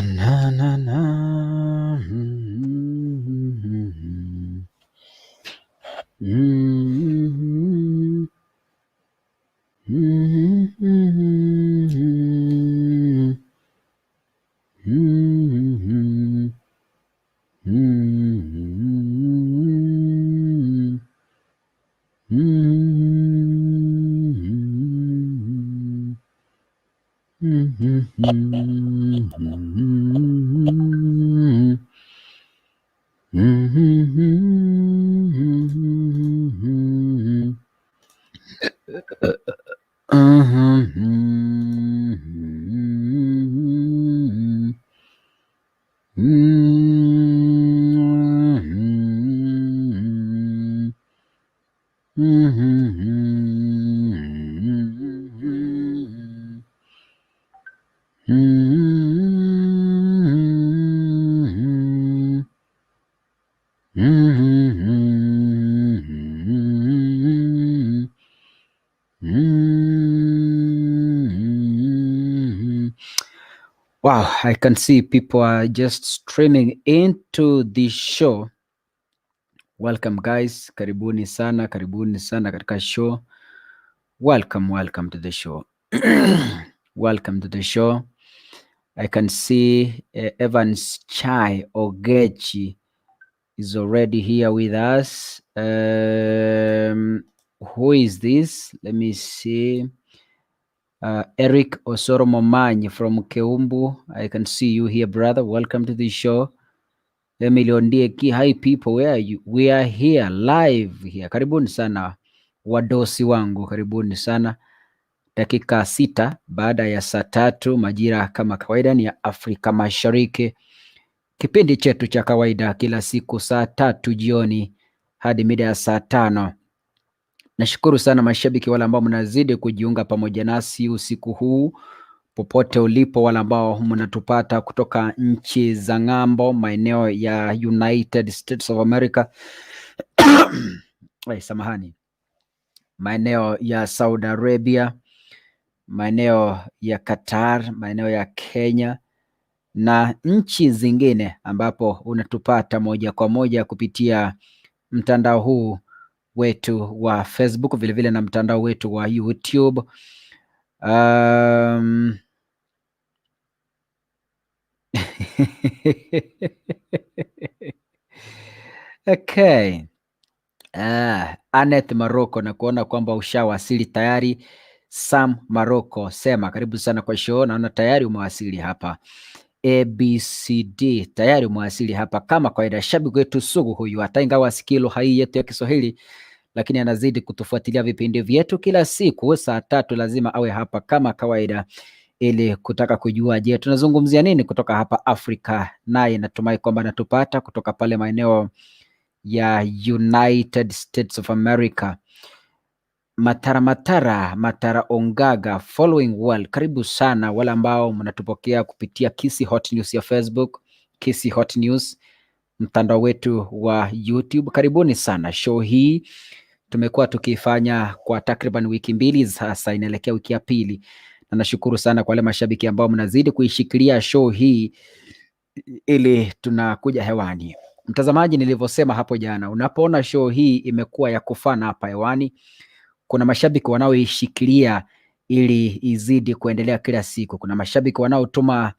na, na, na. Wow, I can see people are just streaming into the show. Welcome guys, karibuni sana katika show. Welcome to the show. Welcome to the show. I can see Evans Chai Ogechi is already here with us. Who is this? Let me see. Eric Osoro Momanyi from Keumbu. I can see you here, brother. Welcome to the show. Emily Ondieki, hi people, where are you? We are here live here. Karibuni sana wadosi wangu, karibuni sana. Dakika 6 baada ya saa 3 majira kama kawaida ni ya Afrika Mashariki. Kipindi chetu cha kawaida kila siku saa 3 jioni hadi mida ya saa 5. Nashukuru sana mashabiki wale ambao mnazidi kujiunga pamoja nasi usiku huu popote ulipo, wale ambao mnatupata kutoka nchi za ng'ambo, maeneo ya United States of America samahani, maeneo ya Saudi Arabia, maeneo ya Qatar, maeneo ya Kenya na nchi zingine, ambapo unatupata moja kwa moja kupitia mtandao huu wetu wa Facebook, vile na mtandao wetu wa YouTube. Okay. Annette Maroko, na kuona kwamba ushawasili tayari. Sam Maroko, sema karibu sana kwa show. Naona tayari umewasili hapa. ABCD tayari umewasili hapa kama kawaida. Shabiki wetu sugu huyu, hata ingawa asikii lugha hii yetu ya Kiswahili, lakini anazidi kutufuatilia vipindi vyetu kila siku saa 3. Lazima awe hapa kama kawaida ili kutaka kujua, je, tunazungumzia nini kutoka hapa Afrika. Naye natumai kwamba natupata kutoka pale maeneo ya United States of America. Matara Ongaga, following well. Karibu sana wale ambao mnatupokea kupitia Kisii Hot News ya Facebook, Kisii Hot News mtandao wetu wa YouTube. Karibuni sana. Show hii tumekuwa tukifanya kwa takriban wiki 2 sasa, inaelekea wiki ya 2, na nashukuru sana kwa wale mashabiki ambao mnazidi kuishikilia show hii ili tunakuja hewani. Mtazamaji, nilivyosema hapo jana, unapoona show hii imekuwa ya kufana hapa hewani, kuna mashabiki wanaoishikilia ili izidi kuendelea kila siku. Kuna mashabiki wanaotuma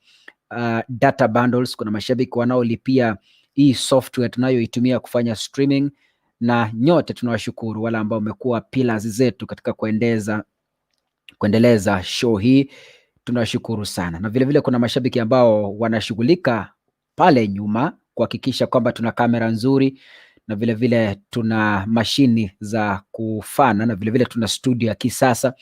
data bundles, kuna mashabiki wanaolipia hii software tunayoitumia kufanya streaming, na nyote tunawashukuru wale ambao wamekuwa pillars zetu katika kuendeleza show hii. Tunawashukuru sana. Na vile kuna mashabiki ambao wanashughulika pale nyuma kuhakikisha kwamba tuna kamera nzuri, na vile tuna mashini za kufana, na vile tuna studio ya kisasa.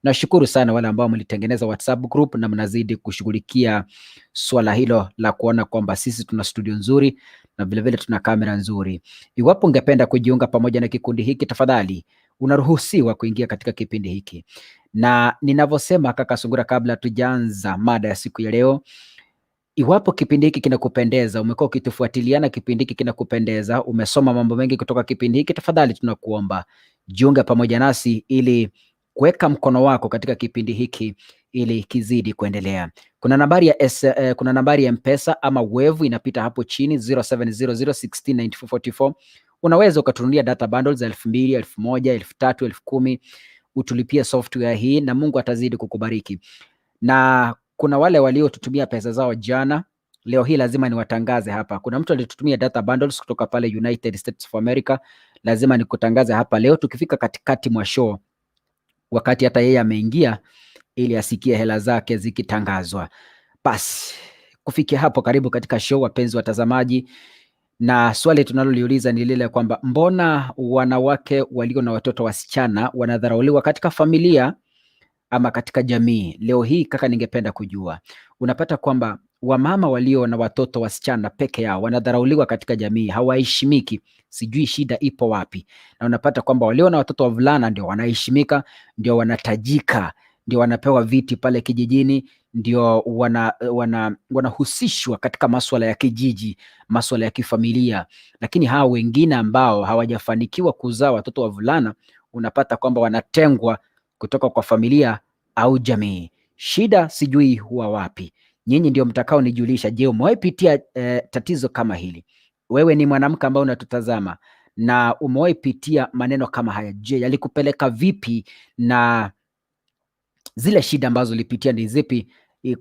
Nashukuru sana wale ambao mlitengeneza WhatsApp group na mnazidi kushughulikia swala hilo la kuona kwamba sisi tuna studio nzuri na vile tuna kamera nzuri. Iwapo ungependa kujiunga pamoja na kikundi hiki, tafadhali unaruhusiwa kuingia katika kipindi hiki. Na ninavyosema kaka Sungura, kabla tujaanza mada ya siku ya leo, iwapo kipindi hiki kinakupendeza, umekuwa ukitufuatiliana kipindi hiki kinakupendeza, umesoma mambo mengi kutoka kipindi hiki, tafadhali tunakuomba jiunga pamoja nasi ili kuweka mkono wako katika kipindi hiki ili kizidi kuendelea. Kuna nambari ya kuna nambari ya M-Pesa ama Wave inapita hapo chini 0700169444. Unaweza ukatunulia data bundles za 2,000, 1,000, 3,000, 10,000 utulipie software hii na Mungu atazidi kukubariki. Na kuna wale waliotutumia pesa zao jana, leo hii lazima niwatangaze hapa. Kuna mtu alitutumia data bundles kutoka pale United States of America, lazima nikutangaze hapa leo tukifika katikati mwa show, wakati hata yeye ameingia ili asikie hela zake zikitangazwa. Basi kufikia hapo, karibu katika show wapenzi watazamaji, na swali tunaloliuliza ni lile kwamba mbona wanawake walio na watoto wasichana wanadharauliwa katika familia ama katika jamii? Leo hii kaka, ningependa kujua, unapata kwamba wamama walio na watoto wasichana peke yao wanadharauliwa katika jamii, hawaheshimiki. Sijui shida ipo wapi? Na unapata kwamba walio na watoto wavulana ndio wanaheshimika, ndio wanatajika, ndio wanapewa viti pale kijijini, ndio wanahusishwa katika masuala ya kijiji, masuala ya kifamilia. Lakini hawa wengine ambao hawajafanikiwa kuzaa watoto wavulana, unapata kwamba wanatengwa kutoka kwa familia au jamii. Shida sijui huwa wapi? Nyinyi ndio mtakao nijulisha. Je, umewahi pitia tatizo kama hili? Wewe ni mwanamke ambaye unatutazama na umewahi pitia maneno kama haya. Je, yalikupeleka vipi na zile shida ambazo ulipitia ni zipi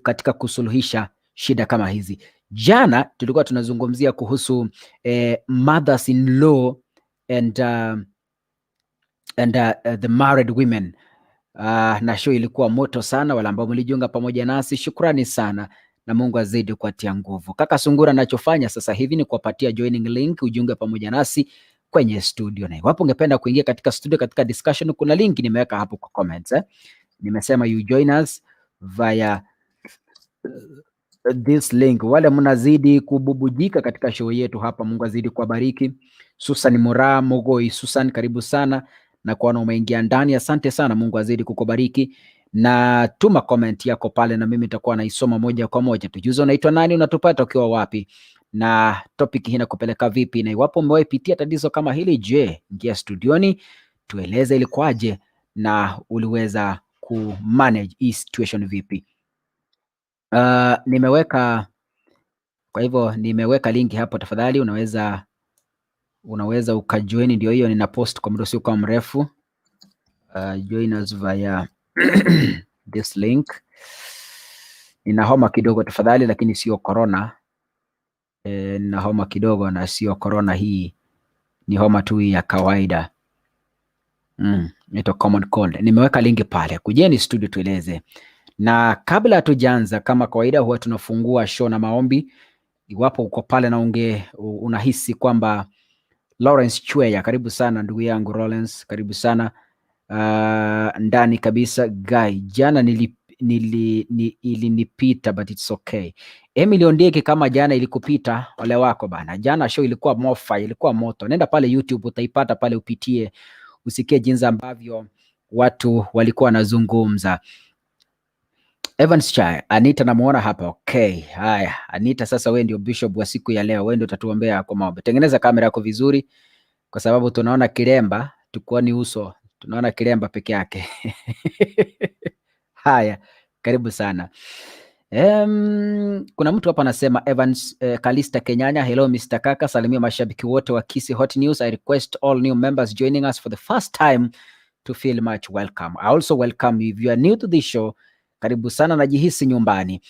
katika kusuluhisha shida kama hizi? Jana tulikuwa tunazungumzia kuhusu mothers in law and the married women. Na show ilikuwa moto sana. Wale ambao mlijiunga pamoja nasi, shukrani sana na Mungu azidi kuatia nguvu. Kaka Sungura anachofanya sasa hivi ni kuwapatia joining link ujiunge pamoja nasi kwenye studio, na iwapo ungependa kuingia katika studio katika discussion, kuna link nimeweka hapo kwa comments. Nimesema you join us via this link. Wale mnazidi kububujika katika show yetu hapa, Mungu azidi kuwabariki. Susan Mura Mogoi, Susan karibu sana na kuona umeingia ndani, asante sana, Mungu azidi kukubariki. Na tuma comment yako pale na mimi nitakuwa naisoma moja kwa moja. Tujuze unaitwa nani, unatupata ukiwa wapi, na topic hii inakupeleka vipi, na iwapo umewahi pitia tatizo kama hili, je, ingia studioni tueleze ilikuwaje na uliweza kumanage hii situation vipi. Kwa hivyo nimeweka linki hapo, tafadhali unaweza ukajoin. Ndio hiyo, nina post kwa muda sio kwa mrefu. Join us via this link. Nina homa kidogo tafadhali, lakini sio corona. Nina homa kidogo na sio corona, hii ni homa tu ya kawaida. Ito common cold. Nimeweka linki pale, kujeni studio tueleze. Na kabla hatujaanza, kama kawaida, huwa tunafungua show na maombi. Iwapo uko pale na unahisi kwamba Lawrence Chweya, karibu sana ndugu yangu Lawrence, karibu sana ndani kabisa. Guy, jana ilinipita but it's okay. Emily Ondieki, kama jana ilikupita, ole wako bana. Jana show ilikuwa mofa, ilikuwa moto. Nenda pale YouTube utaipata pale, upitie usikie jinsi ambavyo watu walikuwa wanazungumza. Evans Chai, Anita namuona hapa. Okay, haya Anita, sasa wewe ndio bishop wa siku ya leo, wewe ndio utatuombea kwa maombi. Tengeneza kamera yako vizuri, kwa sababu tunaona kilemba, tukuoni uso, tunaona kilemba peke yake. Haya, karibu sana. Kuna mtu hapa anasema Evans Kalista Kenyanya, hello Mr. Kaka, salimia mashabiki wote wa Kisii Hot News. I request all new members joining us for the first time to feel much welcome. I also welcome you if you are new to this show. Karibu sana, najihisi nyumbani.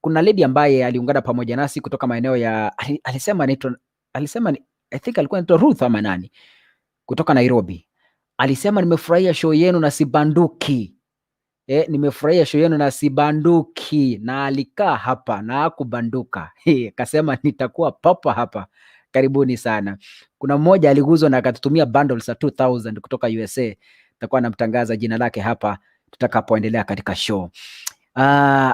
Kuna lady ambaye aliungana pamoja nasi kutoka maeneo ya alisema I think alikuwa anaitwa Ruth ama nani, kutoka Nairobi. Alisema nimefurahia show yenu na sibanduki. Nimefurahia show yenu na sibanduki, na alikaa hapa na hakubanduka. Akasema nitakuwa papa hapa. Karibuni sana. Kuna mmoja aliguzwa na akatutumia bundles za 2000 kutoka USA. Nitakuwa namtangaza jina lake hapa tutakapoendelea katika show.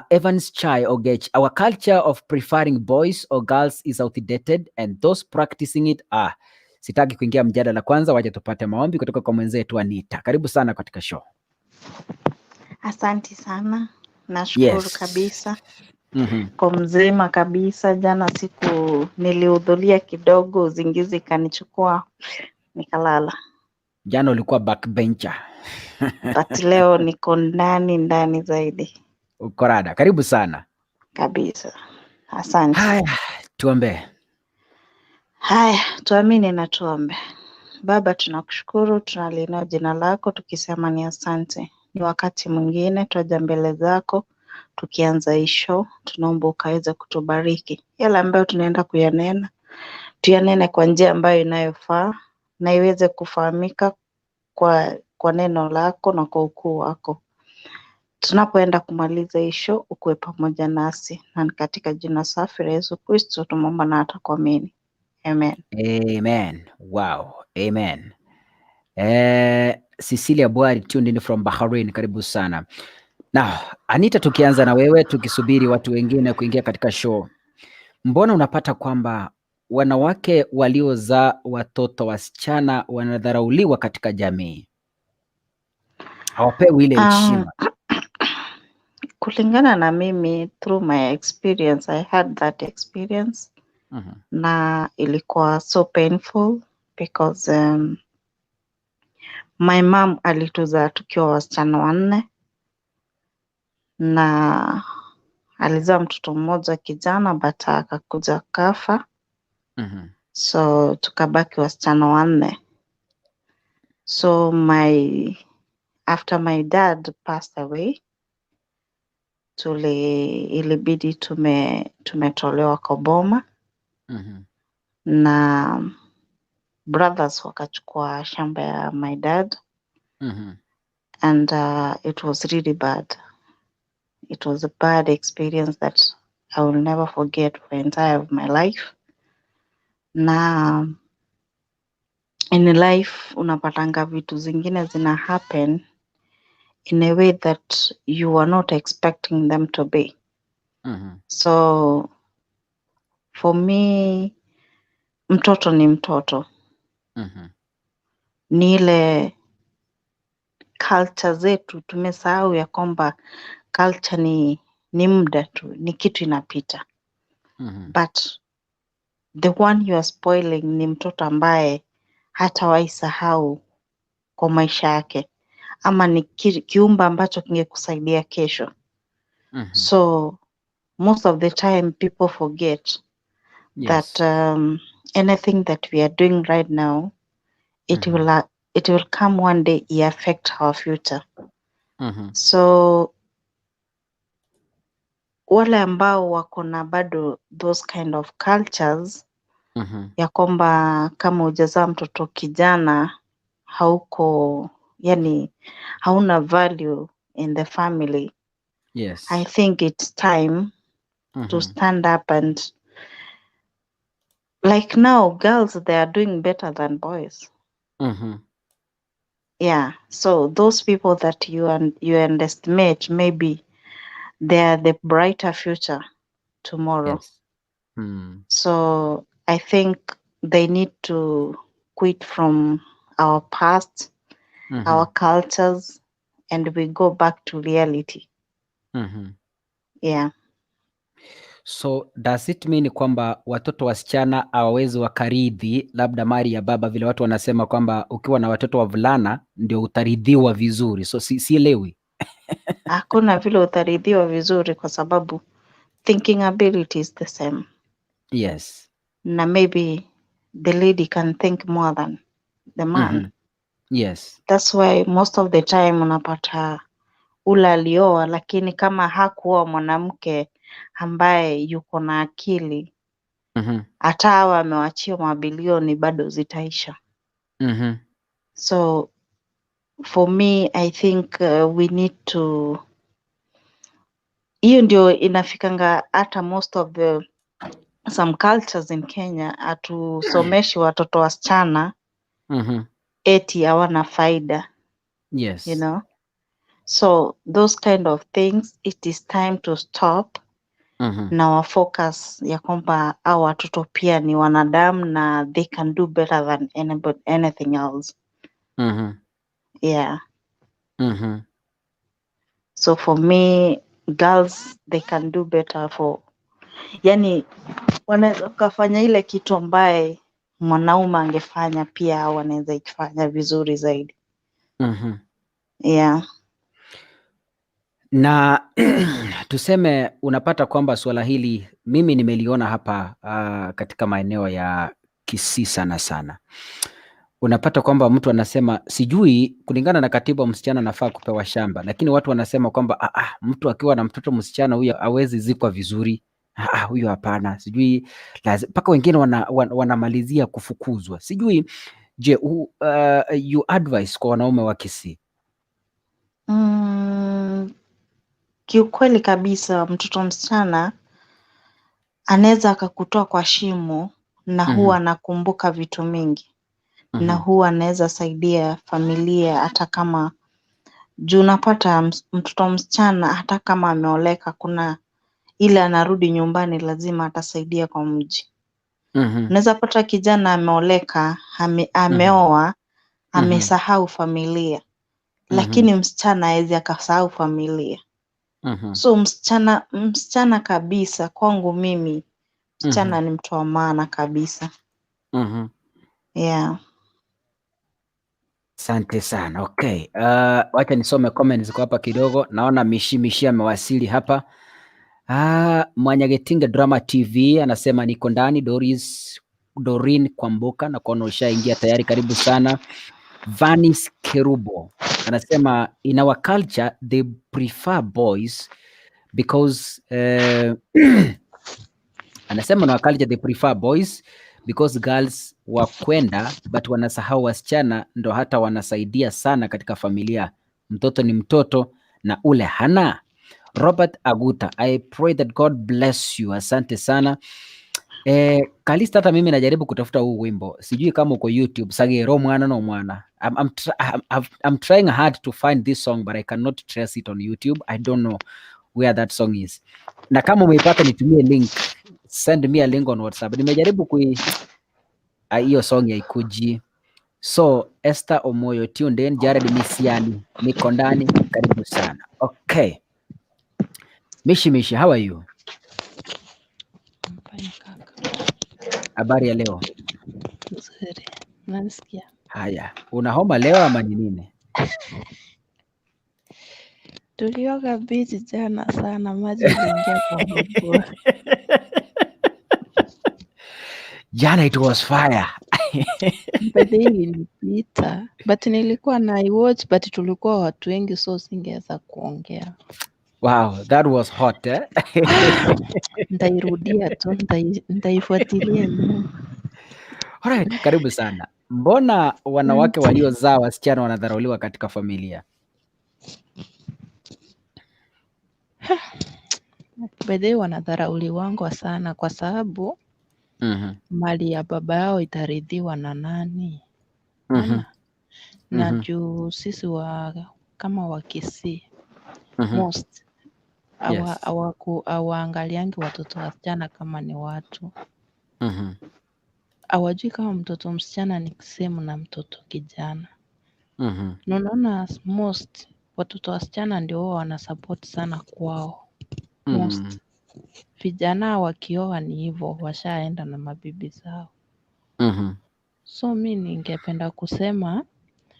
Evans Chai Ogech, our culture of preferring boys or girls is outdated and those practicing it sitaki kuingia mjadala. Kwanza waje tupate maombi kutoka kwa mwenzetu Anita. Karibu sana katika show. Asante sana, nashukuru kabisa. Kwa mzima kabisa. Jana siku nilihudhuria kidogo, uzingizi kanichukua nikalala. Jana ulikuwa backbencher. But leo niko ndani zaidi. Uko rada. Karibu sana. Kabisa. Asante. Haya, tuombe. Haya, tuamini na tuombe. Baba, tunakushukuru, tunaliinua jina lako tukisema ni asante. Ni wakati mwingine twaja mbele zako tukianza hii show, tunaomba ukaweze kutubariki. Yale ambayo tunaenda kuyanena, tuyanene kwa njia ambayo inayofaa na iweze kufahamika kwa neno lako na kwa ukuu wako. Tunapoenda kumaliza hii show, ukuwe pamoja nasi, na ni katika jina safi la Yesu Kristo tumeomba na hata kuamini. Amen. Amen. Wow. Amen. Cecilia Bwari tuned in from Bahrain, karibu sana. Now, Anita, tukianza na wewe tukisubiri watu wengine kuingia katika show. Mbona unapata kwamba wanawake waliozaa watoto wasichana wanadharauliwa katika jamii? Hawapewi ile heshima. Kulingana na mimi, through my experience, I had that experience. Na ilikuwa so painful because my mom alituzaa tukiwa wasichana 4 na alizaa mtoto mmoja kijana but akakuja kafa. So tukabaki wasichana 4. So after my dad passed away, ilibidi tumetolewa kwa boma. Na brothers wakachukua shamba ya my dad. And it was really bad. It was a bad experience that I will never forget for the entire of my life. Na in life unapatanga vitu zingine zina happen in a way that you are not expecting them to be. So for me, mtoto ni mtoto. Ni ile culture zetu tumesahau ya kwamba culture ni muda tu, ni kitu inapita. But the one you are spoiling ni mtoto ambaye hatawahi sahau kwa maisha yake, ama ni kiumba ambacho kingekusaidia kesho. So most of the time people forget that anything that we are doing right now, it will come one day it affect our future. So wale ambao wako na bado those kind of cultures, ya kwamba kama hujazaa mtoto kijana hauko, yani hauna value in the family. I think it's time to stand up and like now girls, they are doing better than boys. Yeah, so those people that you underestimate, maybe they are the brighter future tomorrow. So I think they need to quit from our past, our cultures, and we go back to reality. Yeah. So does it mean kwamba watoto wasichana hawawezi wakaridhi labda mali ya baba, vile watu wanasema kwamba ukiwa na watoto wavulana ndio utaridhiwa vizuri? So sielewi. Hakuna vile utaridhiwa vizuri kwa sababu thinking ability is the same. Yes. Na maybe the lady can think more than the man. Yes. That's why most of the time unapata ula alioa, lakini kama hakuoa mwanamke ambaye yuko na akili, hata hawa amewachia mabilioni bado zitaisha. So for me, I think we need to, hiyo ndio inafikanga hata most of some cultures in Kenya atusomeshi watoto wasichana eti hawana faida. Yes. You know, so those kind of things, it is time to stop. Na wa focus ya kwamba hao watoto pia ni wanadamu na they can do better than anything else. Yeah. So for me, girls, they can do better for, yani wanaweza kufanya ile kitu ambaye mwanaume angefanya pia au anaweza ikifanya vizuri zaidi. Yeah. Na tuseme unapata kwamba swala hili mimi nimeliona hapa katika maeneo ya Kisii sana sana. Unapata kwamba mtu anasema sijui kulingana na katiba msichana anafaa kupewa shamba, lakini watu wanasema kwamba mtu akiwa na mtoto msichana huyo hawezi zikwa vizuri. Huyo hapana, sijui mpaka wengine wanamalizia kufukuzwa. Sijui je, you advice kwa wanaume wa Kisii? Kiukweli kabisa mtoto msichana anaweza akakutoa kwa shimo na huwa anakumbuka vitu mingi na huwa anaweza saidia familia, hata kama juu unapata mtoto msichana hata kama ameoleka, kuna ile anarudi nyumbani lazima atasaidia kwa mji. Unaweza pata kijana ameoleka, ameoa, amesahau familia, lakini msichana hawezi akasahau familia. So msichana kabisa kwangu mimi, msichana ni mtu wa maana kabisa. Yeah. Asante sana. Okay. Wacha nisome comments ziko hapa kidogo. Naona Mishi amewasili hapa. Mwanyagetinga Drama TV anasema niko ndani. Dorin Kwamboka na kuona ushaingia tayari, karibu sana. Vanis Kerubo anasema in our culture they prefer boys because anasema in our culture they prefer boys because girls wakwenda but wanasahau wasichana ndo hata wanasaidia sana katika familia. Mtoto ni mtoto na ule hana. Robert Aguta, I pray that God bless you. Asante sana. Kalista, hata mimi najaribu kutafuta huu wimbo, sijui kama uko YouTube. Sagero mwana no mwana. I'm trying hard to find this song but I cannot trace it on YouTube. I don't know where that song is. Na kama umeipata nitumie link, send me a link on WhatsApp. Nimejaribu hiyo song haikuji. So Esther Omoyo tuned in. Jared Misiani niko ndani, karibu sana. Okay. Mishi, how are you? Habari ya leo? Nzuri. Nasikia. Haya, una homa leo ama ni nini? Tulioga beach jana sana, maji iliingia kwa mapua. Jana it was fire. But ilipita. But nilikuwa na watch but tulikuwa watu wengi so singeweza kuongea. Wow, that was hot, eh? Ndairudia tu, ndaifuatilia nyuma. Alright, karibu sana. Mbona wanawake waliozaa wasichana wanadharauliwa katika familia? Bedhe wanadharauliwangwa sana kwa sababu mali ya baba yao itaridhiwa na nani? Na juu sisi kama Wakisii most hawaangaliangi watoto wasichana kama ni watu. Hawajui kama mtoto msichana ni same na mtoto kijana. Na unaona most watoto wasichana ndio wao wana support sana kwao. Most vijana wakioa ni hivyo, washaenda na mabibi zao. So mi ningependa kusema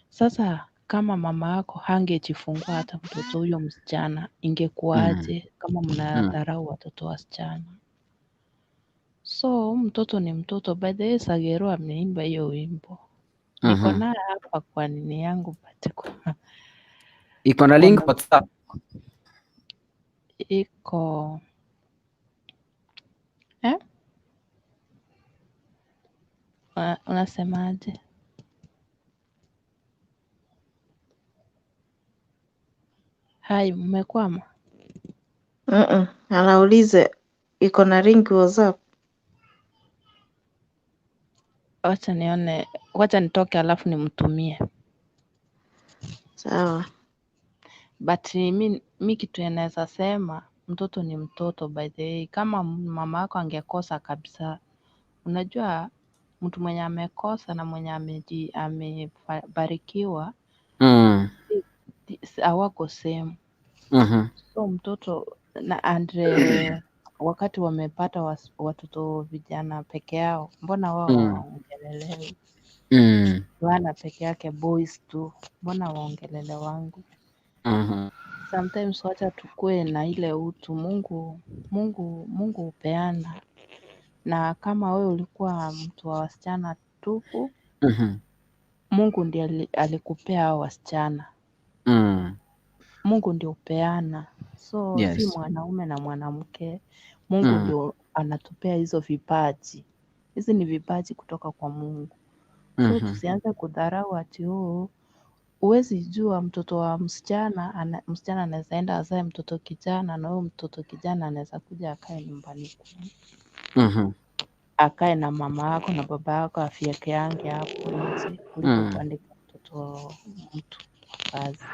sasa, kama mama yako hangejifungua hata mtoto huyo msichana, ingekuwaje kama mnadharau watoto wasichana? So mtoto ni mtoto. By the way, Sagero ameimba hiyo wimbo. Niko naye hapa kwa nini yangu patiko. Iko na link WhatsApp? Iko unasemaje? Hai, mmekwama? Anaulize iko na link WhatsApp. Wacha nione, wacha nitoke alafu nimtumie. Sawa. But mi kitu naweza sema, mtoto ni mtoto. By the way, kama mama yako angekosa kabisa, unajua mtu mwenye amekosa na mwenye amebarikiwa hawako same. So mtoto na Andre wakati wamepata watoto vijana peke yao, mbona wao waongelelewi? Wana peke yake boys tu, mbona waongelele wangu? Sometimes wacha tukue na ile utu. Mungu hupeana, na kama wewe ulikuwa mtu wa wasichana tupu, Mungu ndiye alikupea hao wasichana. Mungu ndio hupeana, so si mwanaume na mwanamke. Mungu ndio anatupea hizo vipaji. Hizi ni vipaji kutoka kwa Mungu. So tusianze kudharau ati huwezi jua mtoto wa msichana anaweza enda azae mtoto kijana, na huyo mtoto kijana anaweza kuja akae nyumbani kwenu. Akae na mama yako na baba yako afyekeange hapo nje kuliko kuandika mtoto mtu kazi.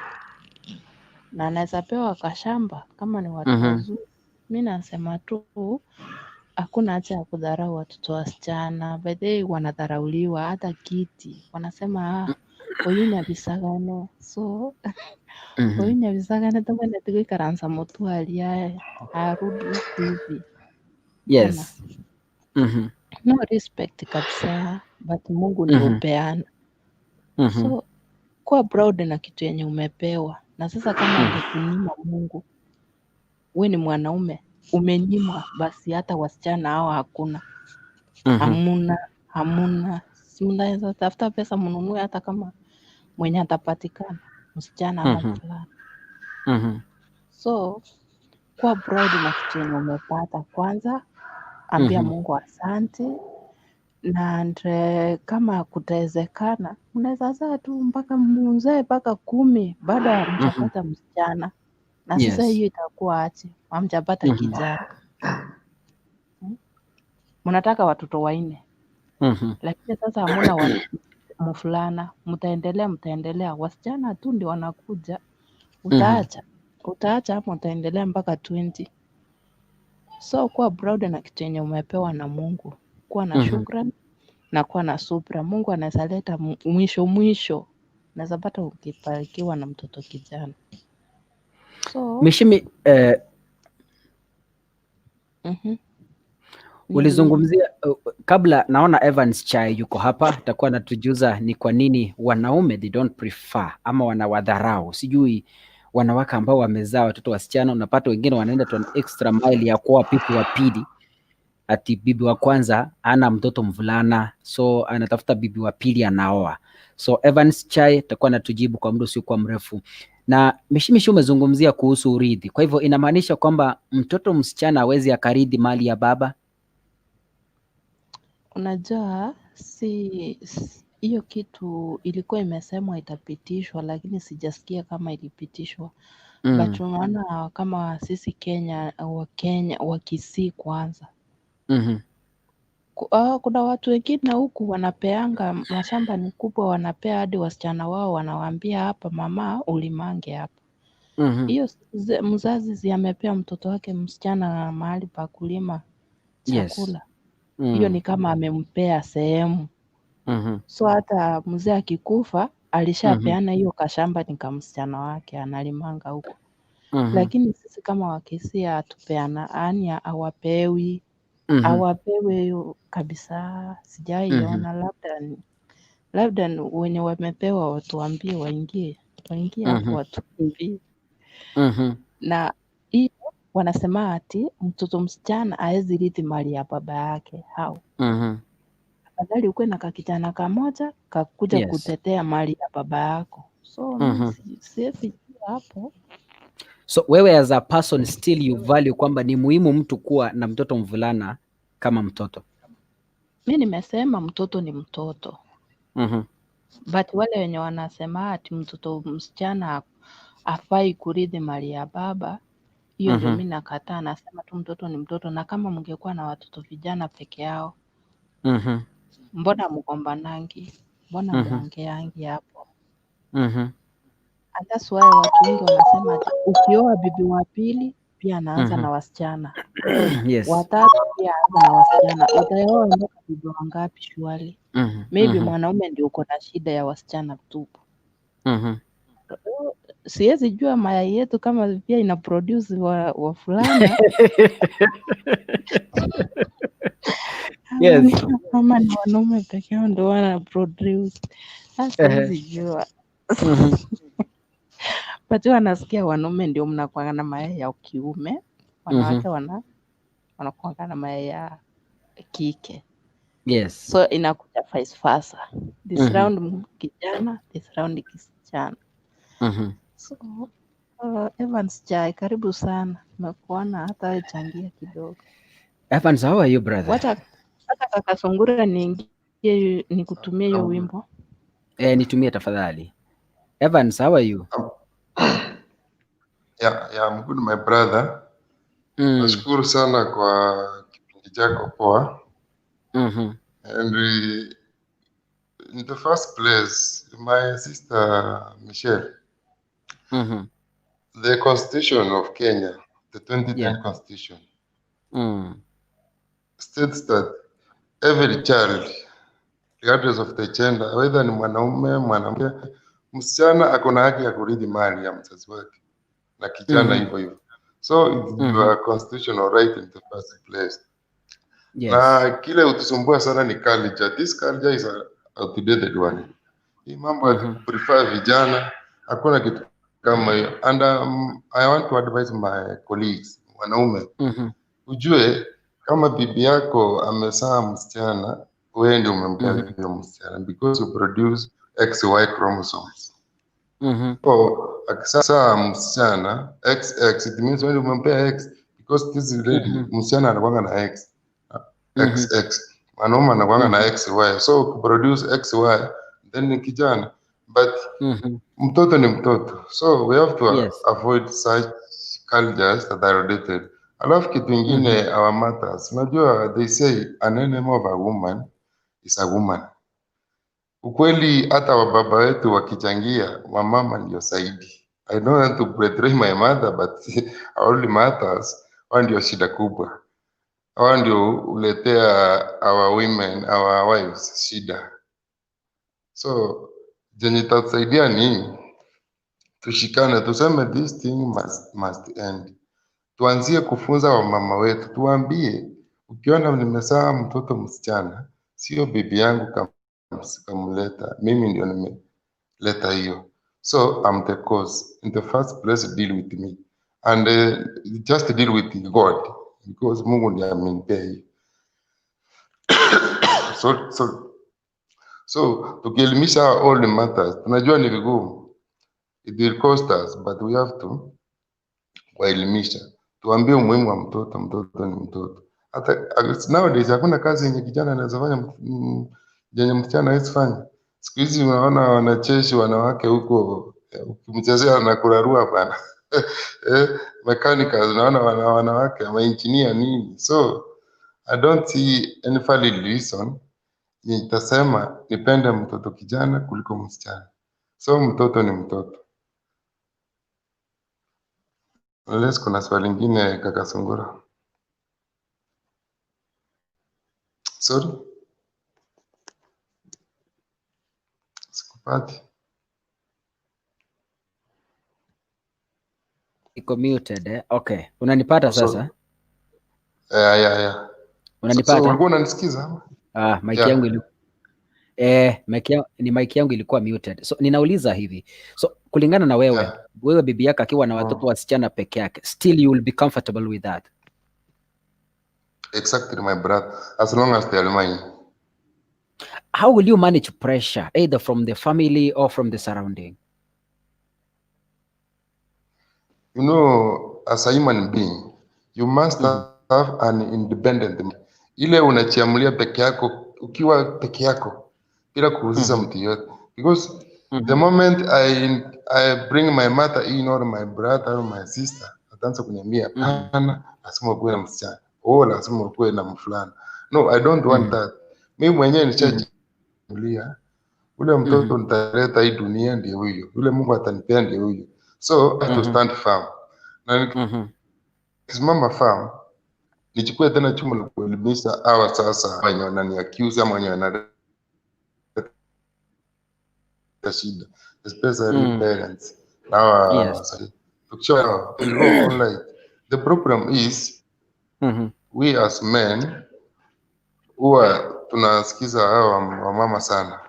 Na anaweza pewa kashamba kama ni watu wazuri. Mimi nasema tu hakuna haja ya kudharau watoto wasichana. By the way, wanadharauliwa hata kiti. Wanasema oyunya bisagane. So oyunya bisagane tabane tuikaranza motwali arudi hivi. Yes. No respect kabisa, but Mungu ndio hupeana. So kuwa proud na kitu yenye umepewa. Na sasa kama angekunyima Mungu, we ni mwanaume umenyimwa, basi hata wasichana hao hakuna. Hamuna. Si mnaweza tafuta pesa mnunue, hata kama mwenye atapatikana msichana ama mvulana. So kuwa proud na kitu yenye umepata. Kwanza ambia Mungu asante, na kama kutawezekana mnaweza zaa tu mpaka mzee mpaka 10 bado hamjapata msichana. Na sasa hiyo itakuwa aje? Hamjapata kijana. Mnataka watoto 4. Lakini sasa hamuna mfulana. Mtaendelea. Wasichana tu ndio wanakuja. Utaacha ama utaendelea mpaka 20. So kuwa proud na kitu yenye umepewa na Mungu. Kuwa na shukrani na kuwa na subira. Mungu anaweza leta mwisho. Unaweza pata ukibarikiwa na mtoto kijana. So Mishimi, ulizungumzia kabla, naona Evans Chai yuko hapa, atakuwa anatujuza ni kwa nini wanaume they don't prefer ama wanawadharau. Sijui wanawake ambao wamezaa watoto wasichana, unapata wengine wanaenda tu extra mile ya kuoa pipi wa pili. Ati bibi wa kwanza ana mtoto mvulana, so anatafuta bibi wa pili anaoa. So Evans Chai atakuwa anatujibu kwa muda usiokuwa mrefu. Na Mishimishi, umezungumzia kuhusu urithi. Kwa hivyo inamaanisha kwamba mtoto msichana hawezi akaridhi mali ya baba? Unajua, hiyo kitu ilikuwa imesemwa itapitishwa, lakini sijasikia kama ilipitishwa. But unaona kama sisi wa Kisii kwanza. Kuna watu wengine huku wanapeanga mashamba ni kubwa, wanapea hadi wasichana wao, wanawaambia hapa mama ulimange hapa. Hiyo mzazi amepea mtoto wake msichana mahali pa kulima chakula. Hiyo ni kama amempea sehemu. So hata mzee akikufa alishapeana hiyo kashamba ni kama msichana wake analimanga huko. Lakini sisi kama Wakisii hatupeana, yani hawapewi. Hawapewi kabisa. Sijaiona, labda wenye wamepewa watuambie waingie hapo watuambie. Na hiyo wanasema ati mtoto msichana hawezi rithi mali ya baba yake. Afadhali ukuwe na kakijana kamoja kakuja kutetea mali ya baba yako. So siwezi hapo. So wewe as a person still you value kwamba ni muhimu mtu kuwa na mtoto mvulana kama mtoto? Mimi nimesema mtoto ni mtoto. But wale wenye wanasema ati mtoto msichana hafai kurithi mali ya baba, hiyo ndio mimi nakataa. Nasema tu mtoto ni mtoto. Na kama mngekuwa na watoto vijana peke yao, mbona mgombanangi? Mbona muongeangi hapo? And that's why watu wengi wanasema ati ukioa bibi wa pili pia anaanza na wasichana. Watatu pia anaanza na wasichana. Utaoa mpaka bibi wangapi shwali? Maybe mwanaume ndio uko na shida ya wasichana tu. siwezi jua mayai yetu kama pia ina produce wa fulana. Yes. Ama ni wanaume peke yao ndio wana produce. Siwezi jua. But wanasikia wanaume ndio mnakuwa na mayai ya kiume, wanawake wanakuwa na mayai ya kike. Yes. So inakuja vice versa. This round kijana, this round kisichana. So Evans Chai, karibu sana. Nimekuona hata wewe changia kidogo. Evans, how are you brother? Wacha kaka Sungura niingie nikutumie hiyo wimbo. Nitumie tafadhali. Evans, how are you? Yeah, I'm good my brother. Nashukuru sana kwa kipindi chako poa. And in the first place, my sister Michelle, the Constitution of Kenya, the 2010 Constitution, states that every child, regardless of the gender, whether ni mwanaume, mwanamke, msichana akona haki ya kurithi mali ya mzazi wake, na kijana hivyo hivyo. So it's your constitutional right in the first place. Yes. Na kile utusumbua sana ni culture. This culture is a outdated one. Hii mambo ya prefer vijana, hakuna kitu kama hiyo. And I want to advise my colleagues, wanaume, ujue kama bibi yako amezaa msichana, wewe ndio umempea hiyo msichana because you produce XY chromosomes. Akizaa msichana XX, it means wewe ndio umempea X because this is lady, msichana anakuwa na X. XX, mwanaume anakuwa na XY, so produce XY then ni kijana, but mtoto ni mtoto, so we have to avoid such cultures that are outdated. Alafu kitu ingine, our mothers, unajua they say an enemy of a woman is a woman. Ukweli hata wababa wetu wakichangia, wamama ndio zaidi. I don't want to betray my mother, but our mothers wao ndio shida kubwa. Hawa ndio uletea our women, our wives shida. So jenye tatusaidia ni tushikane, tuseme this thing must end. Tuanzie kufunza wamama wetu, tuambie ukiona nimezaa mtoto msichana, sio bibi yangu kamleta, mimi ndio nimeleta hiyo. So I'm the cause. In the first place, deal with me. And just deal with God. Because Mungu ndiye amenipea hiyo. So tukielimisha all the matters, tunajua ni vigumu. It will cost us, but we have to kuelimisha. Tuambie umuhimu wa mtoto, mtoto ni mtoto. Hata nowadays hakuna kazi yenye kijana anaweza fanya yenye msichana hawezi fanya. Siku hizi unaona wanacheshi wanawake huko, ukimchezea na kurarua bana. Mechanicals, unaona wanawake, engineer nini. So I don't see any valid reason nitasema nipende mtoto kijana kuliko msichana. So mtoto ni mtoto. Unless kuna swali lingine kaka Sungura. Sorry? Sikupati. Iko muted Okay. Unanipata sasa? Yeah. Unanipata? So ulikuwa unanisikiza? Mic yangu mic yangu ilikuwa muted. So ninauliza hivi. So kulingana na wewe, wewe bibi yako akiwa na watoto wasichana peke yake, still you will be comfortable with that? Exactly my brother, as long as they are mine. How will you manage pressure either from the family or from the surrounding? You know, as a human being, you must have an independent mind. Ile unachiamulia peke yako, ukiwa peke yako, bila kuhusisha mtu yote. Because the moment I bring my mother in or my brother or my sister, ataanza kuniambia, pana, lazima ukuwe na msichana. Lazima ukuwe na mfulana. No, I don't want that. Mimi mwenyewe nishajiamulia, ule mtoto nitaleta hii dunia ndiye huyo. Ule Mungu atanipea ndiye huyo. So, I have to stand firm. Na nikisimama firm, nichukue tena chumo na kuelimisha hawa sasa wenye wanani-accuse ama wenye wanaleta shida, especially parents. Yes. We'll go online. The problem is we as men huwa tunasikiza hao wamama sana,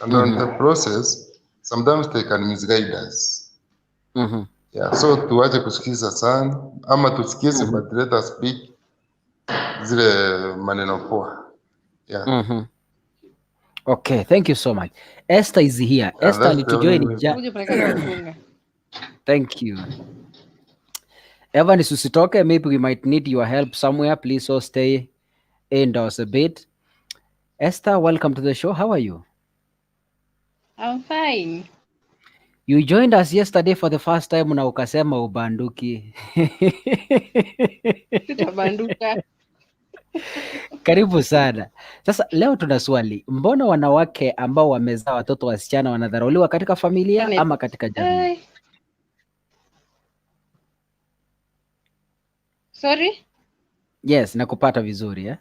and on the process sometimes they can misguide us. Yeah, so tuache kusikiza sana ama tusikize but let us speak zile maneno poa. Yeah. Okay, thank you so much. Esther is here. Esther alitujoin. Thank you. Evans, usitoke, maybe we might need your help somewhere. Please so stay indoors a bit. Esther, welcome to the show. How are you? I'm fine. You joined us yesterday for the first time na ukasema ubanduki. Tutabanduka. Karibu sana. Sasa leo tuna swali. Mbona wanawake ambao wamezaa watoto wasichana wanadharauliwa katika familia ama katika jamii? Sorry? Yes, nakupata vizuri eh?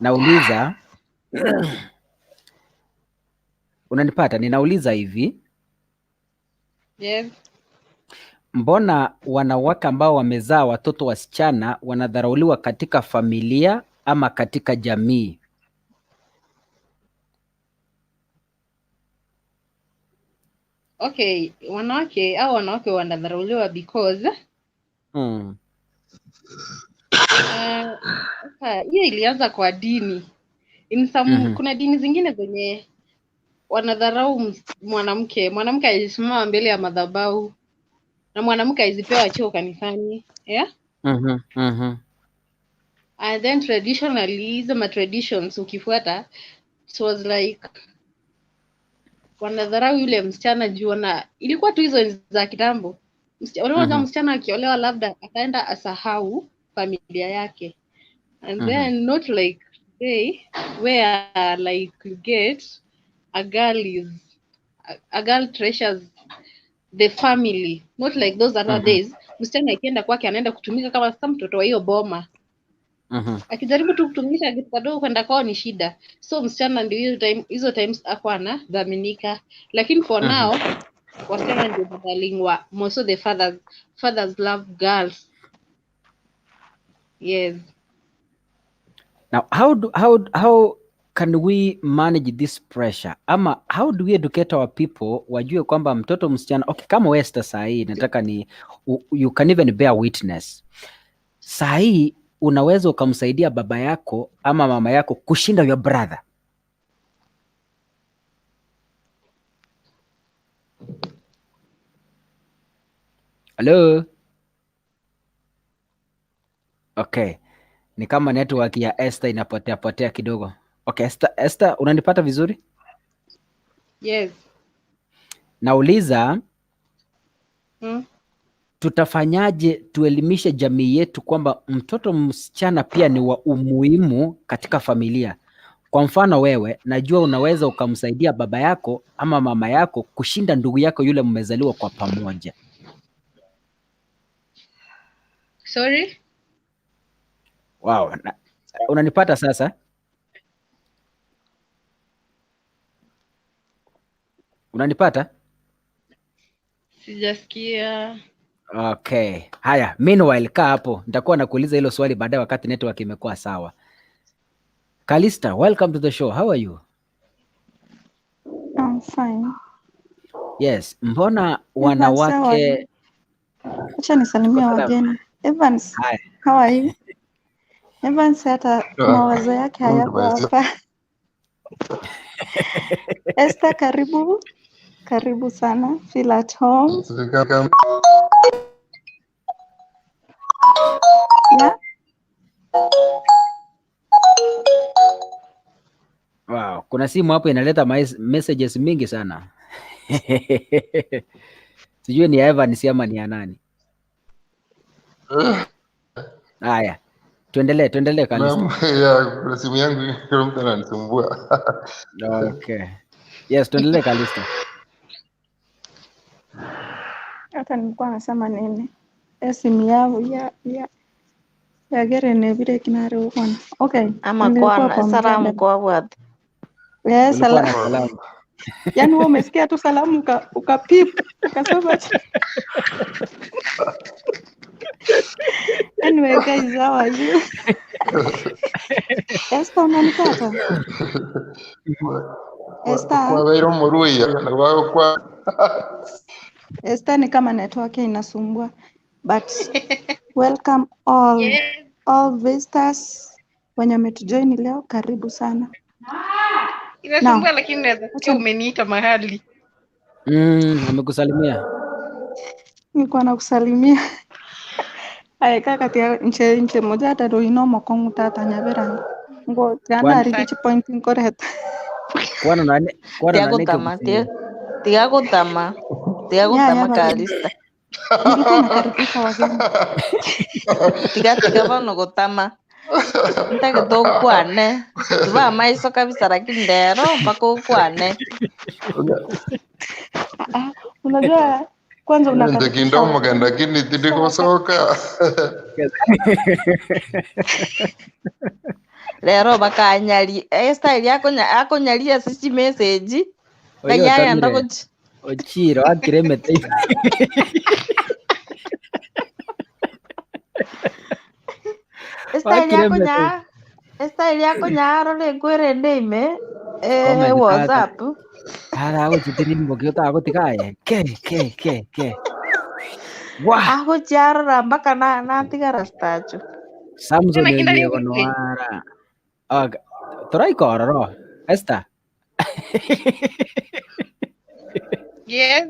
Nauliza unanipata? Ninauliza hivi. Yes. Mbona wanawake ambao wamezaa watoto wasichana wanadharauliwa katika familia ama katika jamii? Okay, wanawake wanadharauliwa because hiyo ilianza kwa dini. Kuna dini zingine zenye wanadharau mwanamke alisimama mbele ya madhabahu na mwanamke alizipewa cheo kanisani. Yeah? And then traditionally, hizo traditions ukifuata, it was like wanadharau yule msichana juu ilikuwa tu hizo za kitambo. Msichana akiolewa labda akaenda asahau familia yake. And then not like today where like you get a girl treasures the family, not like those other days. Msichana akienda kwake anaenda kutumika kama mtoto wa hiyo boma. Akijaribu tu kutumisha kitu kadogo kwenda kwao ni shida. So msichana ndio hizo times ako anadhaminika. Lakini for now wasichana ndio badalingwa. Most of the fathers love girls. Yes. Now how can we manage this pressure? Ama how do we educate our people wajue kwamba mtoto msichana, okay, kama Esther sahi nataka you can even bear witness. Sahi unaweza ukamsaidia baba yako ama mama yako kushinda your brother. Hello? Okay. Ni kama network ya Esther inapotea kidogo. Okay, Esther, unanipata vizuri? Yes. Nauliza tutafanyaje tuelimishe jamii yetu kwamba mtoto msichana pia ni wa umuhimu katika familia. Kwa mfano wewe, najua unaweza ukamsaidia baba yako ama mama yako kushinda ndugu yako yule mmezaliwa kwa pamoja. Sorry? Wow. Unanipata sasa? Unanipata? Sijasikia. Okay. Haya, meanwhile kaa hapo. Nitakuwa nakuuliza hilo swali baadaye wakati network imekuwa sawa. Kalista, welcome to the show. How are you? I'm fine. Yes. Mbona wanawake... Acha nisalimia wageni. Evans, hi. How are you? Evans hata mawazo yake hayako hapa. Esther, karibu sana. Feel at home. Yeah. Wow, kuna simu hapo inaleta messages mingi sana. Sijui ni Evans ama ni ya nani. Haya. Tuendelee Kalista. Ya, simu yangu kila mtu ananisumbua. Okay. Yes, tuendelee Kalista. Hata nilikuwa nasema nini? Simu yao ya gere ne bire kinare ukona. Okay. Ama kwa salamu kwa wapi? Yes, salamu. Yaani wewe umesikia tu salamu ukapip ukasema. Anyway guys, how are you? Esther unanipata? Esther. Kwa wewe mrui na wao kwa Esther ni kama network inasumbua. But welcome all visitors wenye umetujoin leo, karibu sana. Inasumbua lakini naweza kuwa umeniita mahali. Amekusalimia. Nilikuwa nakusalimia. Aika kati ya nche moja hata ndo inomo kongu tata nyabera. Ngo tiana reach point incorrect. Kwana nani Tiago tama kalista. Nilikuwa nakaribisha wageni. Tiga vano gotama. Nitake to kwane. Tuba maiso kabisa lakini ndero mpaka kwane. Unajua kwanza ndio kindomo ganda kini tidiko soka. Lero bakanyali style yako akonyalia sisi message. Kanyaya ndako Ochiro akiremete. Style yako nyaro le kwere ndime WhatsApp. Ara uchitirimbo kiota agotikaya. Ke. Wah. Ako chara mpaka na tigara stacho. Samson ndiye konwara. Torai kororo. Esther. Yes.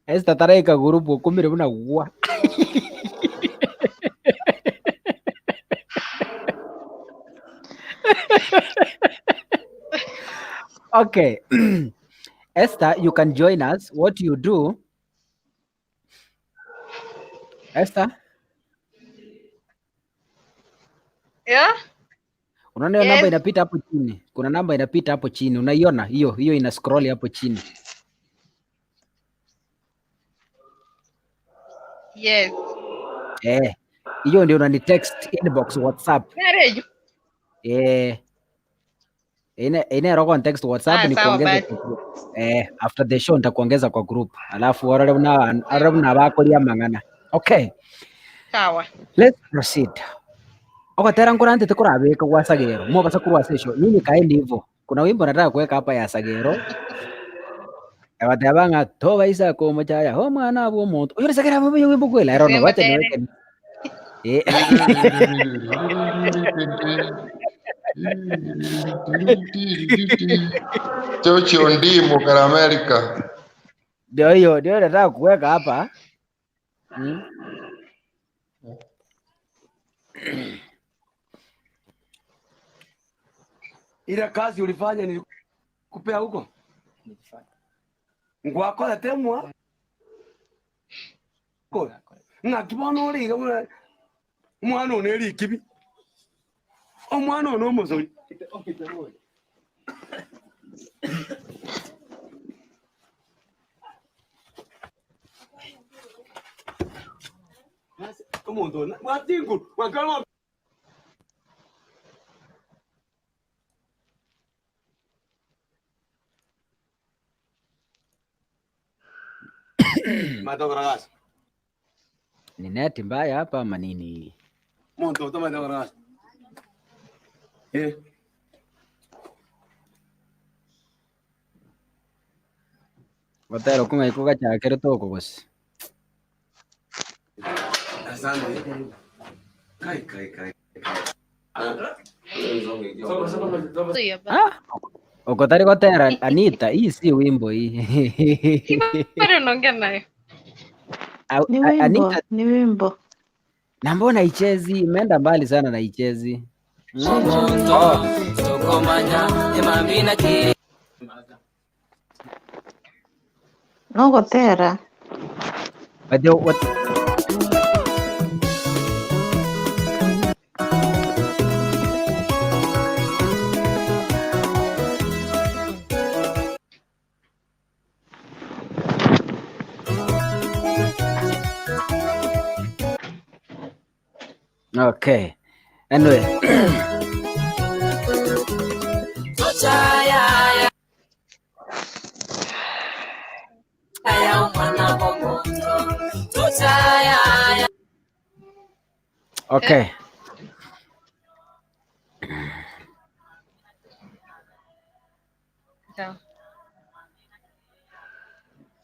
Esther tareka grupo kumire buna wa. Okay. Esther, you can join us. What you do, Esther? Yeah? Unaona hiyo namba inapita hapo chini. Kuna namba inapita hapo chini. Unaiona? Hiyo ina scroll hapo chini. Yes. Hiyo ndio unani text inbox WhatsApp. Ine roho text WhatsApp ni kuongeza kwa group. After the show nitakuongeza kwa group. Alafu wale una bako lia mangana. Okay. Sawa. Let's proceed. Tera ngorante tekurabeka kwa Sagero. Mo basa kurwa session. Mimi kaendi hivyo. Kuna wimbo nataka kuweka hapa ya Sagero. Abatabanga toba isa ko machaya. Ho mwana abo moto. Yule Sagero mwe wimbo kwela. I don't know what niweke. Chocho ndimo kara America. Ndio nataka kuweka hapa. Ile kazi ulifanya nilikupea huko. Ngwakora temwa. Ko. Ngakibono uri mwana oneri kibi. Omwana ono muzuri. Omuntu watingu wakala Matogragas. Ni neti mbaya hapa ama nini? Monto toma Matogragas. Watero kunga ikuga chakere toko boss. Asante. Kai. Uko tayari kutera Anita, hii si wimbo hii. Bado naongea naye. Anita ni wimbo. Na mbona ichezi? Imeenda mbali sana na ichezi. No gotera. What Okay. Anyway. Okay.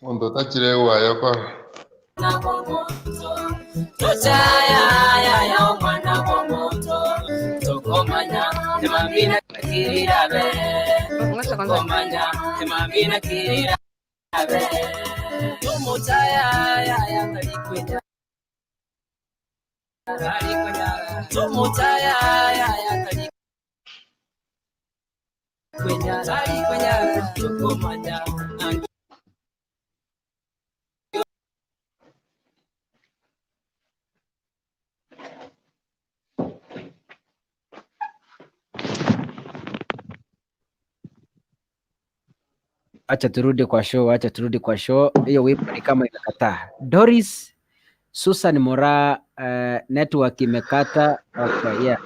Mondo tachire wayo kwa. Acha turudi kwa show. Hiyo wimbo ni kama imekataa. Doris Susan Mora, network imekata. Okay, yeah.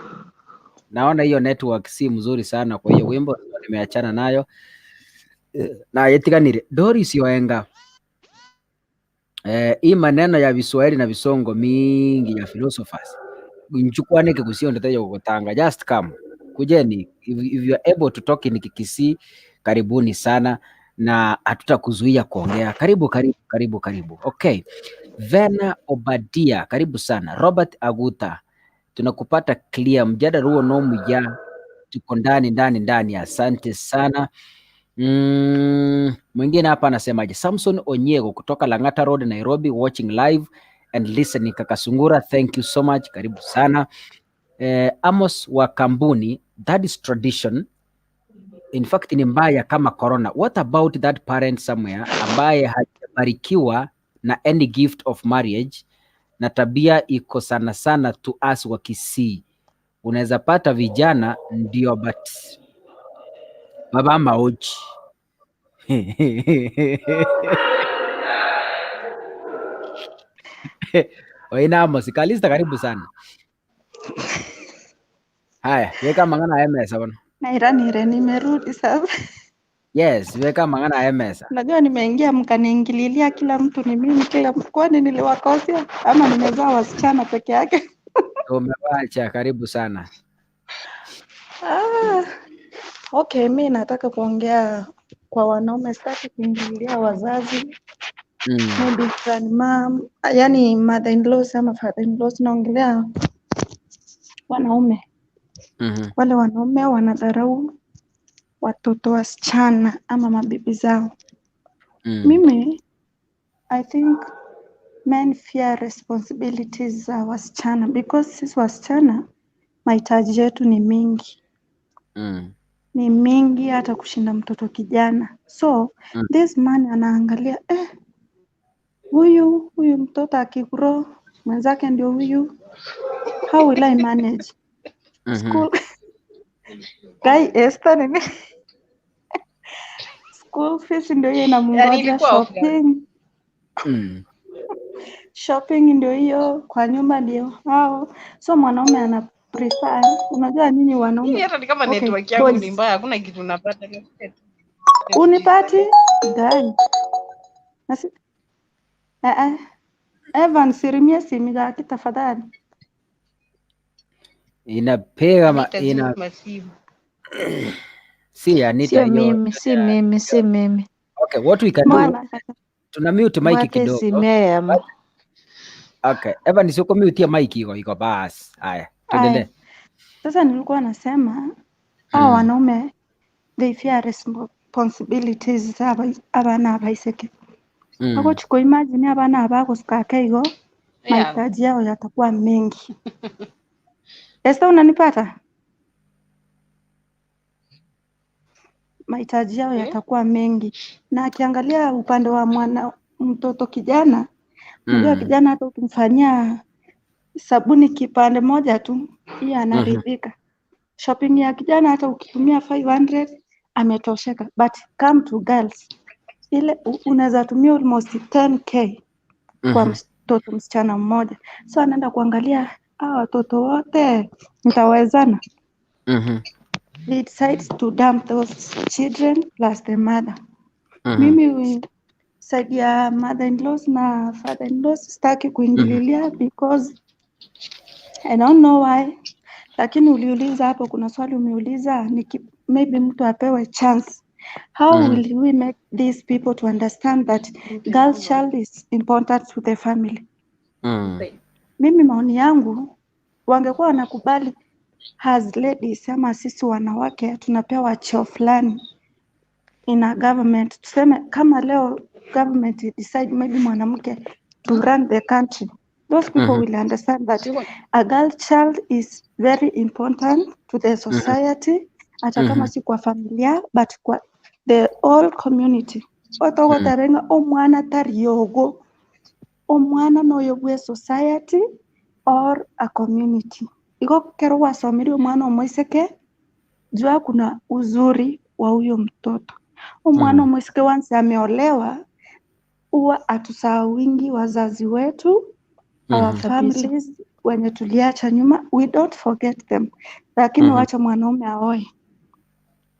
Naona hiyo network si mzuri sana kwa hiyo wimbo, nimeachana nayo. Na yetiganire Doris Yoenga. Hii maneno ya Viswahili na visongo mingi ya philosophers. Nchukwanike kusio ndetejo kukutanga. Just come. Kujeni. If you are able to talk in Kikisii, karibuni sana na hatutakuzuia kuongea. Karibu. Okay. Vena Obadia, karibu sana. Robert Aguta, tunakupata clear. Mjadala huo nomu ya tuko ndani. Asante sana. Mwingine hapa anasemaje? Samson Onyego kutoka Lang'ata Road, Nairobi, watching live and listening. Kakasungura, thank you so much. Karibu sana. Amos wa Kambuni, that is tradition. In fact ni mbaya kama corona. What about that parent somewhere ambaye hajabarikiwa na any gift of marriage na tabia iko sana to us wa Kisii? Unaweza pata vijana ndio but baba maoji. Wainamo sikalista, karibu sana. Haya, weka mangana ya MS bwana. Nairanire nimerudi sasa. Yes, weka mangana ya MS. Unajua nimeingia mkaniingililia kila mtu ni mimi kwani niliwakosea ama nimezaa wasichana peke yake? Umewacha, karibu sana. Okay, mi nataka kuongea kwa wanaume, sitaki kuingililia wazazi. Maybe grandma, yani mother-in-laws ama father-in-laws, naongelea wanaume. Wale wanaume wanadharau watoto wasichana ama mabibi zao. Mimi I think men fear responsibilities za wasichana because sisi wasichana mahitaji yetu ni mingi. Ni mingi hata kushinda mtoto kijana. So this man anaangalia huyu mtoto akigrow mwenzake ndio huyu, how will I manage school? Guy Esther nini? School fees ndio hiyo inamngoja, shopping. Shopping ndio hiyo, kwa nyumba ndio hao. So mwanaume ana prefer, unajua nini wanaume? Mimi hata kama network yangu ni mbaya hakuna kitu napata. Unipati? Gani? Nasi Evan sirimia simu yake tafadhali. Inapega si Anita hiyo. Si mimi. Okay, what we can do, tuna mute mic kidogo. Okay, Evan sio mute ya mic iko bas. Haya, tuendelee. Sasa nilikuwa nasema hao wanaume they fear responsibilities abana abaiseke. Ako chiko imagine abana abako sikakeigo, mahitaji yao yatakuwa mengi. Esther, unanipata? Mahitaji yao yatakuwa mengi. Na akiangalia upande wa mtoto kijana, unajua kijana hata ukimfanyia sabuni kipande moja tu, yeye anaridhika. Shopping ya kijana hata ukitumia 500 ametosheka. But come to girls, ile unaweza tumia almost 10k kwa mtoto msichana mmoja. So anaenda kuangalia watoto wote nitawezana. They decide to dump those children plus the mother. Mimi side ya mother-in-laws na father-in-laws sitaki kuingililia because I don't know why. Lakini uliuliza hapo, kuna swali umeuliza maybe mtu apewe chance. How will we make these people to understand that girl child is important to the family? Mimi maoni yangu, wangekuwa wanakubali as ladies ama sisi wanawake tunapewa cheo fulani in a government. Tuseme kama leo government decide maybe mwanamke to run the country, those people will understand that a girl child is very important to the society, hata kama si kwa familia but kwa the whole community. Otogotarenga omwana tariogo, omwana noyobwe society or a community. Iko kero wasomiri omwana omwiseke, jua kuna uzuri wa huyo mtoto. Omwana omwiseke once ameolewa, huwa atusahawingi wazazi wetu, our families wenye tuliacha nyuma, we don't forget them. Lakini wacha mwanaume aoe,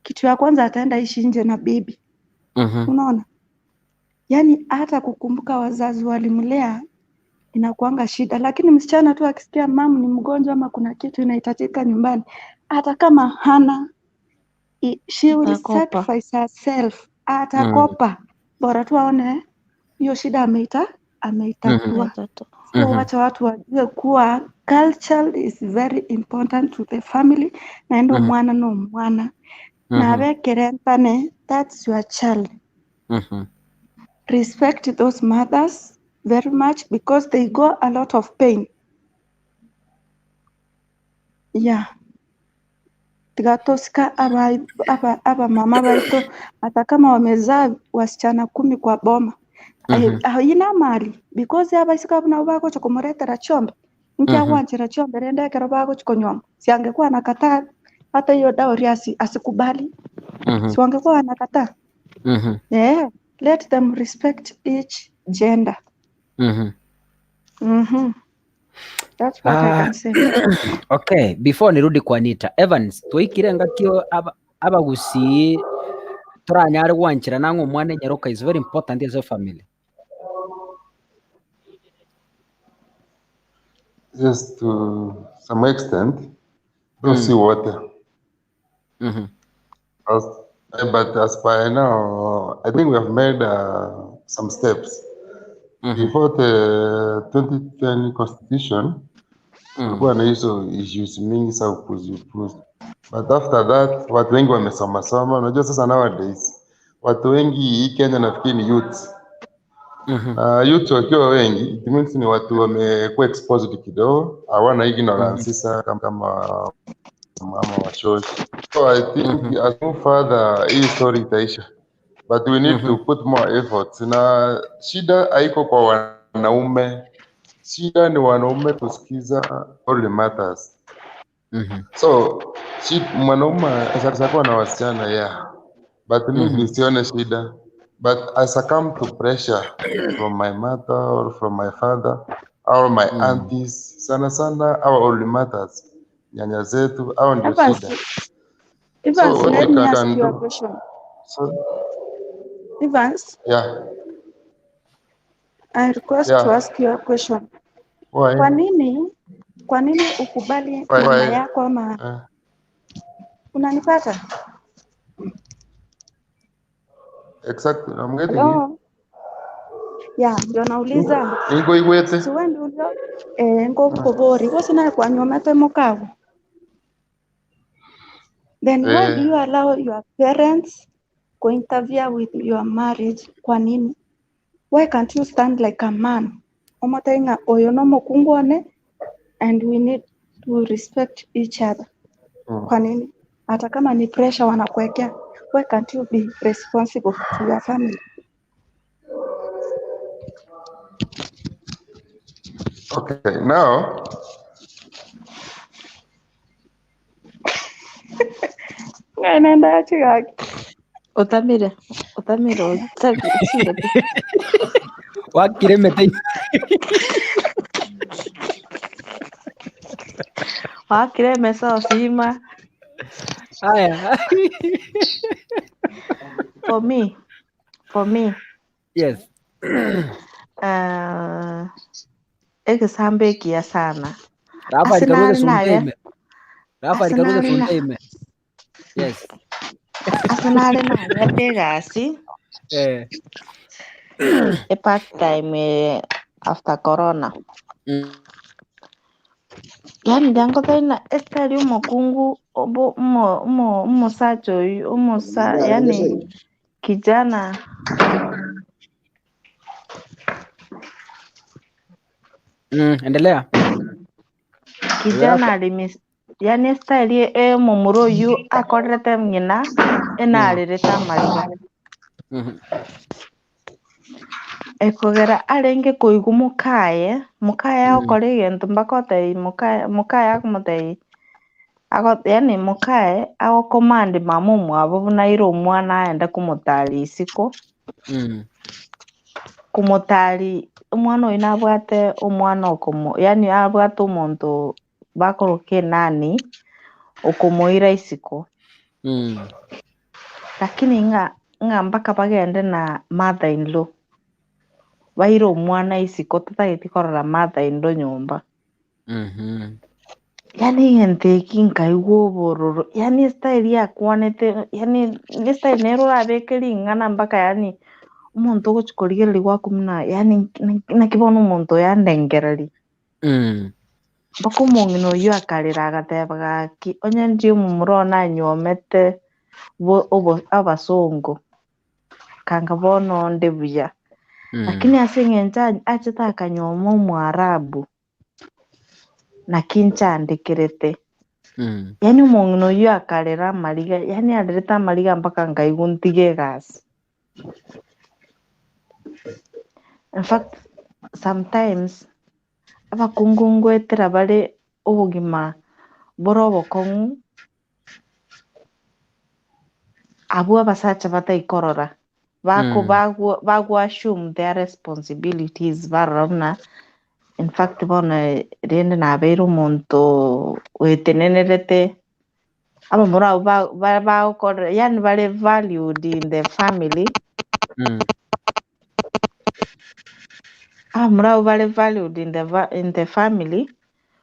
kitu ya kwanza ataenda ishi nje na bibi. Unaona? Yani hata kukumbuka wazazi walimlea inakuanga shida. Lakini msichana tu akisikia mamu ni mgonjwa ama kuna kitu inahitajika nyumbani, hata kama hana, she will sacrifice herself. Atakopa bora tu aone hiyo shida ameitatua. So wacha watu wajue kuwa culture is very important to the family, na endo mwana no mwana na abekerentane, that's your child. Respect those mothers very much because they go a lot of pain. Yeah. Tigatosika aba mama baito, hata kama wamezaa wasichana 10 kwa boma, haina mali because aba isika buna bako chokomoretera chombe nkia wanchira chombe renda kero bako chikonyoma, si angekuwa anakataa hata hiyo dowry asikubali, si wangekuwa anakataa. Let them respect each gender. That's what I can say. Okay, before nirudi kwa Anita, Evans, twikirenga kio abagusi turanyari wanchira nango mwana nyaroka is very important as a family. Yes, to some extent, don't see water. But as by now, I think we have made some steps. Before the 2010 constitution, kulikuwa na hizo issues mingi sa kuzipuza. But after that, watu wengi wamesoma. Unajua sasa nowadays, watu wengi hii Kenya nafikiri ni youth. Youth wakiwa wengi, it means ni watu wamekuwa exposed kidogo, hawana ignorance sasa kama mama wa shoshi. So I think as move further, hii story itaisha. But we need to put more efforts. Na shida haiko kwa wanaume. Shida ni wanaume kusikiza all the matters. So, mwanaume atakuwa na wasichana, but mimi nisione shida. But I succumb to pressure from my mother or from my father or my aunties. Sana our all the matters. Nyanya zetu, au ndio shida. Evans, let me ask you a question. Evans? Yeah. I request to ask you a question. Why? Kwa nini ukubali mama yako ama unanipata? Exactly. I'm getting you. Yeah, ndio nauliza. Ingo igwete. Si wewe ndio ngo kobori. Wasi na kwa nyomete mukao. Then why do you allow your parents to interfere with your marriage? Kwa nini? Why can't you stand like a man? Omotenga oyonomo kungone, and we need to respect each other. Kwa nini? Hata kama ni pressure wanakuwekea, why can't you be responsible to your family? Okay, now Naenda chigaki. Utamire Wakiremete. wakiremesa osima. Haya. For me. Yes. Ekisambekia sana. Rafael Karuge Asinali naye. Sundeime. Rafael Karuge Sundeime. Yes. Asinali naye pegasi. A part time after corona. Yani jango tena estari umokungu obo umo sacho yani kijana endelea. Kijana alimis yani estari momuro yu akorete mnyina enalireta mariga. Ekogera arenge kuigu mukaye okore gento mbakotei mukaye akumotei yani mukaye ago command mamu mwabo bunairo omwana aenda kumutari isiko kumutari omwana oyo nabwate omwana okomo yani abwate omonto bakoroke nani okomoira isiko lakini nga mpaka bagende na mother in law baire omwana isiko tatageti korora mother in law nyomba. Yani ngenteki nkaigwa obororo yani style yakwanete yani ni style nero abekeri ngana mpaka yani umuntu ogochikorigereri gwakumuna yani nakibono omuntu yandengereri mpaka omong'ina oyo akarira agateba gaki onye ndi omumurona anyomete abasongo kanga bono nde buya lakini asing'encha achete akanyoma omwarabu nakinchandikirete yani omong'ina oyo akarera amariga yani arerete amariga mpaka nkaigu ntige egasi. In fact sometimes abakungu ngwetera bare obogima bore obokong'u abo abasacha bataikorora bagu assume their responsibilities barona. In fact bona rende nabeire omonto wetenenerete abamura abo bakorera yani bare valued in the family. Abamura abo bare valued in the family.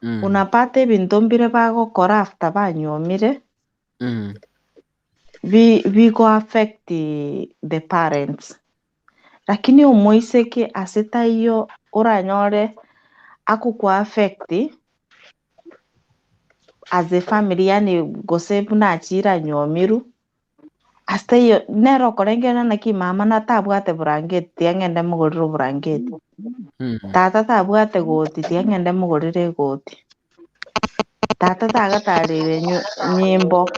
Unapata ebinto mbire bagokora after banyomire bigo affect the parents. Lakini omoiseke aseta iyo oranyore akukwa affect as a family yani gosebu na achira nyomiru hasta iyo nero korengena naki mama natabwate burangeti angende mugoriro burangeti tata tabwate goti tiangende mugorire goti tata tagatarire nyimbo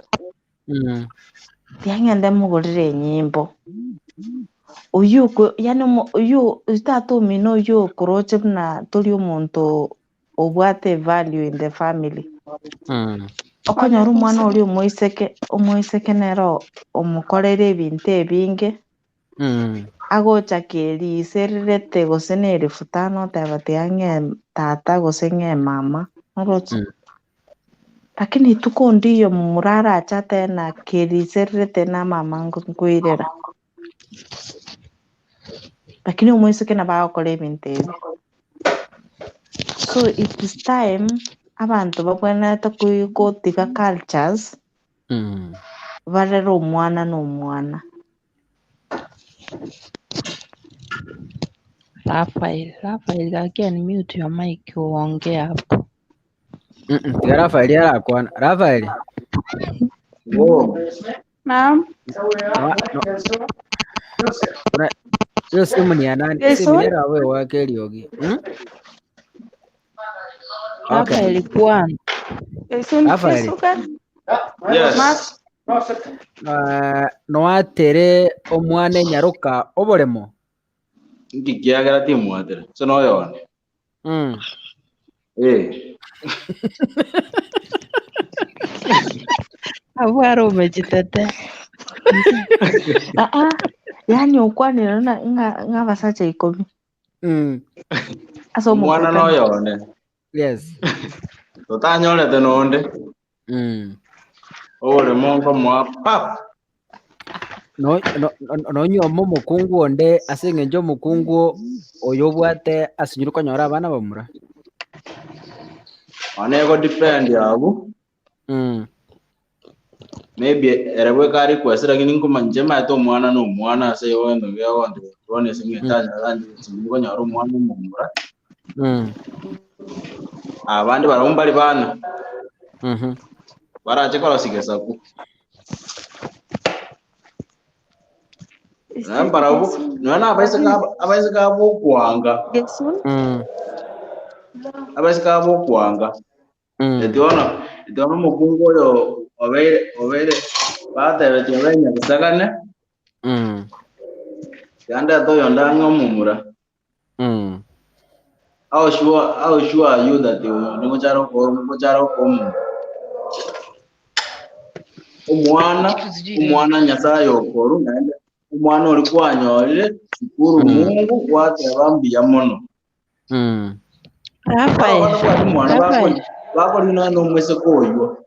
tiangende mugorire nyimbo uyu yani uyu utatumino uyu kuroche na tuli omuntu obwate value in the family okonyora omwana oli omoiseke nero omukorere ebinto ebinge agocha kerisererete gose na 5,000 oteba tiang'e tata gose ng'e mama oroche lakini ituko ndiyo mumurara acha tena kerisererete na mama ngwirera lakini omoiseke nabagokora ebinto ebi. So it is time abantu babwenete kutiga cultures barera omwana n'omwana. Rafael again mute your mic uongee hapo. Tiga Rafael yarakwana. Rafael. Naam. Hiyo simu ni ya nani? Simu ni wewe wake Liogi. Rafael kwan. Rafael. Yes. No atere omwane nyaruka oboremo. Ngikiagera timu atere. So no yone. Abwaro umejitetea. Yani ukwani naona ng'abasacha 10. Asa Mwana no yone. Yes. Totanyolete nonde. Ore mongo mwa pap. no nyomo mukungu onde asing'encho mukungu oyo obwate asinyire konyora abana bamura Onego depend yabo. Maybe erebwe kari kwese lakini nkumanje mato omwana n'omwana ase yondo byawondo rone singitanya kandi singo nyaro omwana omumura. Abandi baramumbali bana. Barache kola sigesa ku. Nambara ubu nona abaise kabo kwanga. Abaise kabo kwanga. Etiona mukungu yo obere bata betebenya bisakane. Yanda to yonda ngomumura. How sure are you that you ngocharo ko umwana nyasaye okoru naende umwana ori kwanyorire shukuru Mungu watebambia mono. Rafael bakori no mwese koyo.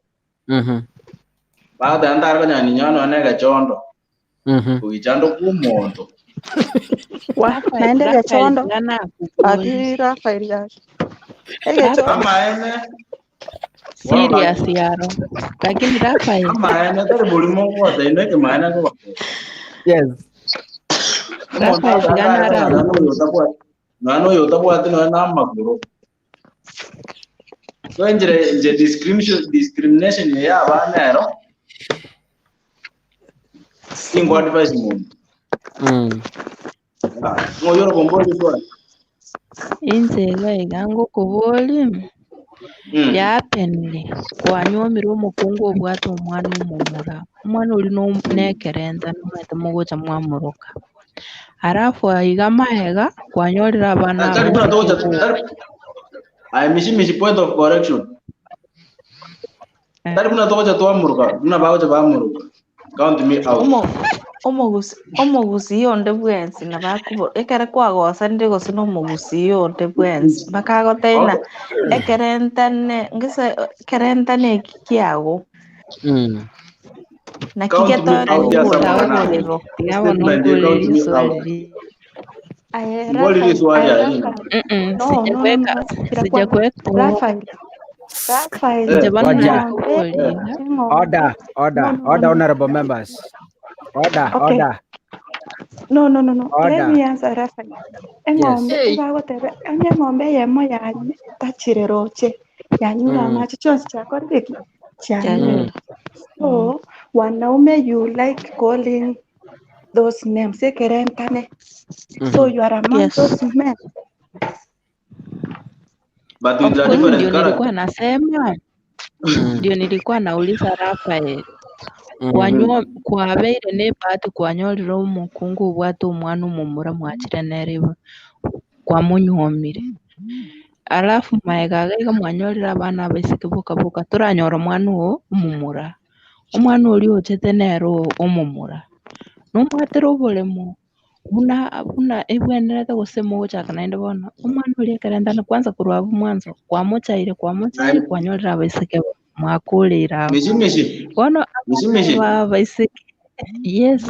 Bada ndara kanyani nyono nega chondo. Kuichando kumondo. Naende gachondo. Ati Rafael yake. Kama ene serious yaro. Lakini Rafael. Kama ene tari bulimo kwa taino ke maana kwa. Yes. Rafael ganara. Nano yotabwa ati no namakuru. So nje discrimination ya abana ero. Singo advice mo. Ngoyoro kombozi kwa. Inze gango kuboli. Yapenle kwanyomira omukungu obwate omwana omumura. Omwana oli no nekerenda nometa mugocha mwamuruka. Arafu aiga mahega kwanyorera abana. I mishi point of correction. Tari kuna tocha twamuruka, kuna bawo bamuruka. Count me out. Omugusi yonde bwensi na bakubo ekere kwagosa ndego sino omugusi yonde bwensi bakagotena ekerentane ngise kerentane kiago na kigeto Ngabo nongoleli swali. Rafael. Order, honorable members. Order. No. Let me answer Rafael. Ng'ombe yemo yanyu tachire roche. Yanyura macho chonsi chako ndiki. Chanyura. So, wanaume you like calling those names. Ekerentane. So you are among those men. But with a different character. Nasema ndio nilikuwa nauliza Rafael. Kwa beire ne pati kwanyorira omukungu obwate omwana omumura mwachire nereba kwa munyomire. Alafu maega gaiga mwanyorira abana abaisike boka turanyora omwana uwo omumura. Omwana oli ochete nero omumura. Nomwatira obolemo. Una ebwenerete gusema gochaka naende bona. Omwana oli ekerendana kwanza kurwa mwanzo kwamochaire kwanyorira abaisike mwakulira. Mishi. Bono abaisike. Yes.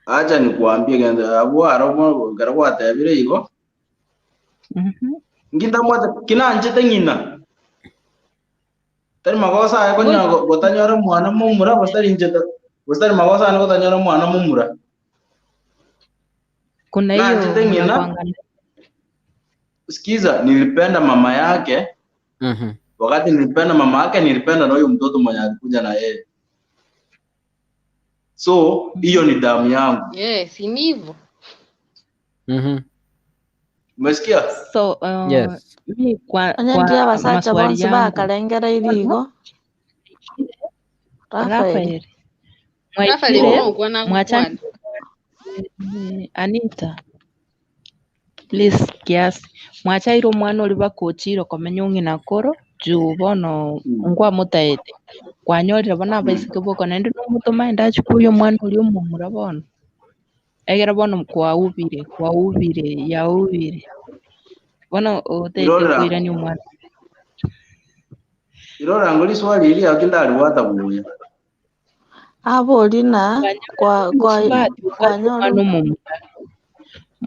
Acha nikuambie ganda abo aramo garwa tabire igo. Nginda mwata kinanjete ngina. Tari magosa ay konya gotanyora mwana mumura bastari njeta. Bastari magosa ana gotanyora mwana mumura. Kuna hiyo sikiza, nilipenda mama yake. Wakati nilipenda mama yake nilipenda na huyo mtoto mwenye alikuja na yeye. So hiyo ni damu yangu. Yes, ni hivyo. Umesikia? So yes. Mimi kwa maswali yangu kalengera iligo. Rafael. Mwacha Anita. Please kiasi. Mwachaire omwana oli bakochire komenya ong'ina koro juu bono ngwa mutaete. Kwanyorire bona abaisike boko naende nomutuma enda achikuye omwana oli omumura bono. Egera bono kwaubire. Bono otaete kwirani omwana. Irora ngoli swali ili akindali wata buya. abolina kwa umwana omumura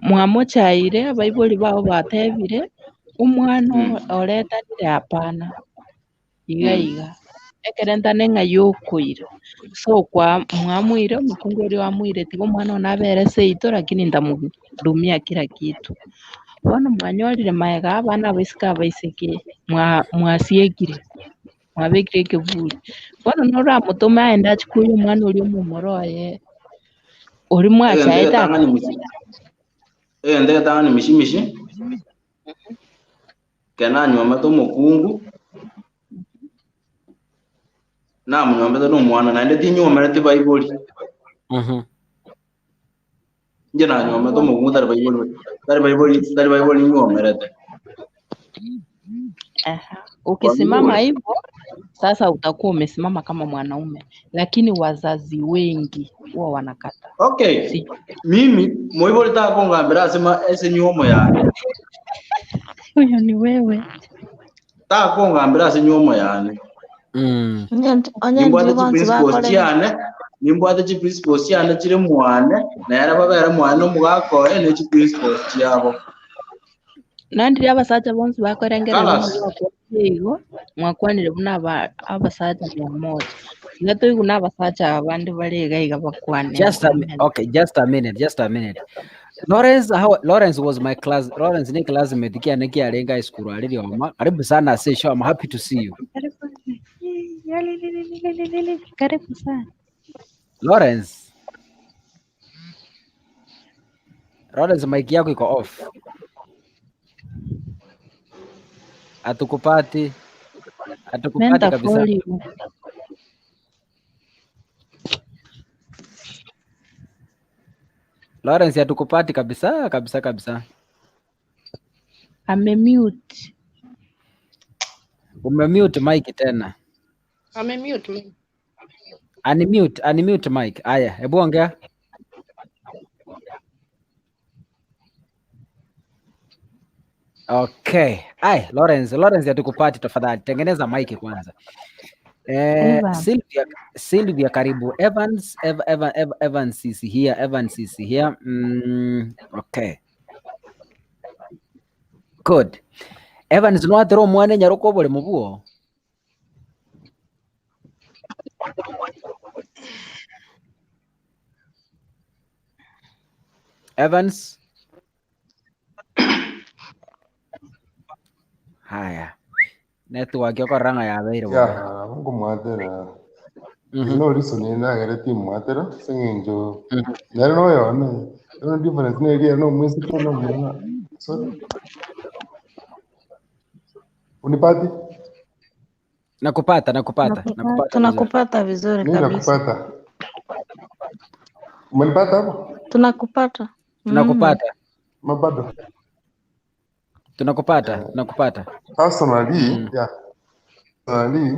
mwamuchaire abaibuli bao batebire umwana oretanire apana iga ekere ntane ng'ai yokwira so kwa mwamwire omukungu oria wamwire tiga omwana ono abere seito lakini ndamurumia kila kitu bono mwanyorire maega abana abaisike abaiseke mwasiekire mwabekire ekiburi bono noramutuma aende achikuye omwana oria omomura oye ori mwachaete ndetanga ni mishimishi kena nyombete omukungu namunyombete n'omwana naende tinyomerete baibuli nje nanyombete omukungu tari baibuli nyomerete. Ukisimama hivyo sasa utakuwa umesimama kama mwanaume, lakini wazazi wengi huwa wanakata. Okay, mimi moiboli taka kongambira asema ese nyomo yani Huyo ni wewe. taka kongambira ase nyomo yani nimbwate chiprinciples cyane chiri mwane nayara babera mwane omugakore ne chiprinciples cyabo nandiri abasacha bonse bakorengera igo mwakwanire buna abasacha 100 ngato igo nabasacha abandi barega iga bakwane. Just a minute. Lawrence was my class. Lawrence ni classmate kia alenga iskuru aliri oma. Karibu sana say show. I'm happy to see you. Karibu sana. Lawrence, mic yako iko off. Atukupati kabisa. Lawrence atukupati kabisa. Amemute. Umemute mic tena. Amemute. Unmute mic. Aya, hebu ongea. Okay. Lawrence atukupati tafadhali. Tengeneza mic kwanza. Sylvia karibu. Evans is here. Okay. Good. Evans nwatero mwane nyarokobole mubuo. Evans. Haya. Network yako ranga ya beire. Ya, mungu mwatera. No reason ina gareti mwatera singinjo. Nari no yone. No difference ne ria no mwezi kono mwana. Sorry. Unipati? Nakupata. Tunakupata vizuri kabisa. Mimi nakupata. Umenipata hapo? Tunakupata. Mabado. Tunakupata. Personally, personally,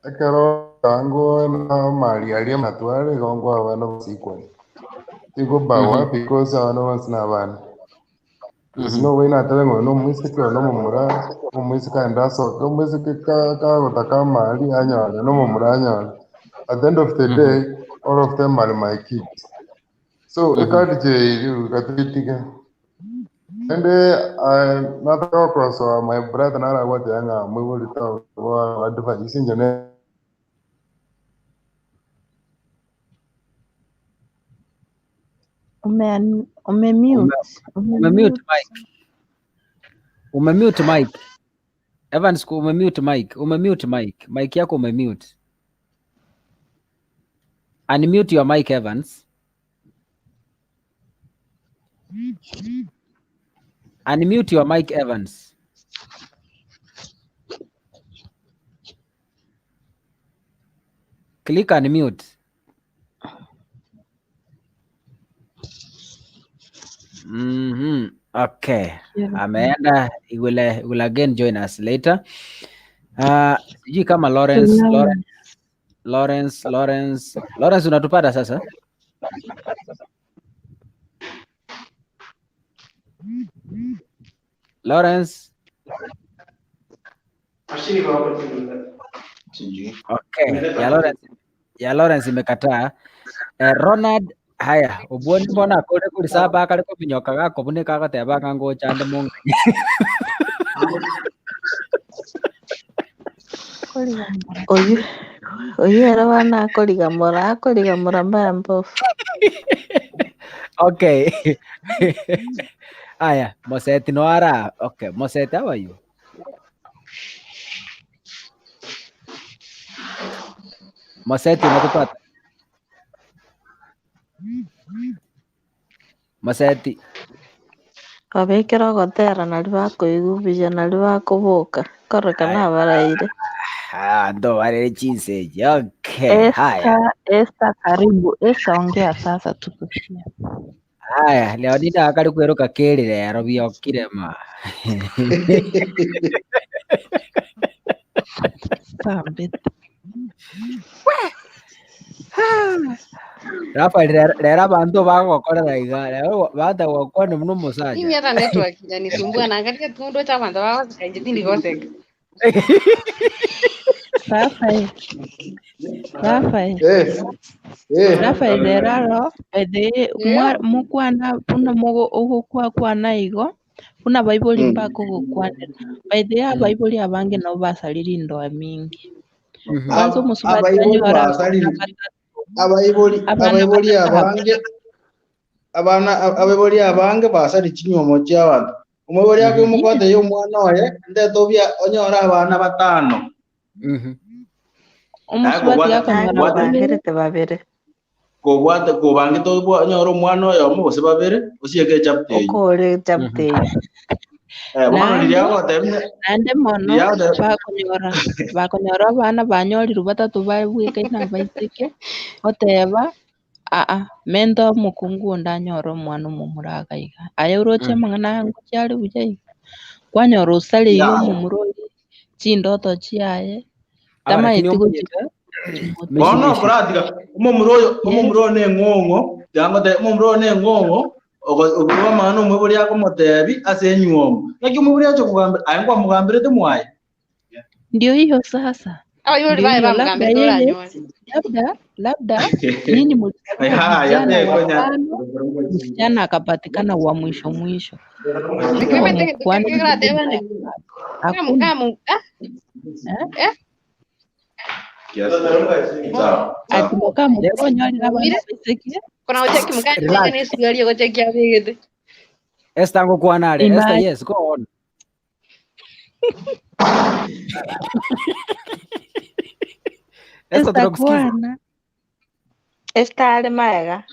akaro tango na mali alia matware gongo abana busikwani. Tigo bawa because abana basina abana. There's no way na talengo no mwisiki no mumura, no mwisika ndaso, no mwisiki ka gotaka mali anyala, no mumura anyala. At the end of the day, all of them are my kids. So ekadije katitiga. And not across my brother and I what yanga we will talk about advice in the Umemute mic. Evans umemute mic. Mic yako umemute. Unmute your mic, Evans. Unmute your mic, Evans. Click unmute. Okay. Ameenda. He will again join us later. Sijui kama Lawrence unatupata sasa? Lawrence. Okay, ya Lawrence imekataa. Ronald, haya uboni mbona kole kuri saba kale ko binyoka gako bune kagateba kango chande munga. Oyu era wana akoligamura mbaya mbofu. Okay. Haya, Moseti no ara. Okay, Moseti, how are you? Moseti unatupata? Moseti. Wabekera gotera nari bakoigubija nari bakubuka korrekana baraire. Ndo wale chinseji. Okay, haya. Esther, karibu. Esther, ongea sasa tukusikia. Haya, leo nina akali kweruka keri rero biokire ma. Rafa rero abantu bagokora iga rero bata gokona muno musaja. Mimi hata network inanisumbua naangalia tundo cha kwanza wao sikaje goseka. Rafael rero ede mukwana puna mogo ogokwa kwana igo puna Bible mpaka ogokwanira baide ya Bible abange nabo basalira indoa mingi kwanza umusubatanyi abayiboli abange basari kinyomo cy'abantu umubori yako umukote y'umwana oye ndeto bya onyora abana batano umusubati yakongerete babere kobwate kobange to onyora umwana oyo mu bose babere usiye chapter ukore chapter nande mono bakonyora abana banyorirwe batatu babwike na baitike oteba mendo mukungu ndanyora omwana omumuragaiga ayeuroche mang'ana ngo cyari bujai kwanyora usale yo mumuroi chindoto chiaye tama itigo bono pratika umumuro ne ngongo yango de umumuro ne ngongo oguba mano umuburi yako motebi asenyuomo lakini umuburi yacho kugambira ayangwa mugambire te mwaye ndio hiyo sasa yule baya bamgambire labda nini msichana akapatikana wa mwisho Esther ngokuwa nale. Esther, yes, go on. Esther tunakusikiza. Esther ale maega.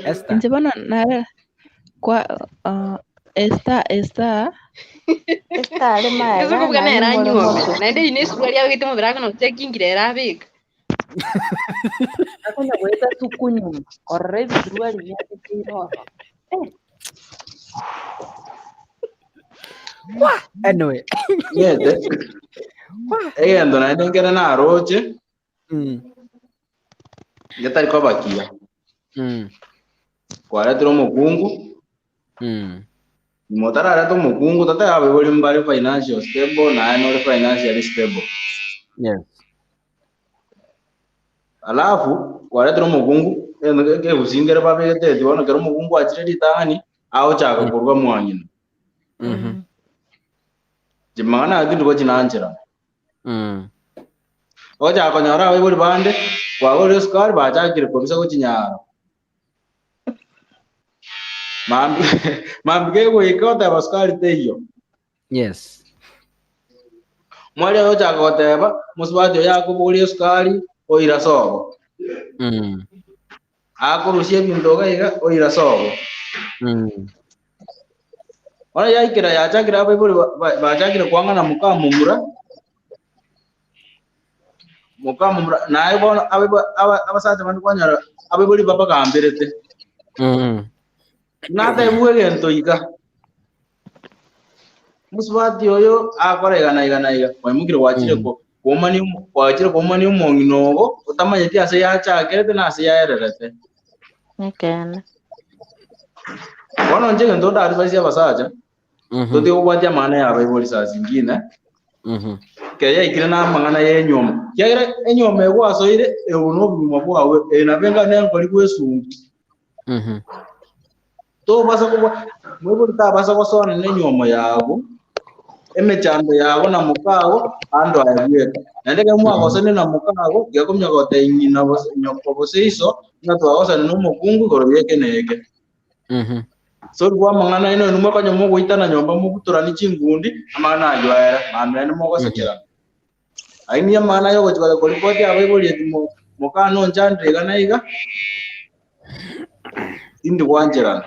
Esther. Njibona na kwa Esther ale maega. Eso kuvuga na era nyuo. Na inde ine sura ya gitimo biraga no checking era big. Akonya weta tukunyu. Corre sura ya kitiro. Anyway. Ndo na ndengera na roche. Yatari kwa bakia. Kwa retro mukungu. Motara reto mukungu tata abe boli mbali financial stable na no financial stable. Yes. Alafu kwa retro mukungu ke usingere babete dibono kero mukungu achire ditani au chaka kurwa mwanyina. Jimana akindu ko chinanjira. Oja konyora abe boli bande kwa boli scar bachakire komisa ko chinyara. Mambi gego ikota baskari teyo. Yes. Mwali yo chakoteba musubati yako boli sukari oira sobo. Ako rushie bindoga iga oira sobo. Ora yaikira yachakira abe boli bachakira kwangana mukamumura. Naye bona abasaza bandi kwanyara abe boli baba kambirete. Nata ebuge ntoika musubati oyo akora igana wamukire wachire ko komani umongi nogo utamanye ti ase yachakirete na ase yaererete Nekene. Bono nje ndo dari basi abasaja toti obwatia maana ya Bible saa zingine kaya ikire na mangana yenyoma kaya enyoma egwasoire euno buma bwawe enabenga nenkoli kwesungi to basa kuba mwebuli tabasa kusona nenyoma yabo emechando yabo na mukago ando ayebweka nandeke mwakosane na mukago yakomya kote nyina nyoko boseiso ngatwakosane n'omukungu korobyeke neke so rwa mangana ino numwe kanyo mo guitana nyomba mo guturani chingundi amana ajwara mamene mo gosekera aini amana yo gojwala ko ripoti abo iboliye mo kano njandre kana iga indi wanjerana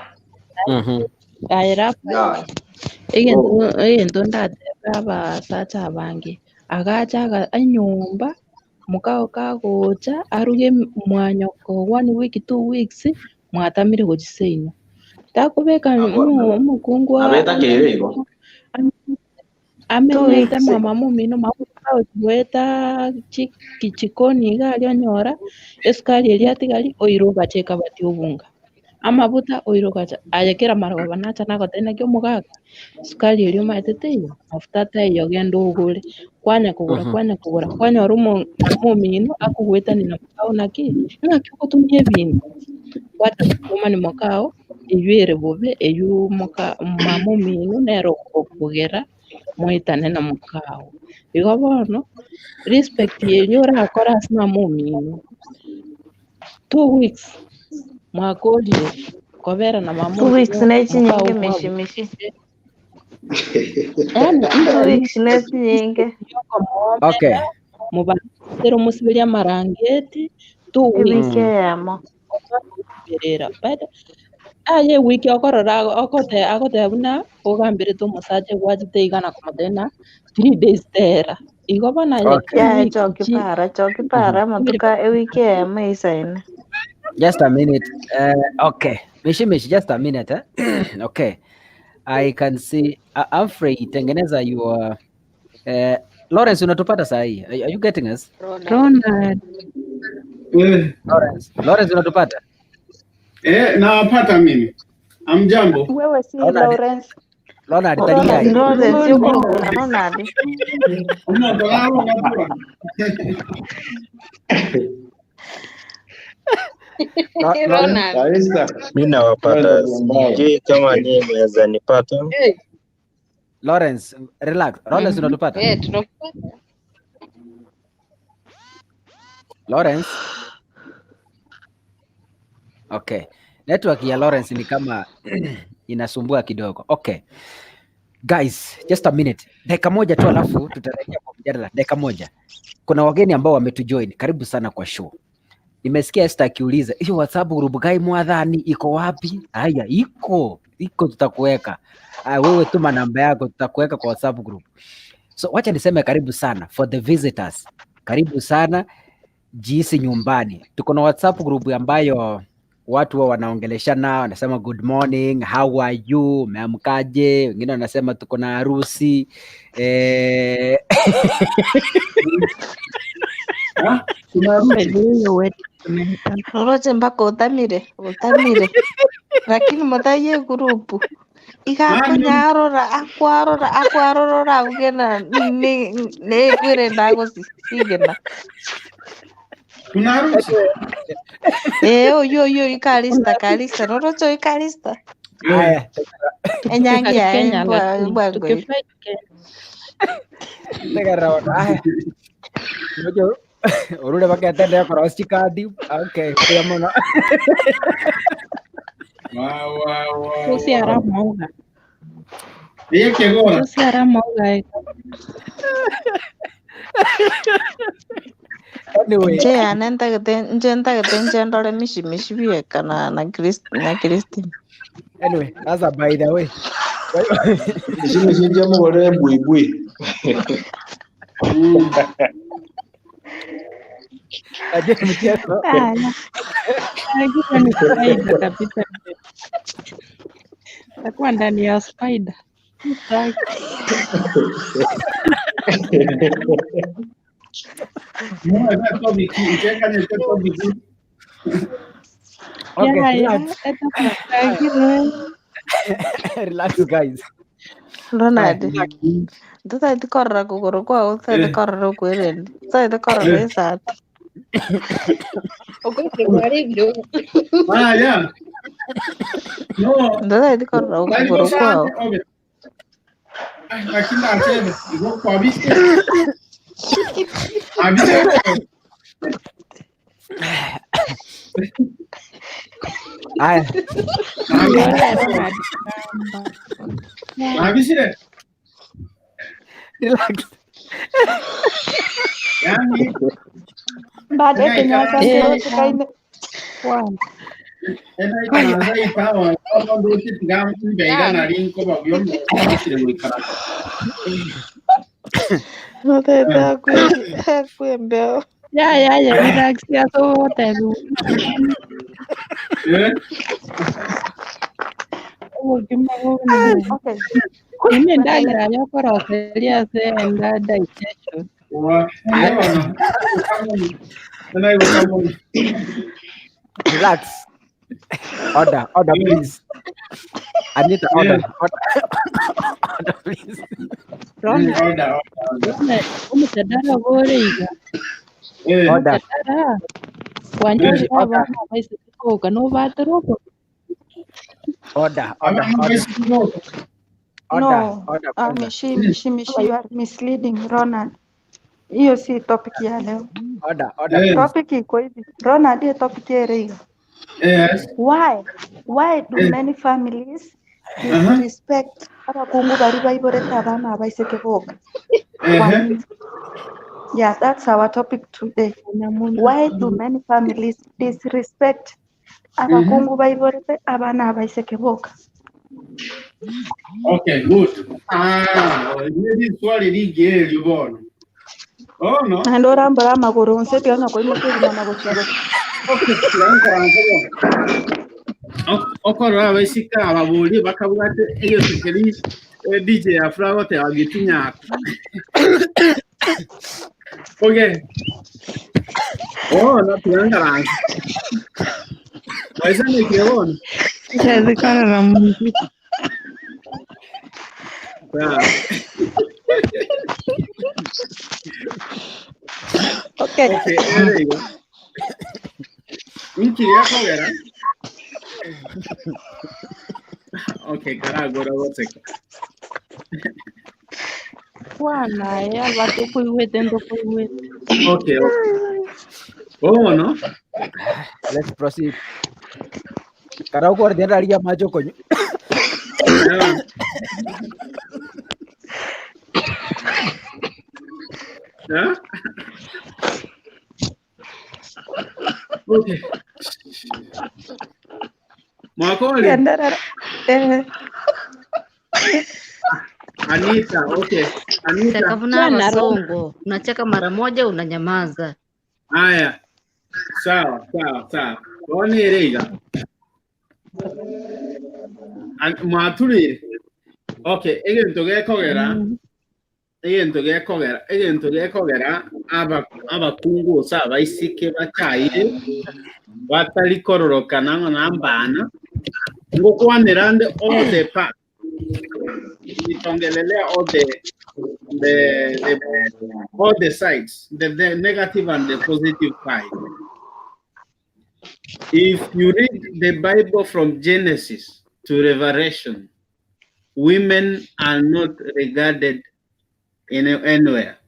ayera egento ndateba basacha bange agacha anyumba mukao kagocha aruge mwanyoko 1 week 2 weeks mwatamire gojiseino takubeka mukungu abeta kerego ameweta mama mumino maweta kichikoni gali onyora eskali eliatigali oiroga cheka bati obunga amabuta oiroga ayekera marwa banacha nako tena kyo mugaga skali elio mateteyo mafuta tayo gendo ugure kwanya kwanya rumo mumino akugweta ni nakao naki ngakyo kutumye bintu wata kuma ni makao eyuere bobe eyu mamu minu nero okugera mwitane na mukao igo bono respect yenyora akora asina muminu 2 weeks mwakolie kobera na mamu 2 weeks nechi nyinge mishi yani 2 weeks nechi nyinge Okay. mubatero musibiria marangeti 2 weeks wiki yamo berera but aye wiki okorora akote buna ogambire to musaje gwajite igana kumodena 3 days tera igo bana ya chokipara matuka wiki yamo isaine Just a minute. Okay. Mishi, just a minute. Okay. I can see. I'm free. Tengeneza your. Lawrence, unatupata saa hii? Are you getting us? Ronald. Lawrence, unatupata? Nawapata mimi. Amjambo. Wewe si Lawrence. Ronald, Lawrence yuko Ronald. Mimi nawapata. Sijui kama nyinyi mnaweza nipata. Lawrence, relax. Lawrence, unatupata? tunakupata. Lawrence. Okay. Network ya Lawrence ni kama inasumbua kidogo. Okay. Guys, just a minute. Dakika moja tu alafu tutarejea kwa mjadala. Dakika moja. Kuna wageni ambao wametujoin. Karibu sana kwa show. Nimesikia Esther akiuliza, hiyo WhatsApp group gai mwadhani iko wapi? Haya, iko tutakuweka. Wewe tuma namba yako tutakuweka kwa WhatsApp group. So wacha niseme karibu sana for the visitors. Karibu sana jisi nyumbani. Tuko na WhatsApp group ambayo watu wao wanaongeleshana, wanasema good morning, how are you, umeamkaje? Wengine wanasema tuko na harusi. Lolote mpaka utamire lakini mutaye gurupu igakonya akwarora ugena ne kwire ndago sigena Kuna harusi? Oyo ikalista lolote ikalista Haya. enyangia mbwa Haya. Ngoja urure bakatenda kwa rosti kadi. Okay, kwa mwana. Wow. Usiara mauga. Yeke gora. Usiara mauga. Anyway. nje ndole mishi bieka na Christine. Anyway, as by the way. Ishime shinje mo gore buibui. Aje mtieso. Hakika ni spider kabisa. Takuwa ndani ya spider. Okay, relax. Relax guys. Ronald. Sasa itikorra kuguru kwao, sasa itikorra ukwerendi. Sasa itikorra esati. Okote karibu. Vaya. No. Sasa itikorra kuguru kwao. Lakini achebe, iko kwa bisi. Abise. Aya. Abise. Relax. Yani Baadaye tunaanza tukaenda ena ikaanza ikawa kama ndio kitu mbega na rinko ba byo mukire muri karaka. Noteta kwembeo. Ya, relax ya sote. Okay. Mimi ndagira byo koroseria se enda digestion. Relax. Order, please. Anita, order, please. Order. Umutadara boriga. Order. Wanja baba baisi koka no batropo. Order. No, you are misleading Ronald. Hiyo si topic ya leo. Order. Topic iko hivi. Ronald, hiyo topic ya leo. Yes. Why do many families disrespect abakungu bari bayiboreta abana abaiseke boga? Yeah, that's our topic today. Why do many families disrespect abakungu bayiboreta abana abaiseke boga? Okay, good. Hili swali lije libona. Oh no. Ando rambara amaguru nseti ana kwa imo kiri na gochero. Okay, okora abasika ababuli bakavuga ati iyo tukeri DJ ya Flago te agitinya. Okay. Oh, no tuangaranza. Waisa ni kiona. Chazi kana na muziki. Okay. There you go. Inkiria kogera. Okay, karago rawateka. Wana ya watu kuiwete ndo kuiwete. Okay. Oh no. Let's proceed. Karago ordinaria macho konyo. Yeah. Okay. Makoli. Anita, okay. Anita. Takavuna masongo. Unacheka mara moja unanyamaza. Haya. Sawa. Wani erega. Maturi. Okay, egento gekogera abakungu saba isike bakaire batali kororokana nambana ngo kwanirande all the part itongelele all the sides, the negative and the positive side. If you read the Bible from Genesis to Revelation, women are not regarded anywhere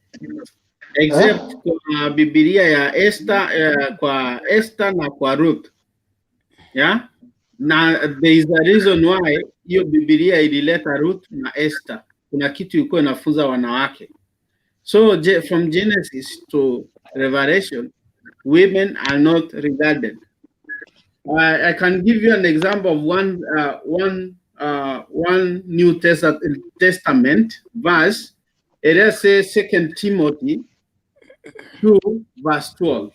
except kwa Biblia ya Esther, kwa Esther na kwa Ruth. Yeah? Na there is a reason why hiyo Biblia ilileta Ruth na Esther. Kuna kitu ilikuwa inafunza wanawake. So from Genesis to Revelation, women are not regarded. I can give you an example of one New Testament verse. It says 2 Timothy 2 verse 12.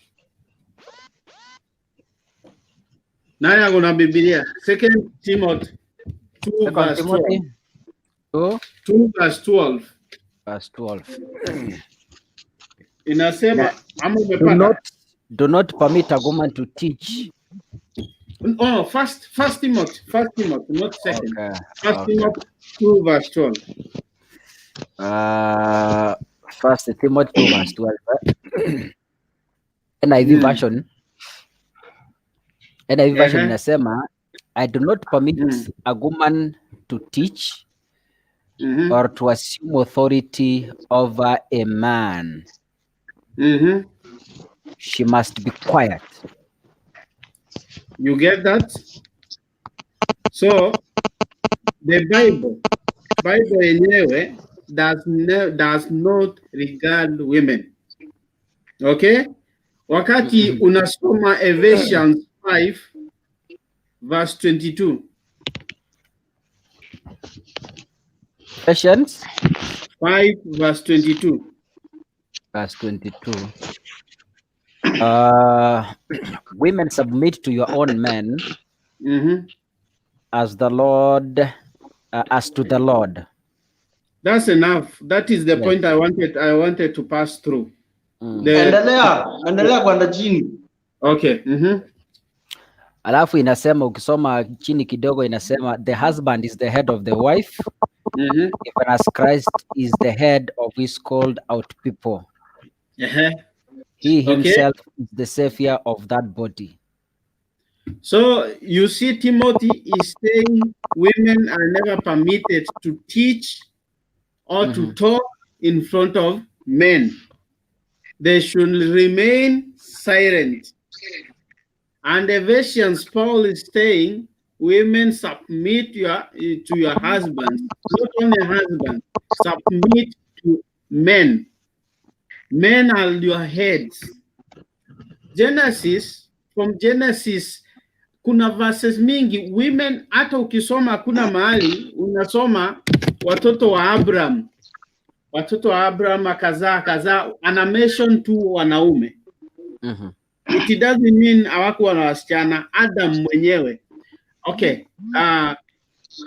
Naya guna Biblia 2 Timothy 2 verse 12. 2 verse 12. Verse 12. Inasema do not permit a woman to teach Oh, First Timothy, not second. Okay. First Timothy 2 verse 12. First Timothy 2 verse 12. NIV version. NIV version inasema, I do not permit a woman to teach or to assume authority over a man. She must be quiet. You get that? So the Bible yenyewe does not regard women. Okay? Wakati unasoma Ephesians 5 verse 22. Ephesians 5 verse 22. Verse 22. Women, submit to your own men as the Lord, as to the Lord. That's enough. That is the point I wanted to pass through. Endelea kwenda chini. Okay. Alafu inasema, ukisoma chini kidogo inasema, the husband is the head of the wife, even as Christ is the head of his called out people. He himself is the savior of that body. So you see, Timothy is saying women are never permitted to teach or to talk in front of men. They should remain silent. And Ephesians, Paul is saying, women, submit to your husbands. Not only husbands, submit to men. Men are your heads. From Genesis, kuna verses mingi. Women, hata ukisoma kuna mahali unasoma watoto wa Abraham. Watoto wa Abraham akazaa, ana mention tu wanaume. It doesn't mean hawakuwa na wasichana. Adam mwenyewe. Okay.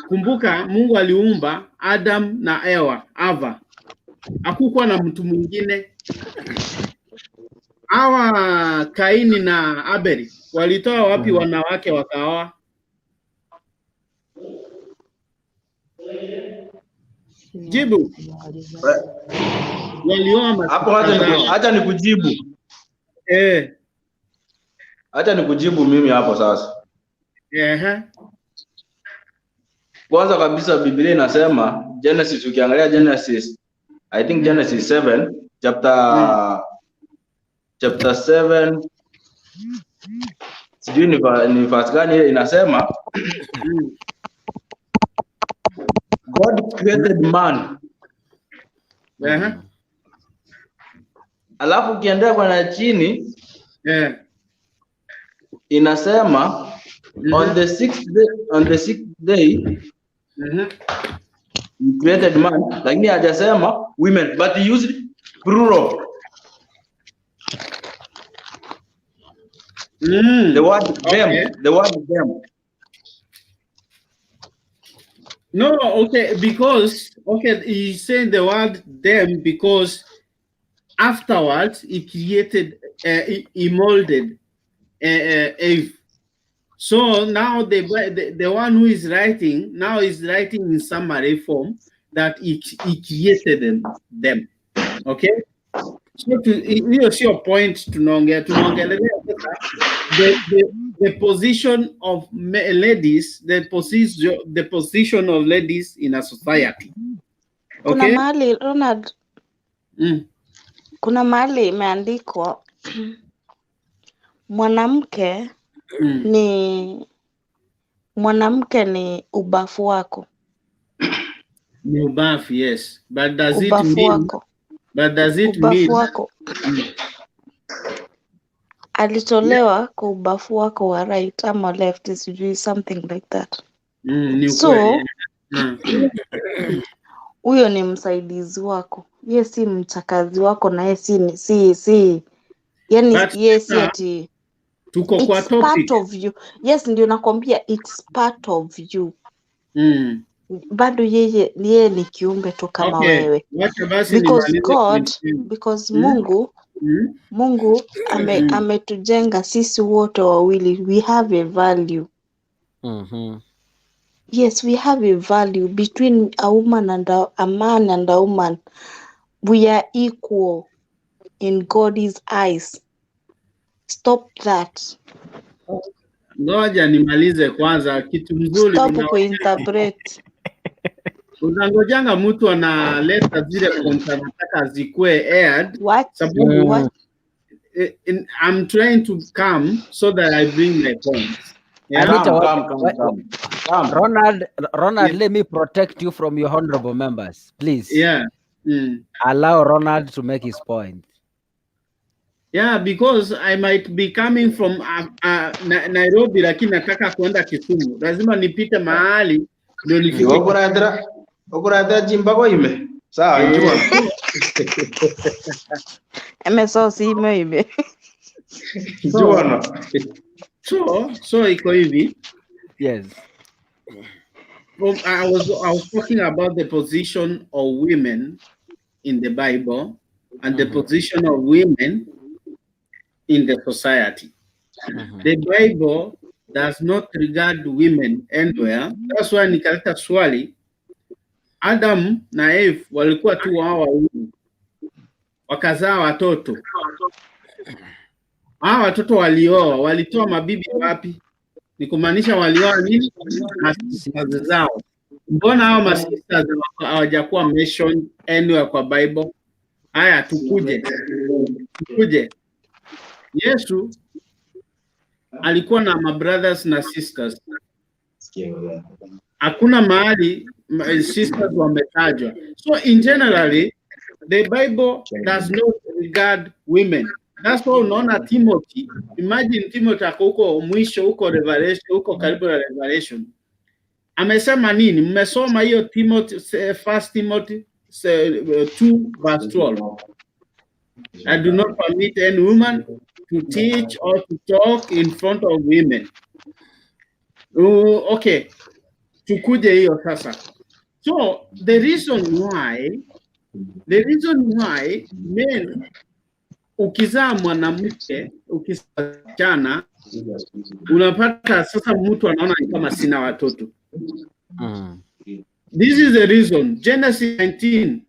Kumbuka Mungu aliumba Adam na Eva. Hakukuwa na mtu mwingine. Hawa Kaini na Abeli walitoa wapi wanawake wakaoa? Jibu. Walioa hapo. Hata nikujibu. Hata nikujibu mimi hapo sasa. Kwanza kabisa Biblia inasema Genesis, ukiangalia Genesis, I think Genesis 7 chapter 7 sijui ni verse gani ile inasema God created man. Alafu ukiendelea kwa chini inasema on the sixth day he created man, lakini hajasema women, but he used plural. The word them. The word them. No, okay, because he's saying the word them because afterwards he created, he molded Eve. So now the one who is writing now is writing in summary form that he created them. Okay. So you see your point to the position of ladies, the position of ladies in a society. Okay? Kuna mahali Ronald, kuna mahali imeandikwa mwanamke ni ubafu wako. Ni ubafu, yes. But does ubafu it mean wako. But does it ubafu mean wako. Alitolewa kwa ubafu wako wa right ama left, sijui something like that. So huyo ni msaidizi wako. Yeye si mchakazi wako na yeye si yani yeye si ati tuko kwa topic. Part of you. Yes, ndio nakwambia it's part of you. Bado yeye ni kiumbe tu kama wewe. Because God, because Mungu Mungu ametujenga sisi wote wawili. We have a value. Yes, we have a value between a woman and a man and a woman. We are equal in God's eyes. Stop that. Ngoja nimalize kwanza kitu mzuri. Stop kuinterpret. Unangojanga mtu analeta zile points anataka zikue aired. What? I'm trying to come so that I bring my points. Yeah? Come. Ronald, let me protect you from your honorable members, please. Yeah. Allow Ronald to make his point. Yeah, because I might be coming from Nairobi, lakini nataka kuenda Kisumu. Lazima nipite mahali ndio nifike. Okuradra Jimbago ime. Sawa, njua. MSO si ime. Njua. So iko hivi. Yes. I was talking about the position of women in the Bible and the position of women in the society. The Bible does not regard women anywhere. That's why nikaleta swali. Adam na Eve walikuwa tu wao wawili. Wakazaa watoto. Watoto walioa, walitoa mabibi wapi? Ni kumaanisha walioa nini? Masisters zao. Mbona hao masisters hawajakuwa mentioned anywhere kwa Bible? Haya, tukuje. Yesu alikuwa na mabrothers na sisters. Hakuna mahali sisters wametajwa. So in generally, the Bible does not regard women. That's why unaona Timothy, imagine Timothy ako huko mwisho huko Revelation, huko karibu na Revelation. Amesema nini? Mmesoma hiyo Timothy, 1 Timothy 2 verse 12. I do not permit any woman to teach or to talk in front of women. Okay. Tukuje hiyo sasa. So the reason why men ukizaa mwanamke ukisichana unapata sasa mtu anaona kama sina watoto. This is the reason. Genesis 19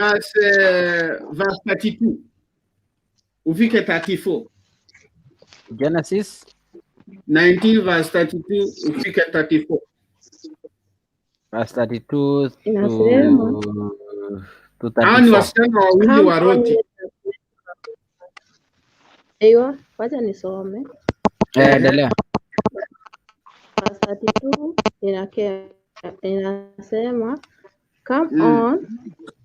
verse 32 ufike 34. Genesis 19 verse 32 ufike 34. Verse 32 Inasema to Ni 34. wasichana wawili wa Loti. Aiyo, wacha nisome. Endelea. Verse 32 inasema, come on,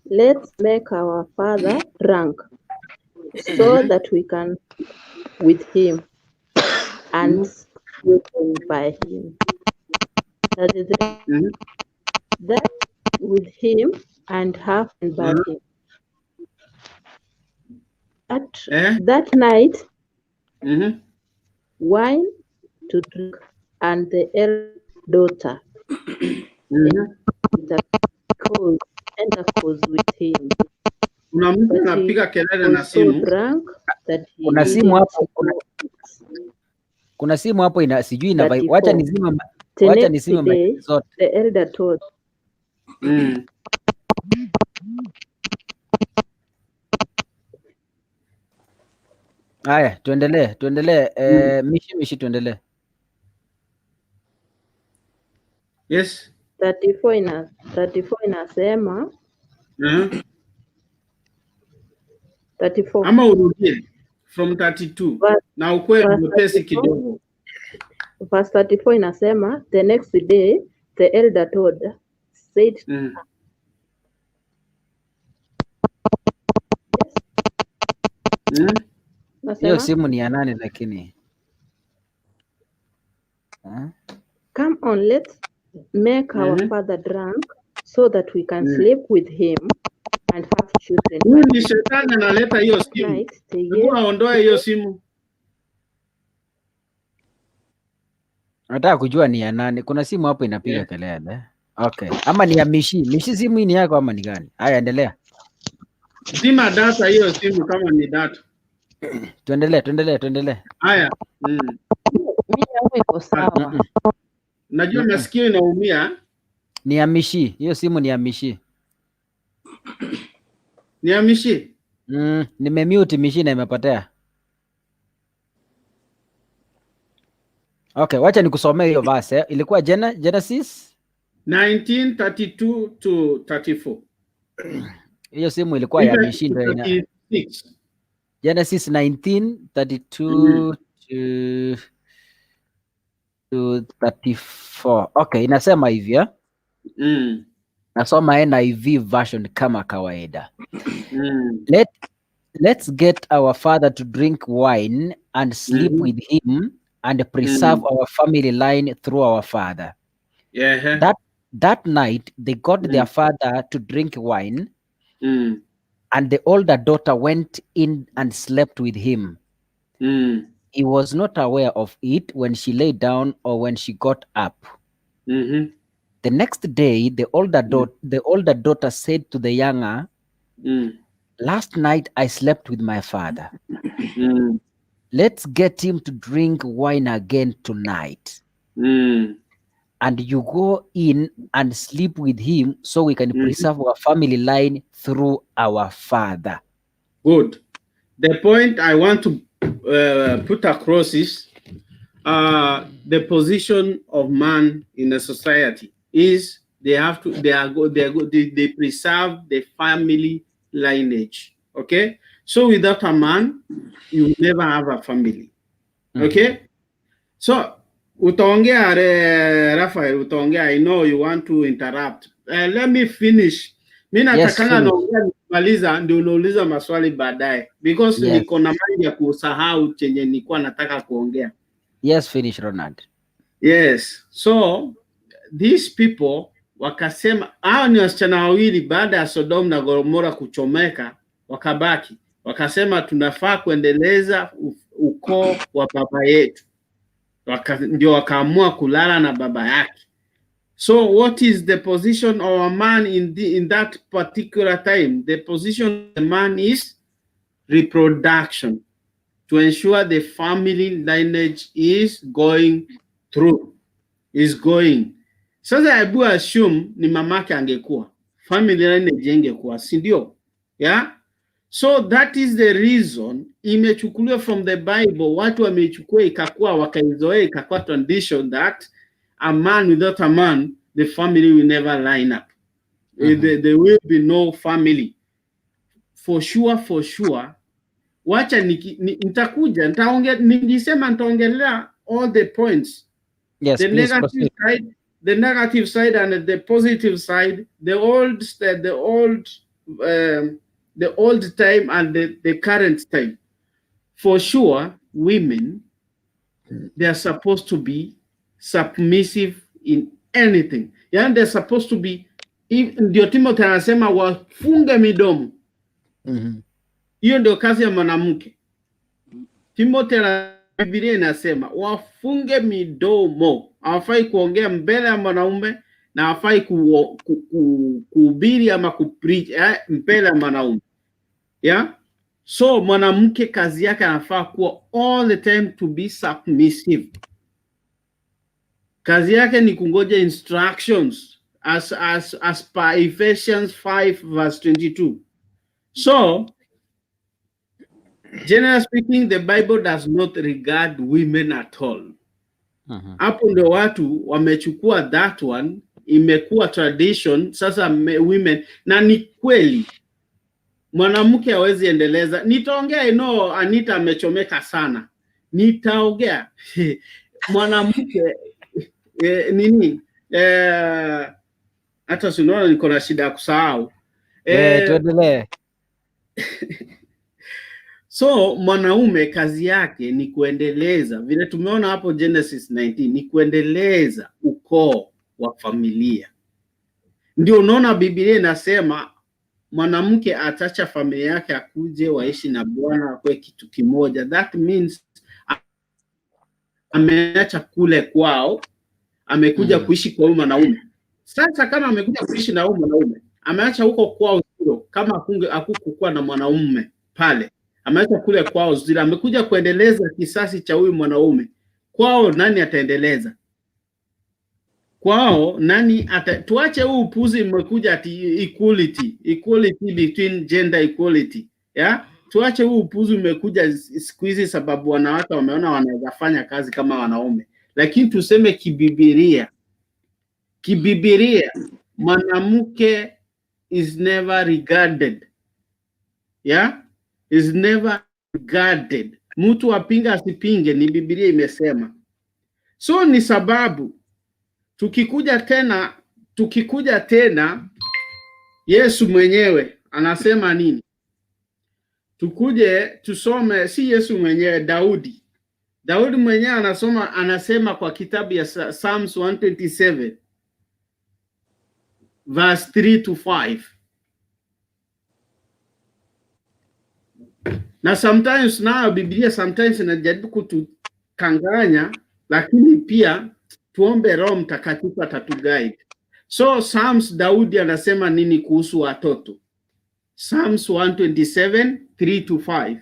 let's make our father drunk so that we can with him and sweeten by him. That is that with him and have and by him. That night, wine to drink, and the elder daughter intercourse with him. Kuna mtu anapiga kelele na simu. Kuna simu hapo, kuna simu hapo ina sijui ina vibe. Wacha nizime mic zote. The elder told. Haya, tuendelee. Mishi tuendelee. Yes. 34 inasema 34. Ama urudie from 32 na ukwe mpesi kidogo. Verse 34 inasema, the next day the elder told said hiyo simu ni ya nani lakini? Come on, let's make our father drunk so that we can sleep with him and have children. Ni shetani analeta hiyo simu. Hebu aondoe hiyo simu. Nataka kujua ni ya nani. Kuna simu hapo inapiga kelele. Okay. Ama ni ya Mishi. Mishi simu hii ni yako ama ni gani? Haya, endelea. Zima data hiyo simu kama ni data. Tuendelee. Haya. Mimi yangu iko sawa. Najua masikio inaumia. Ni ya Mishi. Hiyo simu ni ya Mishi. Ni ya Mishi? Nimemute Mishi na imepotea. Okay, wacha nikusomee hiyo verse. Ilikuwa Genesis 19:32 to 34. Hiyo simu ilikuwa ya Mishi ndio ina. Genesis 19:32 to 34. Okay, inasema hivi Nasoma NIV version kama kawaida. Let's get our father to drink wine and sleep with him and preserve our family line through our father. Yeah. That night they got their father to drink wine, and the older daughter went in and slept with him. He was not aware of it when she lay down or when she got up. The next day, the older daughter said to the younger, last night I slept with my father. Let's get him to drink wine again tonight. And you go in and sleep with him so we can preserve our family line through our father. Good. The point I want to put across is the position of man in a society is they preserve the family lineage. Okay, so without a man, you never have a family. Okay, so utaongea Raphael, utaongea. I know you want to interrupt. Let me finish. Mimi natakana naongea nimaliza ndio unauliza maswali baadaye because niko na mali ya kusahau chenye nilikuwa nataka kuongea. Yes, finish Ronald. Yes, so these people wakasema hao ni wasichana wawili baada ya Sodom na Gomora kuchomeka wakabaki. Wakasema tunafaa kuendeleza ukoo wa baba yetu. Ndio wakaamua kulala na baba yake. So what is the position of a man in that particular time? The position of the man is reproduction, to ensure the family lineage is going through, is going. Sasa hebu assume ni mamake angekuwa, family lineage ingekuwa, si ndio? Yeah? So that is the reason imechukuliwa from the Bible, watu wamechukua ikakuwa wakaizoea ikakuwa tradition that a man without a man, the family will never line up. There will be no family. For sure. Wacha nitakuja, nitaongelea all the points. Yes, the negative side and the positive side, the old time and the current time. For sure, women, they are supposed to be submissive in anything. Yani they're supposed to be, ndio Timothy anasema wafunge midomo. Hiyo ndio kazi ya mwanamke. Timothy na Biblia inasema wafunge midomo. Hawafai kuongea mbele ya mwanaume na hawafai kuhubiri ama kupreach mbele ya mwanaume. Yeah? So mwanamke kazi yake anafaa kuwa all the time to be submissive. Kazi yake ni kungoja instructions as per Ephesians 5:22. So generally speaking, the Bible does not regard women at all. Hapo ndio watu wamechukua that one, imekuwa tradition sasa women, na ni kweli mwanamke hawezi endeleza. Nitaongea Anita amechomeka sana. Nitaongea mwanamke nini hata sinaona niko na shida ya kusahau. Tuendelee. So mwanaume kazi yake ni kuendeleza, vile tumeona hapo Genesis 19, ni kuendeleza ukoo wa familia. Ndio unaona Biblia inasema mwanamke atacha familia yake akuje waishi na bwana kwa kitu kimoja. That means ameacha kule kwao, amekuja kuishi kwa mwanaume. Sasa kama amekuja kuishi na huyu mwanaume, ameacha huko kwao zero, kama hakukuwa na mwanaume pale, ameacha kule kwao zero, amekuja kuendeleza kisasi cha huyu mwanaume. Kwao nani ataendeleza? Kwao nani tuache huu upuzi mmekuja ati equality between gender equality. Tuache huu upuzi umekuja siku hizi sababu wanawake wameona wanaweza fanya kazi kama wanaume. Lakini tuseme kibibilia mwanamke is never regarded. Is never regarded. Mtu apinga asipinge, ni Biblia imesema. So ni sababu tukikuja tena Yesu mwenyewe anasema nini? Tukuje tusome, si Yesu mwenyewe, Daudi mwenyewe anasema kwa kitabu ya Psalms 127 verse 3 to 5. Na sometimes Biblia sometimes inajaribu kutukanganya, lakini pia tuombe Roho Mtakatifu atatuguide. So Psalms, Daudi anasema nini kuhusu watoto? Psalms 127 3 to 5.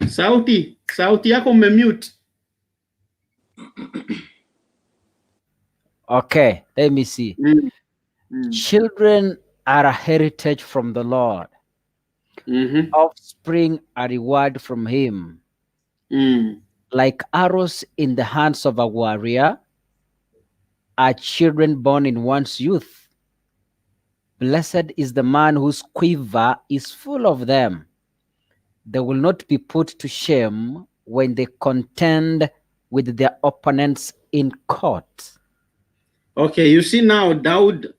Sauti yako umemute. Okay, let me see. Children are a heritage from the Lord. Offspring a reward from him. Like arrows in the hands of a warrior are children born in one's youth. Blessed is the man whose quiver is full of them. They will not be put to shame when they contend with their opponents in court. Okay, you see now David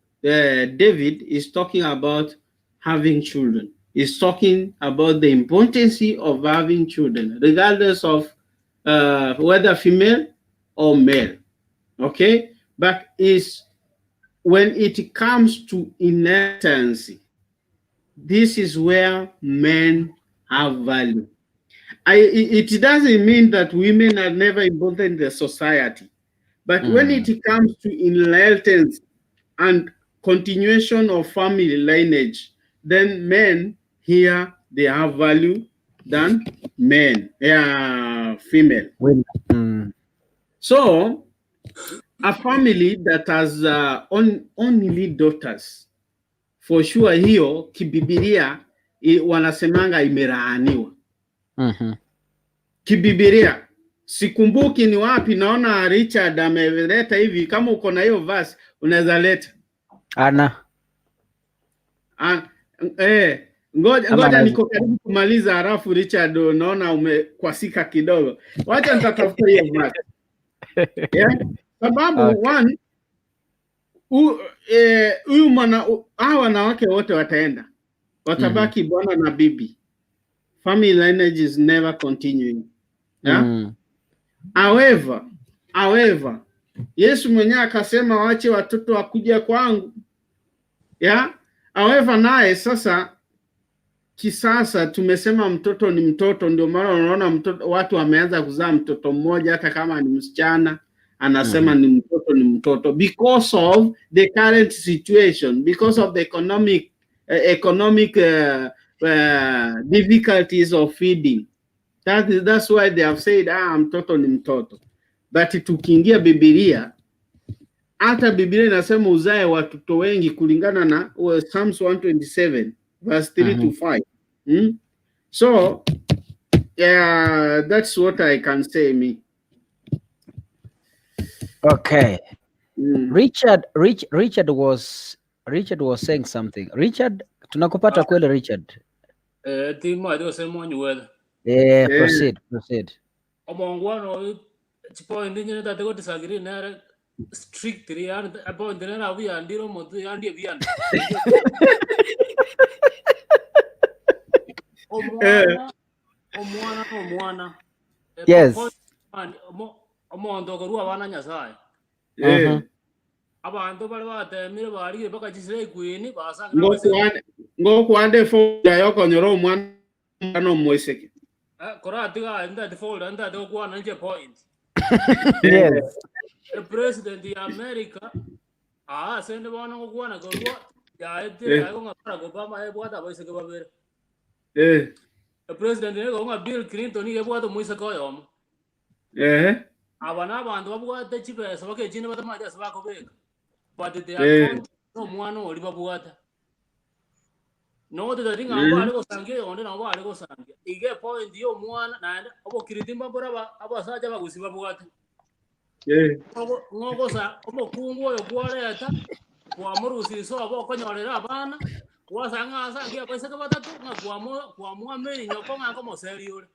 is talking about having children. He's talking about the importance of having children, regardless of whether female or male. Okay, but when it comes to inheritance, this is where men have value. It doesn't mean that women are never important in the society, but when it comes to inheritance and continuation of family lineage, then men here, they have value than men, female. So a family that has only daughters, for sure hiyo kibibilia wanasemanga imelaaniwa. Kibibilia sikumbuki ni wapi, naona Richard ameleta hivi, kama uko na hiyo verse unaweza leta. Ngoja niko karibu kumaliza, halafu Richard naona umekwasika kidogo. Wacha nitatafuta hiyo verse. Sababu one, huyu hawa wanawake wote wataenda, watabaki bwana na bibi. Family lineage is never continuing. However, Yesu mwenyewe akasema waache watoto wakuja kwangu. However, naye sasa kisasa tumesema mtoto ni mtoto, ndio maana unaona watu wameanza kuzaa mtoto mmoja, hata kama ni msichana anasema ni mtoto because of the current situation, because of the economic difficulties of feeding. That's why they have said mtoto ni mtoto. But tukiingia Biblia, hata Biblia inasema uzae watoto wengi kulingana na Psalms 127 verse 3 to 5. So that's what I can say me. Okay. Richard was saying something. Richard, tunakupata kweli Richard? Proceed. Omongwano chipoindi nyine tateko disagiri nare strict rian about nare avi andiro modu andi vian. Omwana. Yes. Omondo korua wana Nyasaye. abantu bali batemire bali baka Gisirei Queen basanga ngokwande folder yokonyora omwana no moiseke koratiga nda the folder nda de kwana nje point. Yes. The president ya America sende bana ngokwana gorwa ya ete ayo ngapara Obama ebwata boiseke babere. The president ne ngo Bill Clinton ebwata moiseke yomo. Abana abantu babwata chipesa bakechine batamaja sabakobeka. But they are no mwana oli babwata. No the thing amba aliko sange onde na amba aliko sange. Ige point yo mwana na obo kiritimba bora abasaja bagusiba bwata. Ngoko sa obo kungu yo kwaleta kwa murusi so abo konyorera abana wasanga sange pesa ka batatu kwa muameri nyoko ngako moseri yule.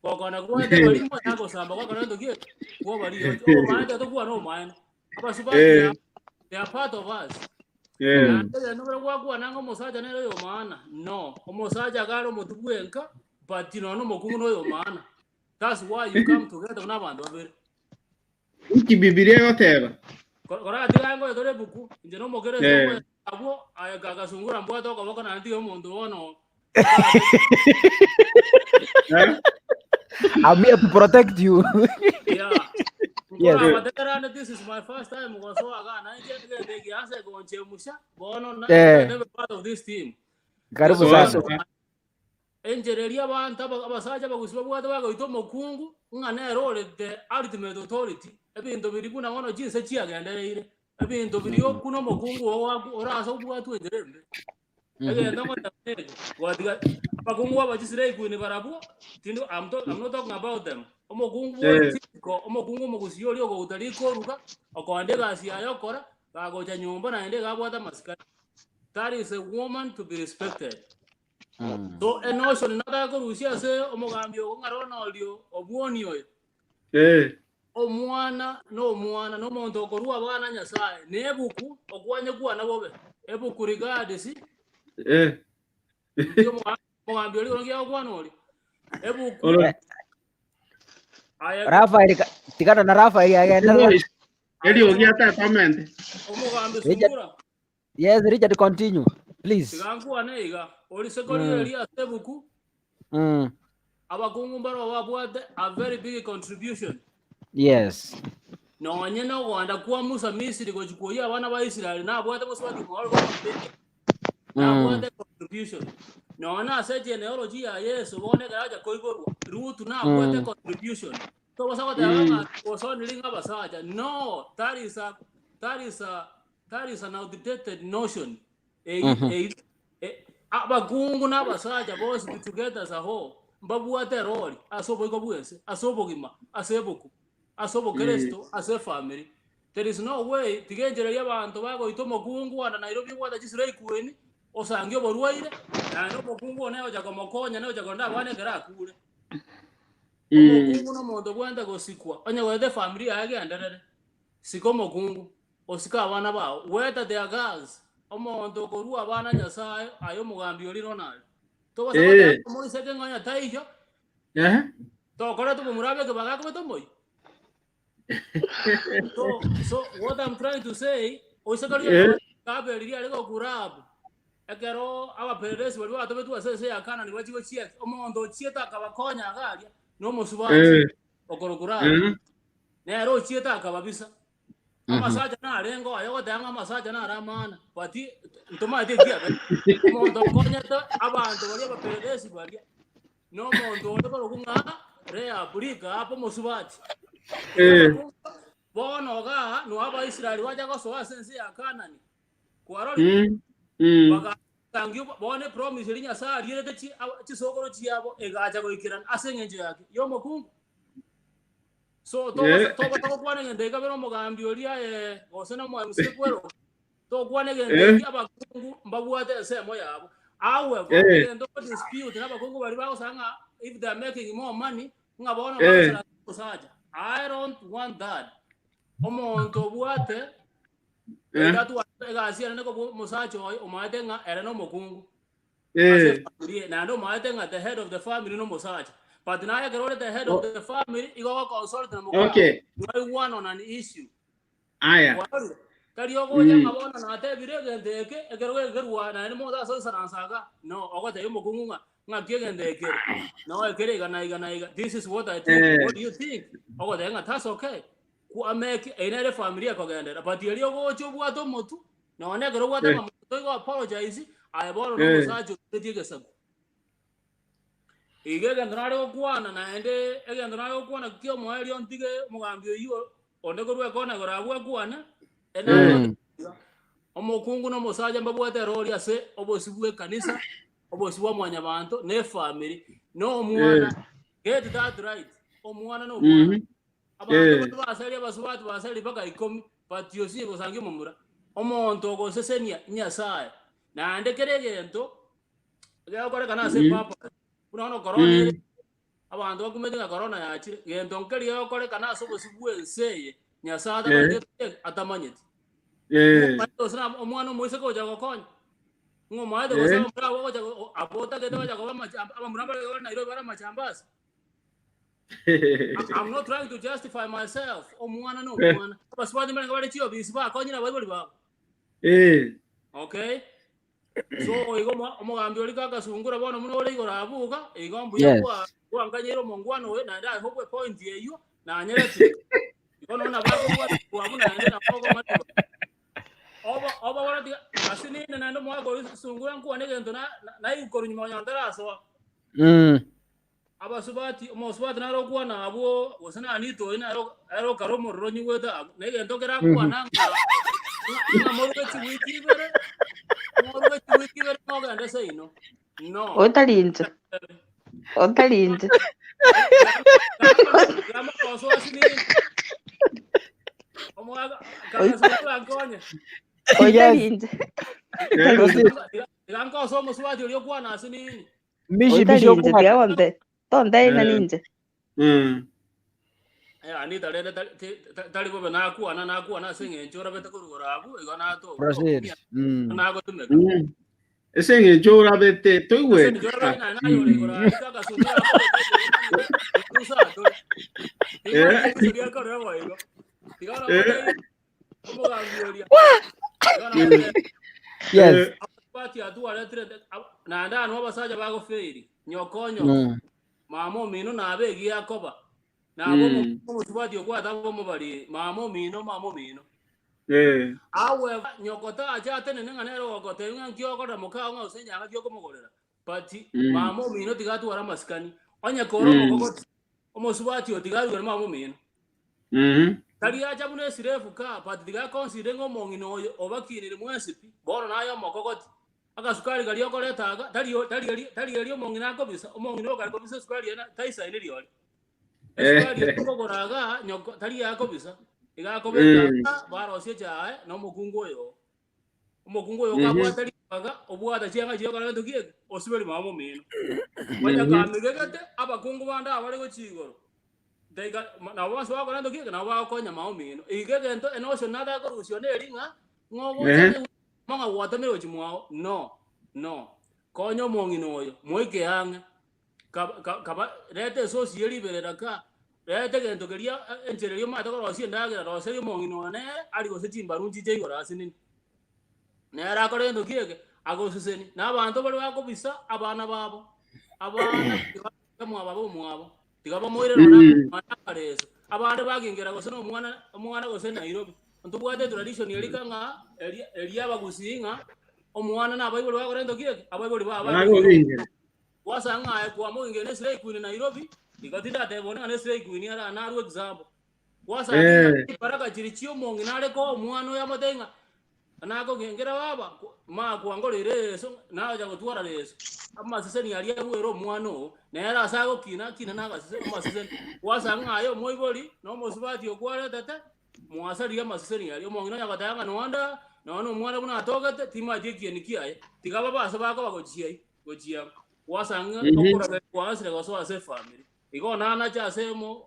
Kwa kana kwa de bali mo yako samba kwa kana ndogie kwa bali yo maana to kwa no maana. Abasuba they are part of us. No kwa nango mosaja nero yo maana. No, mosaja galo motubwenka but you know no mokungu no yo maana. That's why you come together na bantu babere. Iki Biblia yoteba. Kora tirango yotore buku. Nje no mogere so abo ayagaga sungura mbwato kwa baka na ndio muntu ono. I'm here to protect you. Yeah. Yes. This is my first time. Never part of this team. Engineeria abantu abasaja bagusiba bwata bagoito mokungu ngane role the ultimate authority. Ebintu biri kuna ngono jinse chiagendereire. Ebintu biri okuno mokungu oraza bwatu enderembe. Egenda ngota wadiga bakungu abagisirei kwini barabu. Tindo I'm not talking about them. Omokungu omokungu mogusiyoli ogo utaliko ruka okwandega asiya yokora bagoja nyumba na ende gabwata maskari. That is a woman to be respected. So a notion nada ko rusia se omogambio ngarona olio obuonio omwana no muntu korua bana nyasaye nebuku okwanye kuana bobe ebuku regardless mogambio lio ngia okwana oli ebuku Rafael tikana na Rafael agenda Elio giata comment. Omogambio sungura. Yes, Richard, continue please. Tigangu aneiga oli sekoli elia sebuku abakungu mbaro babwate a very big contribution. Yes. No nyena wanda kwa Musa Misiri gochikoya abana ba Israeli na abwate muswati mwalo ko na abwate contribution. No na se genealogy ya Yesu bone garaja koigorwa Ruth na abwate contribution. So wasa wata anga wasoni linga basaja. No, that is an outdated notion. Abakungu na basaja both be together as a whole. Mbabuate role asobo igobwese asobo gima aseboku asobo Kristo ase family. There is no way tigenjereria abantu bago itomo kungu anda Nairobi wada Gisirei Queen osangio borwaire na no mokungu oneo jago mokonya neo jago nda bane gara kule. Mokungu no mondo bwanda gosikwa onye wede family yake anderere siko mokungu osika abana bao whether they are girls omondo korua abana nyasaye ayo mugambio liro nayo to basa ko mo seke nganya taijo to kora to murabe ke baga ko to moy. So what I'm trying to say osaka kabe liria lego kurabu ekero aba peresi bali batobe tu asese yakana ni wachigo chia omondo chieta kabakonya galia no mosubanzi okorokura nero chieta kababisa amasaja na lengo ayo danga amasaja na ramana pati ntoma dia omondo konya to abantu bali aba peresi bali no mondo ndoko kunga rea burika hapo mosubati bono ga no aba Israeli waja ko so asense yakana ni kwaroli baga tangyo bone promise linya sa riete chi sokoro chi abo egaja go ikiran asengenje yake yo mokungu so to kwane ngende ka bero mogambio lia osena mo msekwero to kwane ngende abakungu mbabuate semo yabo awe ndo dispute na bakungu bali bawo sanga if they are making more money ngabona basala kusaja. I don't want that. Omonto buate Edatu agasia na ko musacho o maetenga era no mokungu. Na no maetenga the head of the family no musacho. But now I get the head of the family, you go consult them. Okay. Why one on an issue? Aya. tari ogoja ngabona na te birege ndeke egerwe gerwa na ni moda so saransaga no ogote yo mukunga ngakege ndeke no ekere gana this is what I think. What do you think? Ogote nga that's okay ku ameke ene familia ko gendera but yeli ogocho bwato motu no one gero bwato motu go apologize I boro no musacho tiege sabu igege ndrare okwana na ende ege ndrare okwana kio moeli ontige mugambio yo onde gorwe kona gorabwe kwana ena omukungu no musaja mbabwate roli ase obosibwe kanisa obosibwa mwanya bantu ne family no mwana get that right omwana no mwana abantu basali basubati basali baka ikomi patiosi bosangi mumura omonto ogosesenia nyasaye na ande keregento gero kore kana se papa unaona corona abantu bakumedinga corona yachi gento nkeri yo kore kana so bosibwe nseye nyasaye atamanyeti sina omwana moise ko jago kon ngoma de ko sa mbra wo jago abota de jago amuramba na iro bara machambas. I'm not trying to justify myself. Omwana no mwana baswadi mara ngabale chiyo bisba ko nyina bali ba okay so igo omugambi oli kaka sungura bona muno oli gora abuka igo mbuya kwa anganyiro mongwano we na nda hope point yeyo na anyere igo nona bako kwa muna na poko mati oba wala dia asini na ndo mwago sungura nku anege ndo na ikoro nyuma nyandara so aba subati mo subati na ro kwa na abo wasana anito ina ro karomo ro nyuweta nege ndo kera kwa na na morga wiki bere mo ganda sai no otalinze kama koso asini omoga kama sala ngonya otalinze Ilanko somo swati uliokuwa na asini mishi ya wande tonde ina ninje Anita lele tali bobe na kuwa na singe chora bete kurugora abu igona to na go tume Senge chora bete toiwe chora na yo le gora ka sumira tusa to ya ko rewa igo igona mo ga violia yes pati atu ala tre na nda no basaja bago feiri nyokonyo mamo mino na abegi yakoba na abo mo subati okwa tabo mo bali mamo mino awe nyokota aja tene nganero okote ngankyo ko ramuka nga usenya ngakyo ko mogorera pati mamo mino tigatu ara maskani onya koro mogoko omo subati otigatu ara mamo mino tari aja mune sirefu ka pati tiga consider ngo mongino obakirire mwesipi boro nayo mokokoti aka sukari gali yokoletaga tali mongina ko bisa omongino gali ko bisa sukari na taisa ile lioli sukari ko goraga nyoko tali yako bisa iga ko beta baro secha no mukungo yo ka bwatali baga obwata chenga chiyo kala ndokie osibeli mamo mino banya kamigete abakungu banda abali ko chigoro dega na waso wako ndokie na wako nya mamo mino igege ento enoso nada ko rusione ringa ngogo manga watamero chimwao no konyo mongino oyo moike anga kaba rete sosi yeli berera ka rete gento keria enchererio mata ko rosi ndagira rosi mongino ne ali go setimba runji je igora asini ne ara ko rendo kiege ago seseni na abantu bali bako bisa abana babo abana kama mwabo tigaba moire na reso abande bagingera go seno mwana go sena Nairobi ntubwate tradition yeli kanga elia bagusinga omwana na Bible wako rendo kiege abible baba wasanga kwa mwinge ne slay queen Nairobi ikatida tebona ne slay queen ara na ru example wasanga baraka chirichio mongi nale ko mwana ya matenga anako ngengera baba ma kuangolere so na aja gutwara reso ama seseni ali ero mwana na era sago kina na ga seseni wasanga ayo moiboli no mosubati okwara tata mwasali ama seseni ali mongi na yakatanga no anda no mwana buna atogate tima jeki nikiaye tigaba basa bako gochia wasanga okura kwasire goso ase family igo nana cha semo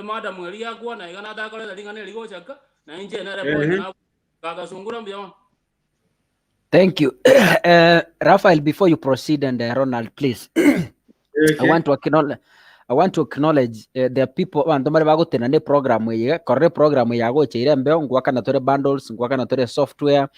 madam eli yakwa na igana ta kole linga ne ligo chaka na inje na report na kaka sungura mbia. Thank you. Raphael, before you proceed and Ronald, please. I want to I want to acknowledge the people bantu bari bagutena ne program ye corre program ya go chire mbeo ngwaka na tore bundles ngwaka na tore software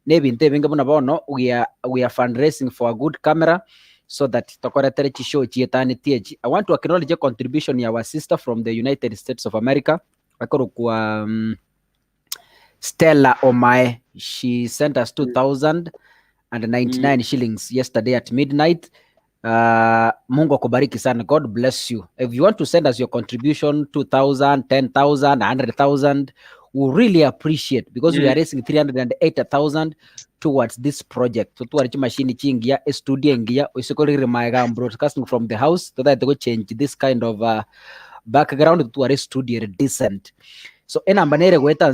ne binte binga buna bono we are fundraising for a good camera so that tokore tere chisho chietani tieji. I want to acknowledge a contribution ya our sister from the United States of America akoro kwa Stella Omae. She sent us 2,099 shillings yesterday at midnight. Mungu akubariki sana. God bless you. If you want to send us your contribution, 2,000, 10,000, 100,000, we really appreciate because we are raising 380,000 towards this project. So tuwarichi machine chingia studio ingia usikori remaiga broadcasting from the house so that they go change this kind of background to a studio decent. So namba nere gweta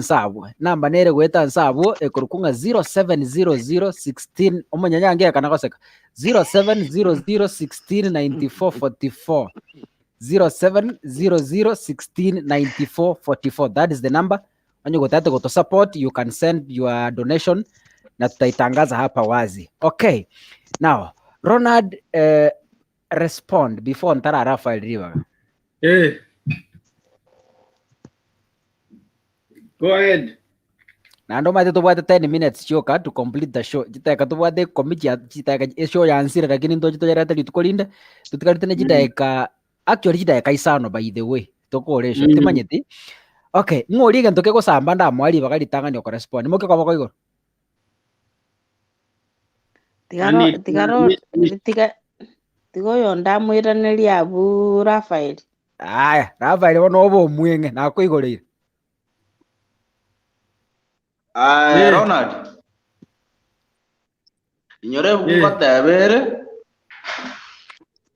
nsabo ekurukunga 070016 omonyanyange akanakoseka 0700169444 0700169444. That is the number. When you go to support, you can send your donation na tutaitangaza hapa wazi. Okay, now Ronald, respond before ntara Rafael Riva. Go ahead. Na ndo mate tubwate 10 minutes choka to complete the show. Jitaka tubwate komiti ya jitaka show ya ansira lakini ndo jitojarata litukolinda tutukalite jitaka actually jitaka isano by the way tokoresha timanyeti. Okay, ngoliga ntoke ko samba nda mwali bakali tanga ni correspond. Moke kwa bako igoro. Tigo yonda mwiraneri abu Rafael. Aya, Rafael wono obo mwenge na ko igorire. Ronald. Inyore bukatabere.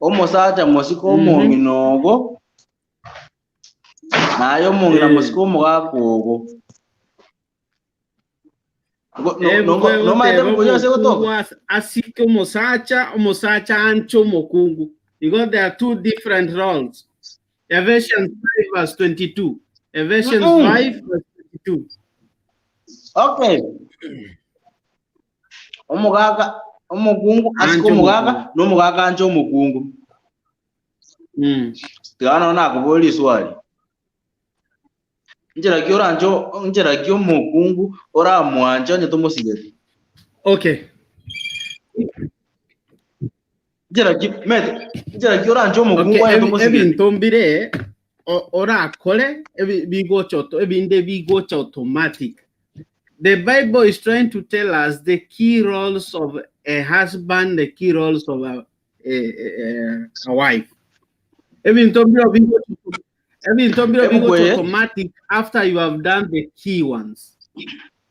Omusacha musiko omunginogo. Nayo mungira musiko mugakogo. No matter what you say, asiko omusacha ancho mokungu. Because there are two different roles. Ephesians 5 verse 22. Ephesians 5 verse 22. Okay. Omugungu asiko mugaga no mugaga ancho mugungu. Tigana na kuboli swali. Njira kyo mugungu ora mwanjo nyeto musigeti. Okay. Njira kyo ora ancho mugungu nyeto musigeti. Ebintombire ora kole bigo choto ebinde bigo automatic. The Bible is trying to tell us the key roles of a husband, the key roles of a wife. Everything automatic after you have done the key ones.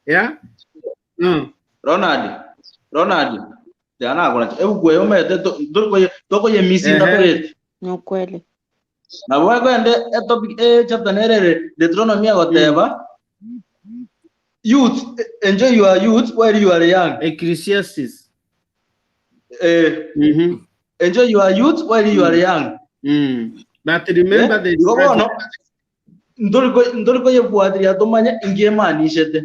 Yeah? No. Ronald. Diana akona. Ebugwe umete toko ye missing that. No kweli. Na bwa kwende topic chapter nerere Deuteronomy agoteba. Youth, enjoy your youth while you are young. Ecclesiastes. Enjoy your youth while you are young. But remember the ndoriko yebuadria tomanya ingemanishete.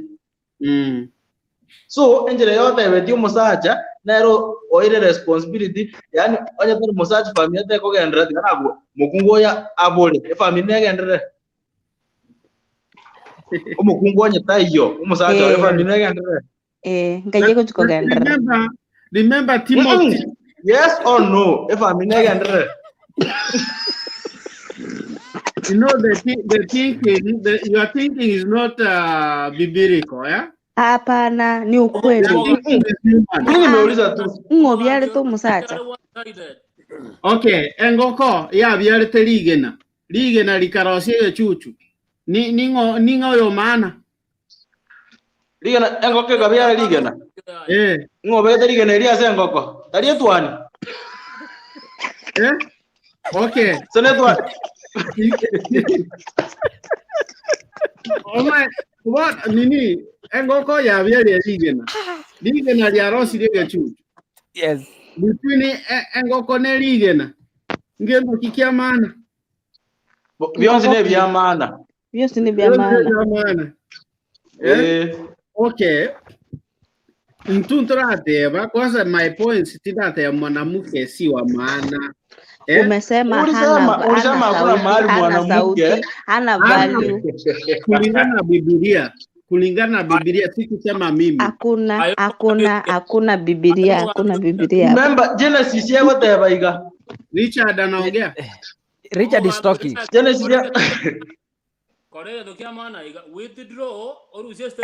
So enjele yote betio musacha naero oire responsibility yani onye tari musacha family te ko gendera tikanago mukungo ya abole family ne gendera. Umukungu onye tayo umusacha wa family ne gendera. Ngayeko chiko gendera. Remember Timothy. Yes or no? Family ne gendera. You know your thinking is not biblical, yeah? Hapana, ni ukweli. Mimi nimeuliza tu. Ngobyale to musacha. Okay, engoko ya byale te ligena. Ligena likarosie chuchu. Ningo yo mana. Ligena engoko gabyale ligena. Ngobe te ligena ria se engoko. Tari twani. Okay. Sone twani. Oh my, what nini? Engoko ya byale ligena. Ligena ya rosi de chuchu. Yes. Between engoko ne ligena. Ngendo kikia mana. Byonzi ne bya mana. Byonzi ne bya mana. Okay. Mtuntrate kwanza my point sitata ya mwanamke si wa maana. Umesema hana sauti, hana value. Kulingana na Biblia sikusema mimi. Hakuna Biblia. Remember Genesis yako tayabaiga. Richard anaongea. Richard is talking. Genesis Correa dokia maana withdraw or usiste.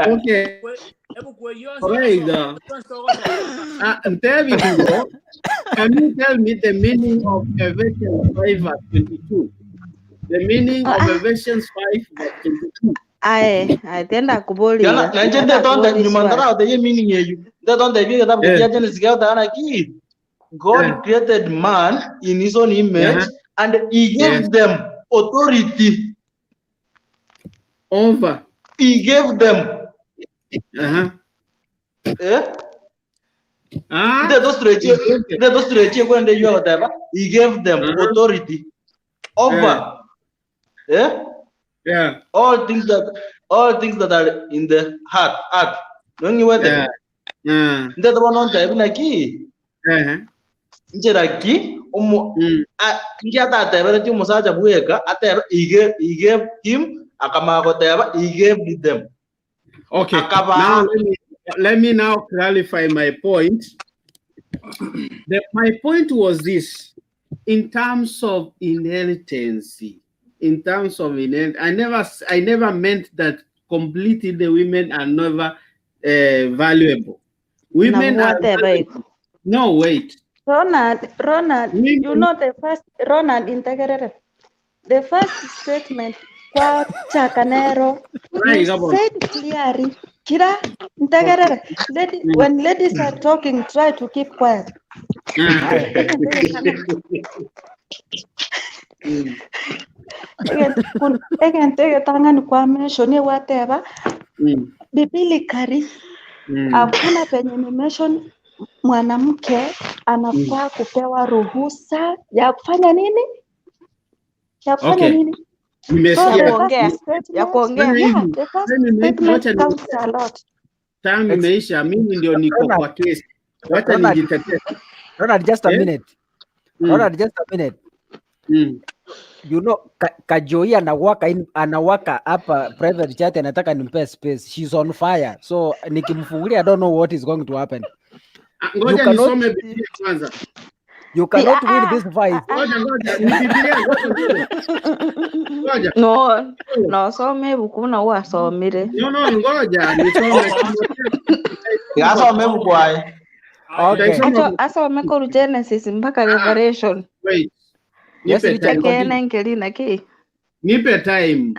Okay. Can you tell me the meaning of Ephesians 5 verse 22? The meaning of Ephesians 5 verse 22. Tenda kuboli. Na njende tonda nyumandara the meaning yeyu. That tonda hivi kitabu kia Genesis kia taana ki. God created man in his own image and he gave them authority over. He gave them. He gave them authority over. All things that are in the heart. Don't you that? That one on the Naki. Jeraki, he gave him he gave them. Okay. Now let me now clarify my point. My point was this: in terms of inheritance. I never meant that completely the women are never valuable. Women are valuable. No, wait. Ronald, you know the first Ronald integrated. The first statement kwa Chakanero said clearly. Kira integrated. When ladies are talking, try to keep quiet. Again, take tangan kwa mention whatever. Biblically, hakuna penye mention mwanamke anafaa kupewa ruhusa ya kufanya nini? Ya kufanya nini? Ya kuongea. The first statement counts a lot. Time imeisha, mimi ndio niko kwa case. Wacha nijitetee. Ronald, just a minute. Ronald, just a minute. You know, Kajoi anawaka hapa private chat, anataka nimpe space. She's on fire. So nikimfungulia, I don't know what is going to happen. Ngoja nisome Biblia kwanza. You cannot win this fight. Ngoja. No, some buku na wasomire. No, ngoja nisome. Yasome bukwai. Okay. Asome ko Genesis mpaka Revelation. Wait. Nipe time.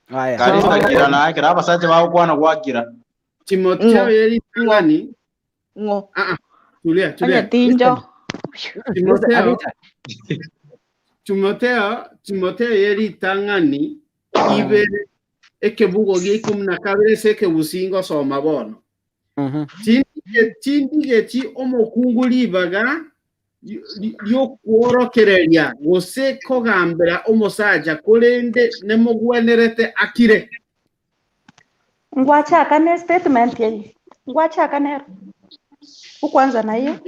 Haya. Karita kira na kira basaje wao kwana kwakira. Timotheo yeri tangani. Tulia. Tinjo. Timotheo yeri tangani ibere ekebugo gikumna kabere seke busingo soma bono. Tindige omokunguli baga yo kworokereria gose kogambera omusaja kurende nemugwenerete akire. Ngwacha kane statement yeyi. Ngwacha kane. Ukwanza na hiyo.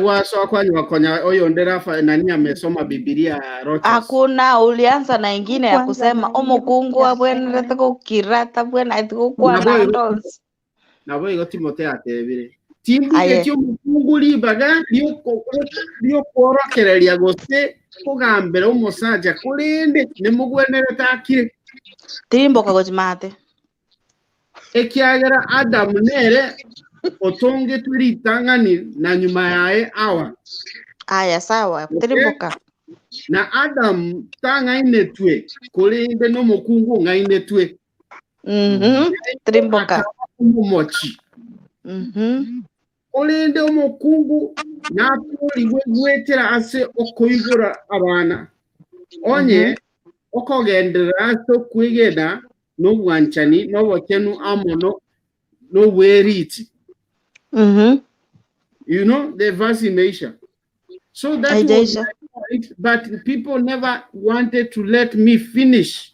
Waso kwanywa konya oyo nderafa nani amesoma Biblia Rochas. Hakuna, ulianza na ingine ya kusema omukungu abwenerete kukirata bwena itukwa nandos. Nabo igo Timotheo atebire. Tindige cyo mukunguli baga yo kworokereria gose kugambira umusaja kurinde nemugwenerete akire. Timbo kagojimate. Ekiagera Adam nere otonge turitangani na nyuma yae awa. Aya sawa, tirimboka. Na Adam tanga inetwe kurinde no mukungu ngainetwe. Tirimboka. Umumochi. Kurinde umukungu na poli gwetera ase okoigura abana. Onye okogendera so kwigeda no bwanchani no bokenu amono no weriti. You know the verse in Aisha. So that point, but people never wanted to let me finish.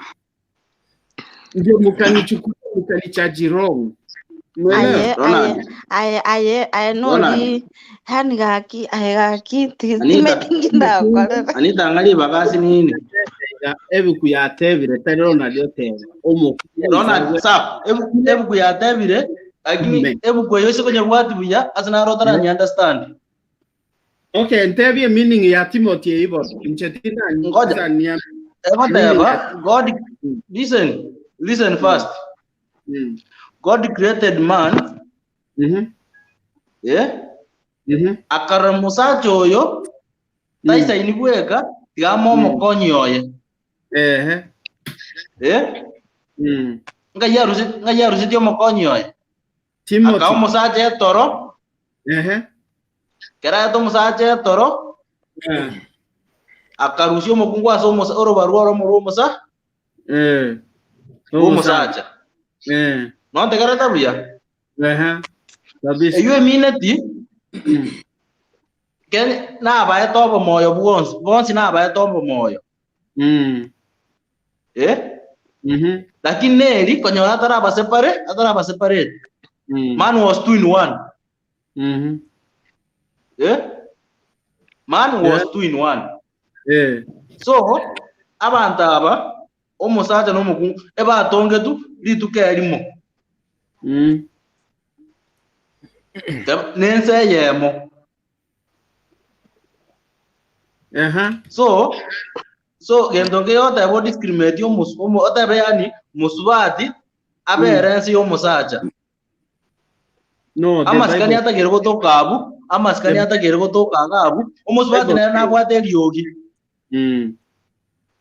Ndio mkanichukua mkanichaji wrong. I know the hand gaki timetinginda kwa. Anita angalia bagasi nini? Ebu kuyatevire tari Ronald yoteva. Ronald sap ebu kuyatevire lakini ebu kuyose kwenye watu buya asina rotara ni understand. Okay, ntevye meaning ya Timothy hivyo. Mchetina ngoja. God listen first. God created man. Yeah. Akaramusa choyo taisa inikuweka tiamo mokonyoye. Nga yarusi tio mokonyoye. Timothy. Akao musaje toro. Kera to musaje toro. Akarusio mokungu aso oro baruoro musa. Musaje. No te kera tabia. Eyo mineti. Ken na ba tobo moyo bonsi na ba tobo moyo. Lakini neri kwenye atara ba separate. Man was 2 in 1. Man was 2 in 1. So abantu aba omusaza no mukungu eba atongetu litukerimo. Nense yemo. So gendonge yote abo discriminate yo musumo otabe yani musubati aberensi yo musacha. No, amaskani atagere gotoka abu, amaskani atagere gotoka agabu, omusubati na bwate ryogi.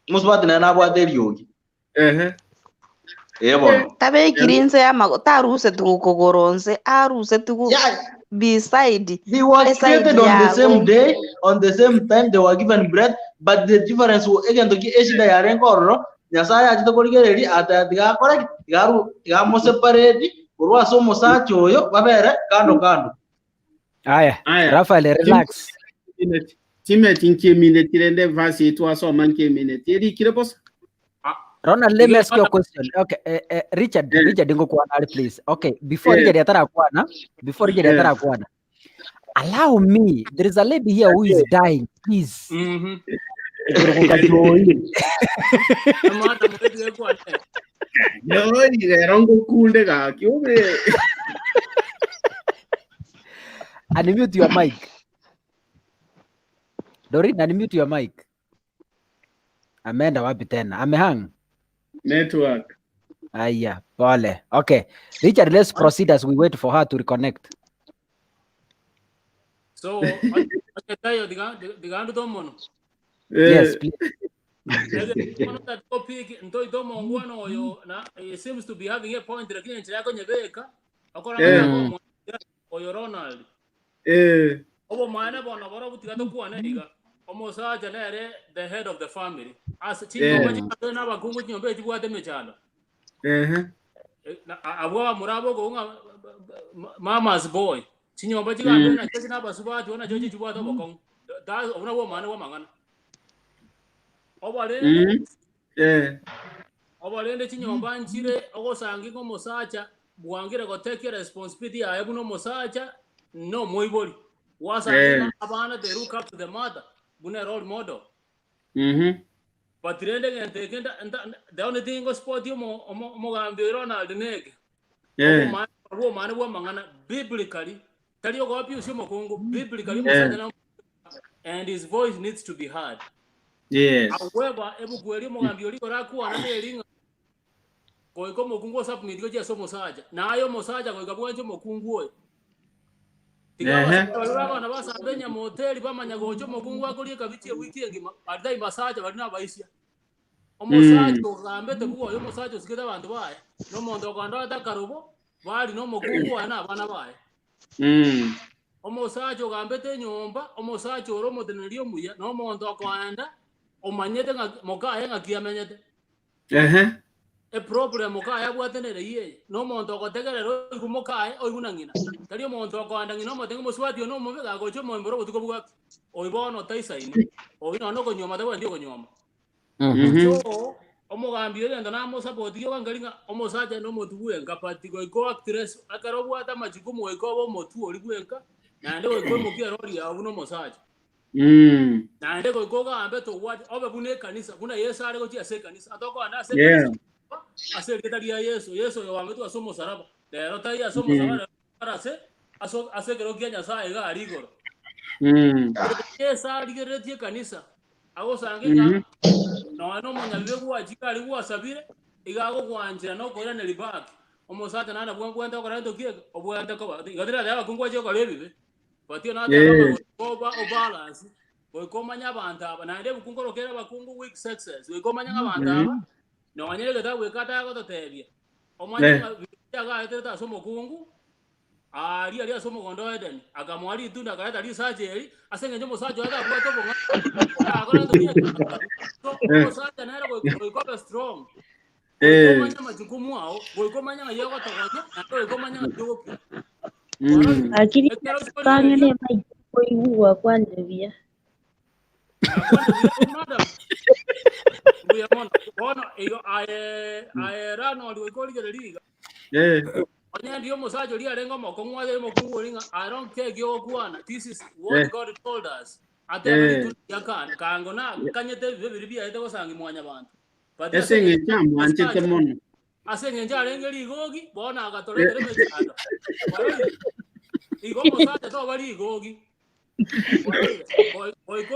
Musubati na bwate ryogi. Ebo. Tabe kirinze taruse tukugoronze, aruse tuku beside. They were created on the same day, on the same time they were given bread, but the difference was again to get eshida yaren korro. Nyasaya ajito korigeri ata tiga correct, tiga mo separate, urwa so musacho yo babere kando. Aya, Rafael relax. Timothy minute tirende vasi tu aso manke minute. Yedi kirepos. Ronald, let me ask you a question. Okay, Richard ingo kuana please. Okay, before Richard yatara kuana. Allow me. There is a lady here who is dying. Please. Unmute your mic. Dorin, unmute your mic. Ameenda wapi tena? Amehang. Network. Aya, pole. Okay. Richard, let's proceed as we wait for her to reconnect. So, digando tomono. Yes, please. That topic it seems to be having a point lakini nchi yako nyebeka akora oyo Ronald obo maana bona bora butigato kuana diga omosaja nere the head of the family as chingo na bakungu nyombe tibwate mechalo abwa murabo gonga mama's boy chinyomba chigambe na china basubati ona joji tibwate bokong da ona wo maana wo mangana obalende chinyomba nchire ogosangi ko mosacha bwangire go take responsibility ya ebuno mosacha no moibori wasa abana they look up to the mother bune role model but rende gente the only thing go sport yo mo gambe Ronald nege wo mane wo mangana biblically tali go api usimo kongo biblically mosacha and his voice needs to be heard. Yes. However, ebu kweli mugambio liko rakuwa na elinga koiko mokungu submit go jeso mosaja na ayo mosaja koika bwanjo mokungu tiga na basa benya moteli bamanya gojo mokungu akoli kabitie wiki ngima adai masaja bali na baisia omosaja ogambe te kuwa yo mosaja sikeda bantu bae no mondo kwanda atakarubo bali no mokungu ana bana bae omosaja ogambe te nyomba omosaja oromo tenelio muya no mondo kwanda omanyete moka yenga kiamenyete e problem ka ya bwatenere ye no monto ko tegerero igumoka o igunangina tari monto ko andangina mo tengo muswati no mo vega go chomo mboro tuko buga o ibono taisa ini o ino no ko nyoma tawe ndio ko nyoma so omugambi ere ndo na mo support yo kangalinga omosaja no motuwe ngapati ko actress akaro bwata machikumu ko bo motu oli gwenka na ndio ko mo kia rori ya uno mosaja na ndio ko gambe to what obe bune kanisa kuna Yesu ale ko tia se kanisa atoko ana se kanisa aseketaria Yesu yo wangetu asomo saraba lero tai asomo saraba para se ase kero kia Nyasaye ga arigoro Yesu aligeretie kanisa ago sange no munyalwe ajika ali wasabire igago kwanjira no ko ene libaki omosata nana bwangwenda ko rando kiega obwanda ko gadira ya kungwa je ko lebibe batio na ya ko balance ko komanya banda bana nde bukungorokera bakungu weak success we komanya banda no anyele ga we kata ko totebia omanya ya ga eteta somo kungu ali asomo gondo eden agamwali tunda ga ali sajeri asenge njomo sajo ada kwa tobo agora ndo kiega omosaja nara ko strong komanya majukumu ao komanya yego togoje na komanya jogo akiri kangene mai koigua kwandebia madam we amon ono aye rano ali ko ligere liga onya ndio mosajo li arenga moko ngwale mokungu linga I don't care gyo kuana this is what God told us ate tu yakan kango na kanyete bibiri bia ite ko sangi mwanya bantu esenge chambo anchete mono asenge njale ngeli gogi bona agatolere mechado igo mosaja to bali gogi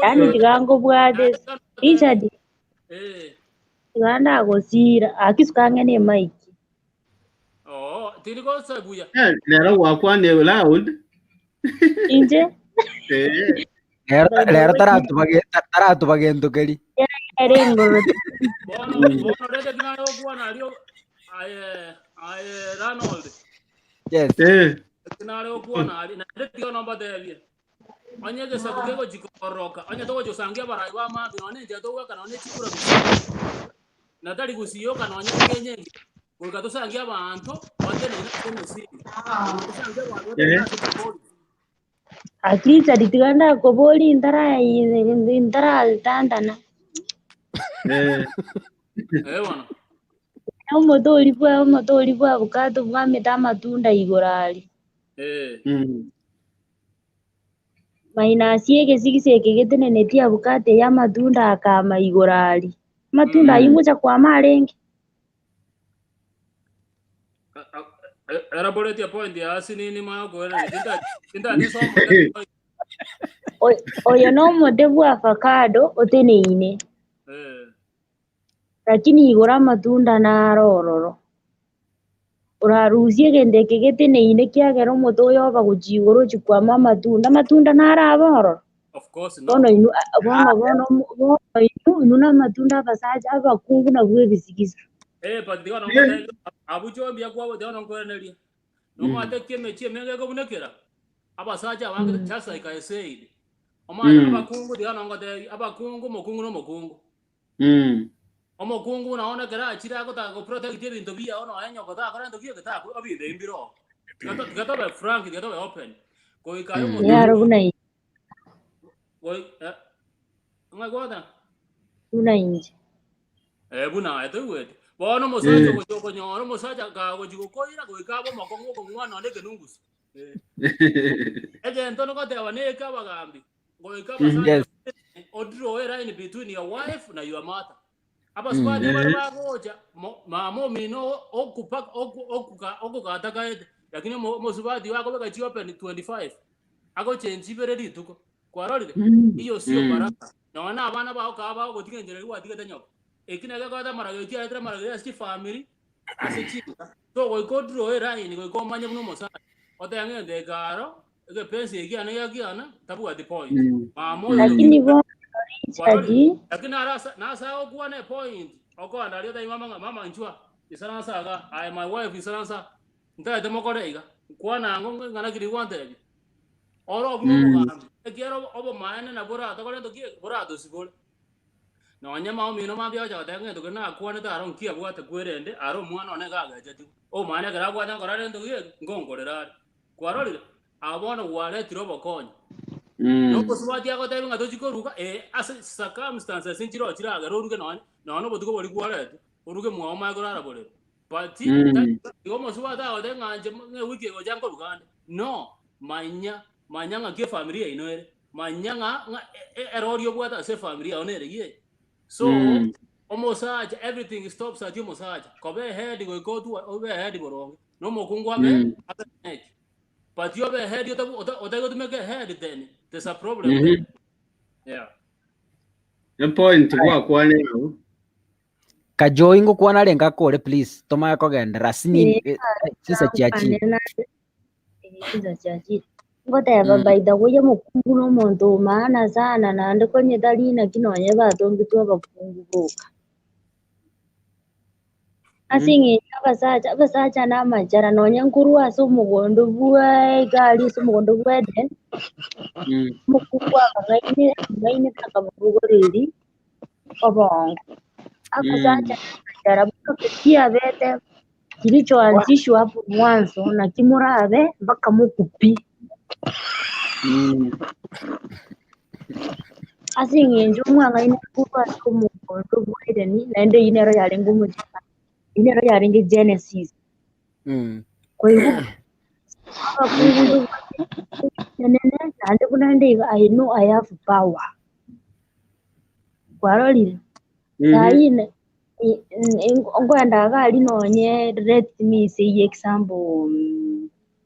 yani tigango bwade Richard ganda gosira akisukangene maiki tini ko sabuya lero wakwane loud inje lero taratu bagendo keli erengo bono rede dinaro bwana alio Ronald yes dinaro bwana ali na rede namba devia onyege sakutego jikoroka onye to josangia barai wa ma binone je to kana one chikura na tali kusiyo kana onye kenye kuga to sangia bantu watene ina musingi akita ditiganda ko boli indara tandana wana omodoli bwa bukato bwameta matunda igorali mainasi egesigise getenenetia bukate ya matunda akama igorali matunda ayungucha kwa malenge era boletia point ya asini ni mako era tinda ni somo oyo no modebu avocado oteneine lakini igora matunda na rororo uraruzie gendeke geteneine kiagero moto yoba gujigoro chikwa matunda na araboro of course no bono na matunda basaja abakungu na bwe bisigisa but diga no abucho mbia kwa diga no korenelia no mate kemeche menge ko bunekera abasaja wange chasa ikaeseide omwana abakungu diga no ngode abakungu mokungu omokungu naona kera achira ko ta ko protect ebintu bia ono enyo ko ta kora ndo kiye ta ko abinde imbiro gato be frank gato be open ko ikayo mo yaro bunai Woi, ngoda. Una inje. Buna eto wet. Bono mosaja ko nyoro mosaja ka ko jigo ko ira ko ikabo makongo ko mwana ndeke nungus. Eje ntono ko te wane ka bagambi. Ko ikaba sana. Odro era in between your wife na your mother. Aba squad ba goja mamo mino okuka atakaete. Lakini mosubadi wako beka chi open 25. Ako change bere tuko. Kwa rodi hiyo sio baraka naona abana bao ka bao gotinga njere wa diga tanyo ekina ga ga mara ga tia mara ga sti family asechi so go kodro era ni go manya muno mosa otange de garo ge pense egi ana ya giana tabu at the point mamo lakini bo Richard lakini na sao kuwa na point oko andalia dai mama njua isana saga I my wife isana sa nta de mokorega kwa na ngonga ngana kiri wante oro buno mugambi ekiero obo maene na bora to kole to kie bora to sigol no nyama o mino mambia cha tenge to na kwa ta aron kia bwa te kwerende aro mwana one ga ga tu o mane ga bwa ta korare ndo ye ngongo rera kwa roli abona wale tirobo konyo no kuswati yako ta nga to chikoruka as circumstances sinchiro chira ga roruke no botuko boli kwale uruke mwa ma ko rara bole pati yo moswa ta o de nganje nge wiki go jango rukande no manya nga ke familia inoere manya nga erorio bwa ta se familia onere ye so almost everything stops at you massage kobe head go to over head borong no mo kungwa be but you have head you go to make a head then there's a problem there. Yeah the point kwa leo kajoingo kuona lenga kore please toma yako gendera sini sisa chiachi sisa chiachi ngote baba idagoye mukungu no muntu maana sana na ndiko nyedalina kinonye batongi tu abakungu boka asingi abasacha na majara nonye nkuru aso mugondo bwa gali so mugondo bwa den mukungu ngaine takamugoreri obongo abasacha majara bukapitia bete kilichoanzishwa hapo mwanzo na kimurabe mpaka mukupi asingi njo mwanga ine kupa komu kondo bwedeni nende inero yale ngumu inero yale nge Genesis kwa hivyo abakungu nene nande kunande I know I have power kwarolire saine ngwenda gali nonye let me say example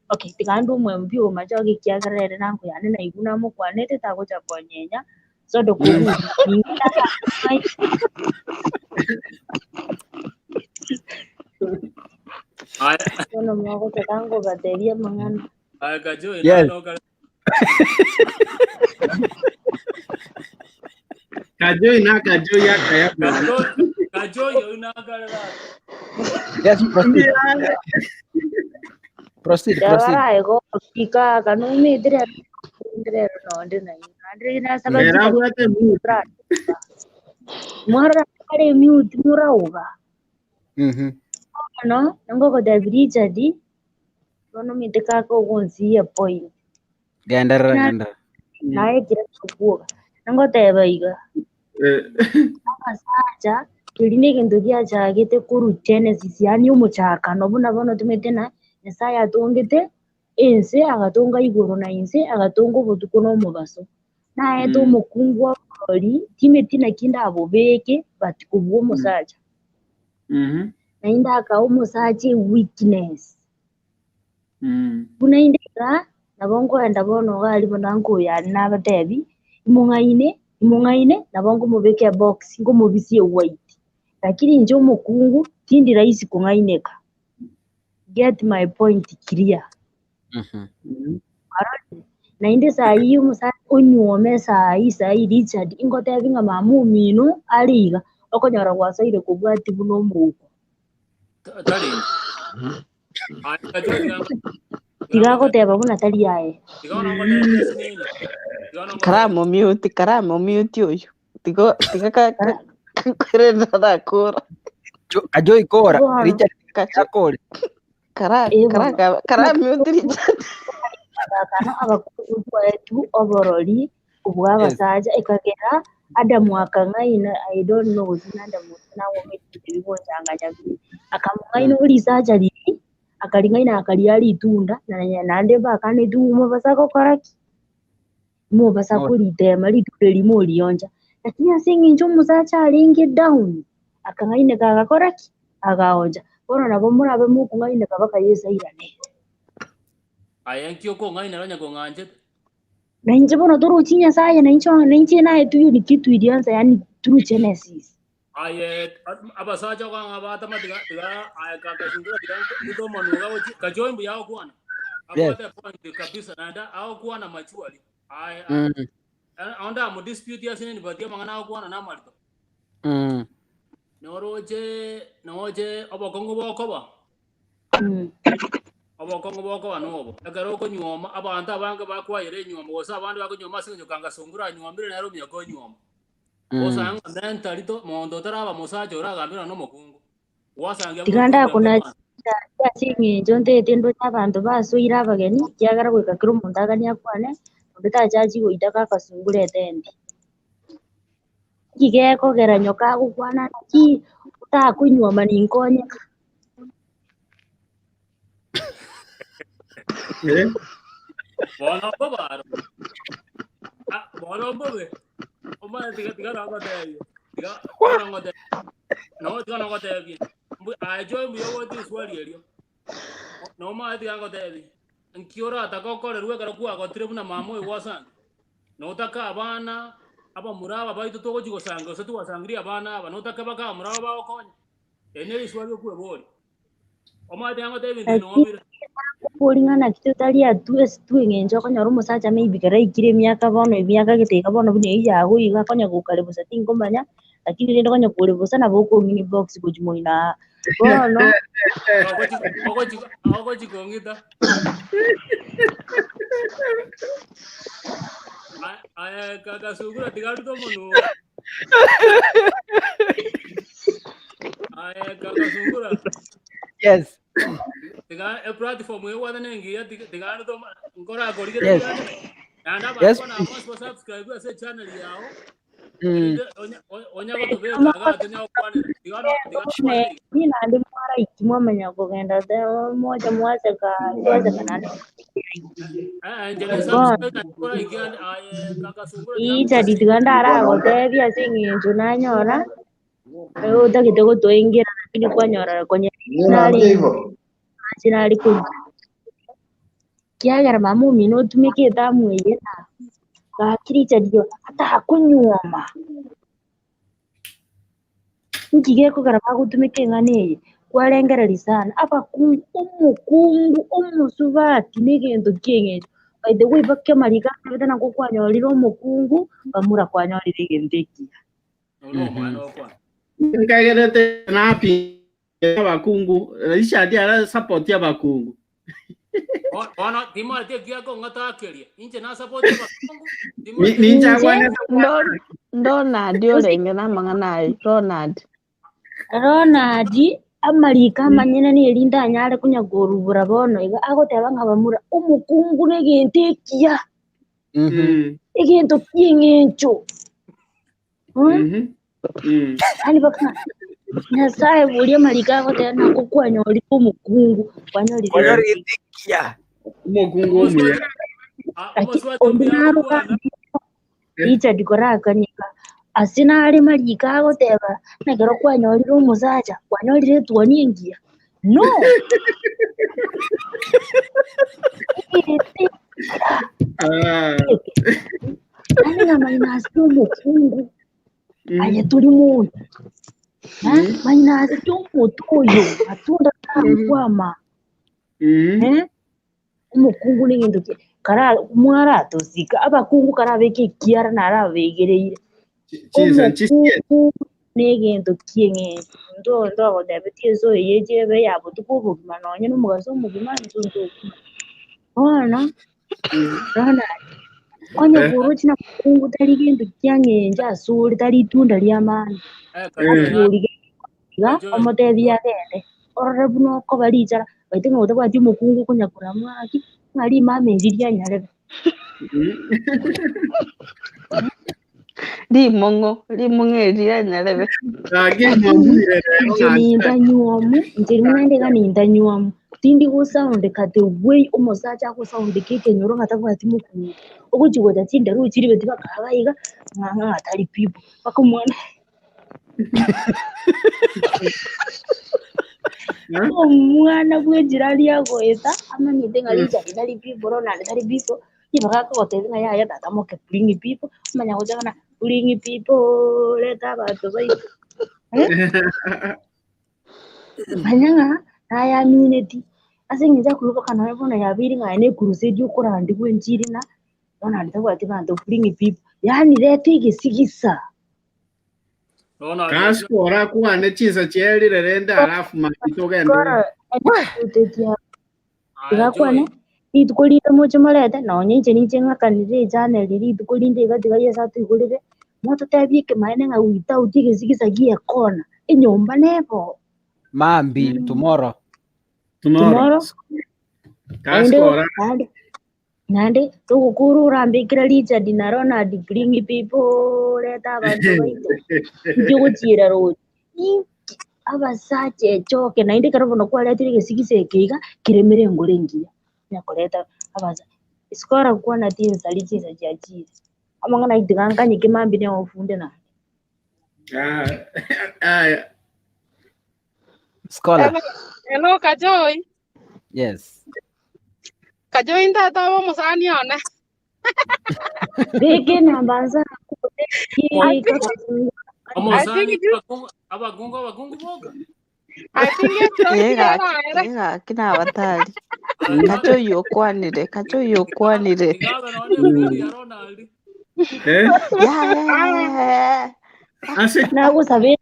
okay tikandu mwe mbio machoki kiagarere nangu yani na iguna mo kwanete tago cha konyenya so do kubu Kono mwako tetango bateria mangana kajo yes kajo ya kajo yo inagala yes proceed ya ego pika kanumi dire no ndina ndina sababu mara kare mute murauga no ngoko David di kono miteka ko gonzia point gendera nae kira kuwa ngote baiga akasacha kiline kintu kia chagite kuru Genesis yani umuchaka no buna bono tumete na Yesaya atongete ense agatonga iguru na ense agatonga obutuko no mubaso naye to mukungu wa kori timeti na kinda abo beke bati kubwo musacha na inda aka umusacha weakness buna indika nabongo enda bono gali bonango ya nabatebi imungaine nabongo mubeke box ngo mubisie white lakini njo mukungu tindi rahisi kungaineka. Get my point clear. Na inde saa hiyo musa onyuome saa hii Richard ingote avinga mamu mino aliga okonyora gwasoire kubwati buno muko tali tigagoteba buna tali yae karamo mute uyu tigo kwirenda dakura kajo ikora Richard kakore kara mute Richard kana abakutu etu oboroli ubwabasaja ikagera Adamu akangaina I don't know zinanda mutana womete bibonjanganya akamungaina ulisaja lili akalingaina akaliali itunda na nande bakane dumo basako koraki mo basakuli tema litule limo lionja lakini asingi njo musacha alinge down akangaina kagakoraki agaonja bona nabo murabe mu kungaina kabaka yesa irane ayenkyo ko ngaina ranya ko nganje na nje bona toro chinya saya na nje naye tuyo ni kitu ilianza yani through Genesis abasaja kwa ngabata matiga ayakakashindura ndo manuga wochi kajoimbu yao kuana abata point kabisa nanda au kuana machuali onda mo dispute yasine ni badia mangana au kuana na malito noje abokongo bokoba abokongo bokoba nobo agaro ko nyoma abantu abange bakwa yere nyoma wosa abantu bako nyoma sinyo kanga sungura nyoma mbere na rumya ko nyoma Osanga mentally to mondo taraba musacho uragambira no mukungu. Wasanga tiganda kuna singi jonte tendo abantu basuira abageni kyagara gwikakira omuntu agania kwane ndutachachi goitaka kasungure tendi kigeko geranyo kagukwana ki utakunywa maninkonya Bona bobaro. Bona bobe. Oma tiga na ngote yo. Tiga na ngote. No tiga na ngote bien. Ajo mbiyo wote swali elio. No ma tiga ngote bien. Nkiora atakokore ruwe kara kuwa gotire buna mamo iwasanga. No taka abana aba muraba baito to goji gosanga se tu wasangria abana aba no taka baka muraba ba okonya. Ene swali kuwe boli. Oma tiga ngote bien no mira. Kuringana kitu tali atues tu ngenjo konyoro musacha maybe kare ikire miaka bono miaka giteka bono bune iyago iga konya gukale busati ngomanya lakini rendo konya kule busana boko mini box kujimoina bono ogoji kongita ay kaka sugura tigaru to monu ay kaka sugura Yes. Tiga a platform we wada nengi tiga to ngora gorige Yes. anda ba Yes, kona please. mas subscribe ase channel yao Mm. onya go to be kaga tonya kwane tiga ne ni na ndi mara ikimwa manya kugenda da moja mwacha ka mwacha kanani jele subscribe na ngora igianda ay kaka sugura ija ditiganda ara gotebi asingi tunanyora utagite gutuingira lakini kwanyora kwenye sinari ku kiagera mamu mino tumikite amweye na gakiricha dio hata kunyoma ngigeko garaba gutumike ngane kwarengereri sana abakungu umukungu umusubati nigintu kingi by the way bakke marika betana ko kwanyorira umukungu bamura kwanyorira igendekia Nkagerete napi abakungu Richard ara support abakungu Ona timo ate kiako ngata akeria inje na support abakungu ninja wana ndona ndio renge na mangana Ronald amarika manyene ni elinda nyare kunyagorubura bono iga agoteba nkabamura umukungu negentekia egintu kingencho ani baka Nyasaye bulia marika agoteba nako kwanyori umukungu kwanyori Wanyoritekia. umukungu omuya ondinaro icha dikora kanyika asina ari marika agoteba negero kwanyorira umusacha kwanyorire tuoningia no ani na mainasi umukungu anye turi muntu mainasi umutoyo atunda kwama umukungu n'ingindu kara mwara tosika abakungu karabeke kiara narabegereire umukungu n'ingindu kinge ndo agodebetie zo yejebe yabo tukubugima nonye n'umugaso mugima nzundu ona rana kwanya kuruchi na mukungu tari gindu kyangenja asuri tari itunda lya mani asuri ga omotebi agende orore buno ko baricara baite ngote kwati umukungu kunyakura mwaki ngari mameriria nyarebe limongeria nyarebe nje nindanyuamu tindi gusound kate way umusacha gusound kike nyoro ngatakwati mukungu okuchigoja tinde ruchiri beti bakabaiga nganga atari pipo bakumwana omwana gwejira lyagoeta amanyite ngalija litari pipo rona litari pipo ibakaka gotete nga yaya tatamoke pulingi pipo manya gojagana pulingi pipo leta abantu baitu manyanga naya mineti asingiza kuruka kana bona yabiri ngane crusade ukurandi gwenjiri na bona ndakwa tibantu pulingi pipo yani leta igisigisa kaskora kuane chinsa cherire rende alafu mapito gendo igakwane itukulinde mucho malete nonye inche ninche ng'akanire channel iri itukulinde igatiga yesa tuigurire moto tebi kimaine nga wita utike sikiza gia kona inyumba nebo Mambi tomorrow Nande tukukuru rambikira Richard na Ronald bring people leta abantu baito ndikuchira rodi abasache choke na indi karobono kwa leta ligesikize kiga kiremere ngorengia nakoleta abaza iskora kwa na tin salichiza chiachira amanga na idiganga nyikimambi ne ofunde na Scholar. Hello Kajoi. Yes. Kajoi ndata wa musani ona. Deke nambanza abagungu boga. I think Yega kina abatali. Kacho yokwanire. Yeah. Naku sabe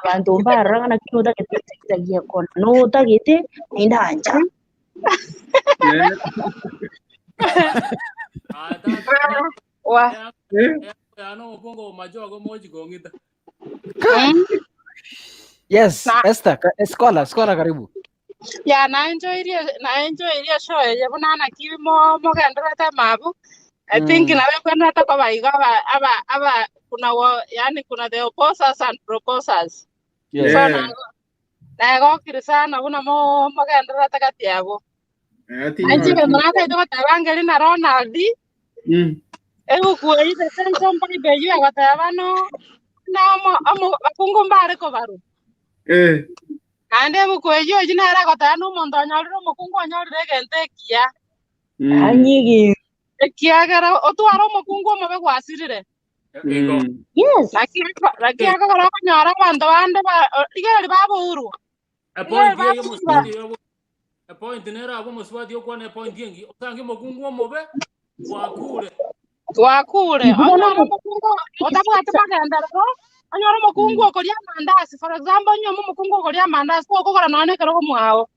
abantu mbaranga na kino takete gia kona no takete indanja Yes, Esther, scholar karibu. Yeah, na enjoy iria show ya bunana kimo mogendera mabu. I think na kwenda hata kwa baiga aba kuna the opposers and proposers. Yes. So na go kirisana una mogendera hata kati yabo. Anji kama ito tabangeli na Ronald. Ego kuyi the sense mbali beyu abatabano na akungu mbare ko baru. Ande mukuyo jina era kotano mondo nyaliro mukungu nyalire gente kia. Anyigi Kiagara otwaro mukungu mabe kwasirire. Yes. Lakia ko nyara bando bande ba igere babo uru. Point nera abo muswadi yo kwane point yengi otangi mukungu mobe wakure. Anyara mukungu otabwate bagenda ro. Anyara mukungu okolia mandasi for example nyomo mukungu okolia mandasi ko kokora none kero mwao.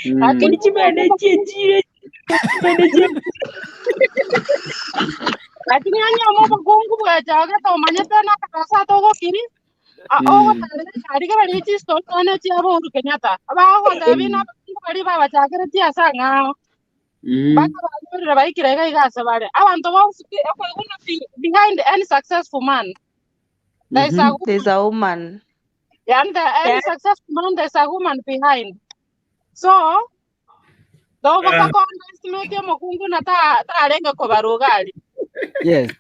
Lakini chimene chichire Lakini nyomo mukungu bwajaga to manyete na kasa to gokiri. Tari kara lichi sto tone chi abo uru Kenyatta. Aba ko tabi na bari baba chakere ti asanga. Baka ba baikira ga igasa bare. Abantu ba behind any successful man. There's a woman. And any successful man, there's a woman behind. So, though baka ko underestimate mukungu na ta arenga ko barugali. Yes.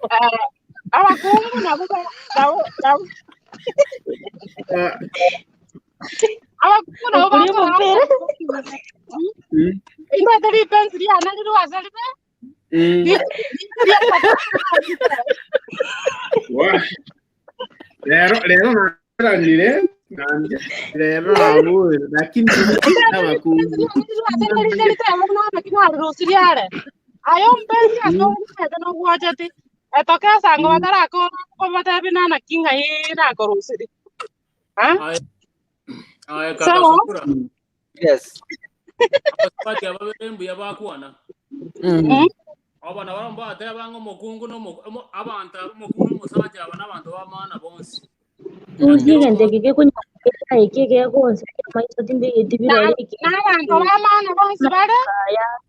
Abakungu na buka abakungu na buka Inda tadi pensri ana diru asal be. Wah. Lero nire lero abu lakini abakungu ayo mpenzi aso no wajati etoka sango batara ko bata binana kinga ina ko rusiri kakasukura. Yes. Abaswadi ababembu yabakwana. Abana baramba atabango mukungu no abantu mukungu musaje abana abantu bamana bonse. Ugigende kike kunya ikike konse maisha timbe itibira iki na abantu bamana bonse bare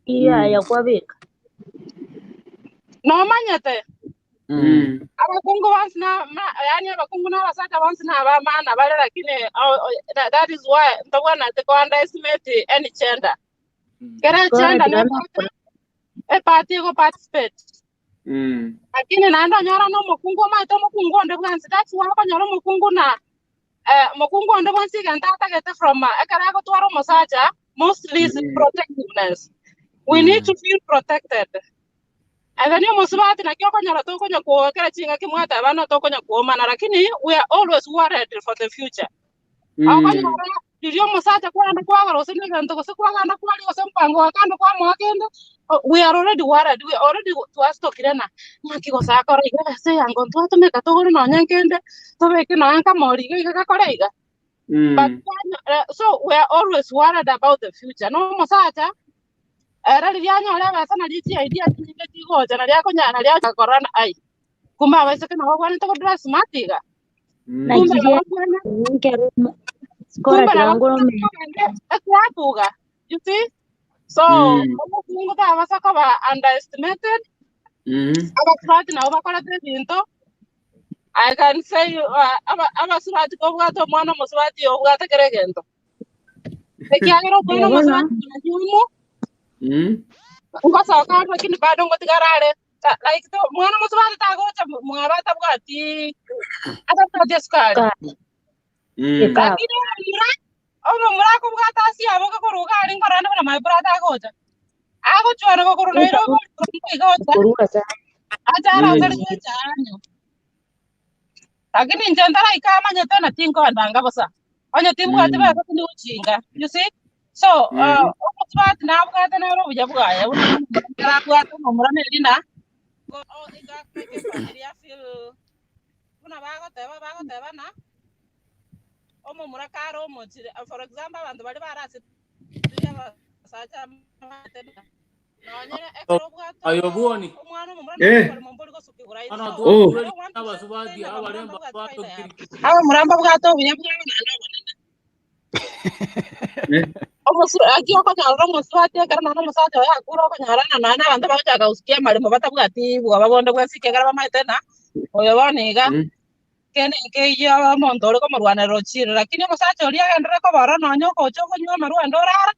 ya kwabeka no manyete abakungu once na yani abakungu na basaka once na bamana bare lakini that is why ndabona to underestimate any gender kera gender no party go participate lakini naenda nyora no mukungu ma to mukungu ndo bwansi that's why ko nyora mukungu na mukungu ndo bwansi ganta get from akara ko twaro mosaja mostly is protectiveness. We need to feel protected. And then you must want na kyo nyora to ko nyako kera chinga kimwata bana to ko nyako mana lakini we are always worried for the future. Ako nyora ndio mosaja kwa ndo kwa ro sini ndo ko kwa ndo kwa ro sempango akando kwa mwakende. We are already worried. We already to us to kirena. Maki go sa kora iga se ango to me ka to no nyankende. To be ke no anka mori iga kora iga. But so we are always worried about the future. No mosaja era lianya ole basana lichi idea tinge tigo jana lya kunyana lya corona ai kumba wese kana wakwana to dress matiga kumba kumba you see so mungu ta basaka ba underestimated aba surati na bakora tebinto I can say aba surati ko bwato mwana muswati obwata keregento ekiagero mwana muswati na jumu Ungosa wakati lakini bado ngotigarare like to mwana muswati tagocha mwabata bwati ata tadeskari lakini mura ko bwata si abo ko ruga ari ngorana na my brother agocha ago chwana ko korona iro ko igocha ajara ngari chanyo lakini njendara ikama nyetana tingo ndanga basa onye timbu ati ba ko ndi uchinga you see so omuswati na bwata na ro buja bwaya bwata bwata mumura melinda go iga ke familia feel kuna bago teba na omumura karo mochire for example abantu bali barasi tuyaba sacha matena nonyere ekro bwata ayoboni omwana omumura mumbuli go sukigura ana to abasubadi abalemba bato aba muramba bwato bunya bwana nabonene akiwa ko nyaro muswati karana no muswati ya kuro ko nyarana na abantu bajaga usikia malimo batabwati bwababonde bwasike garaba maitena oyo boniga kene nkeya mondore ko marwana rochire lakini muswati oli agendere ko baro nonyo ko choko nywa marwana rara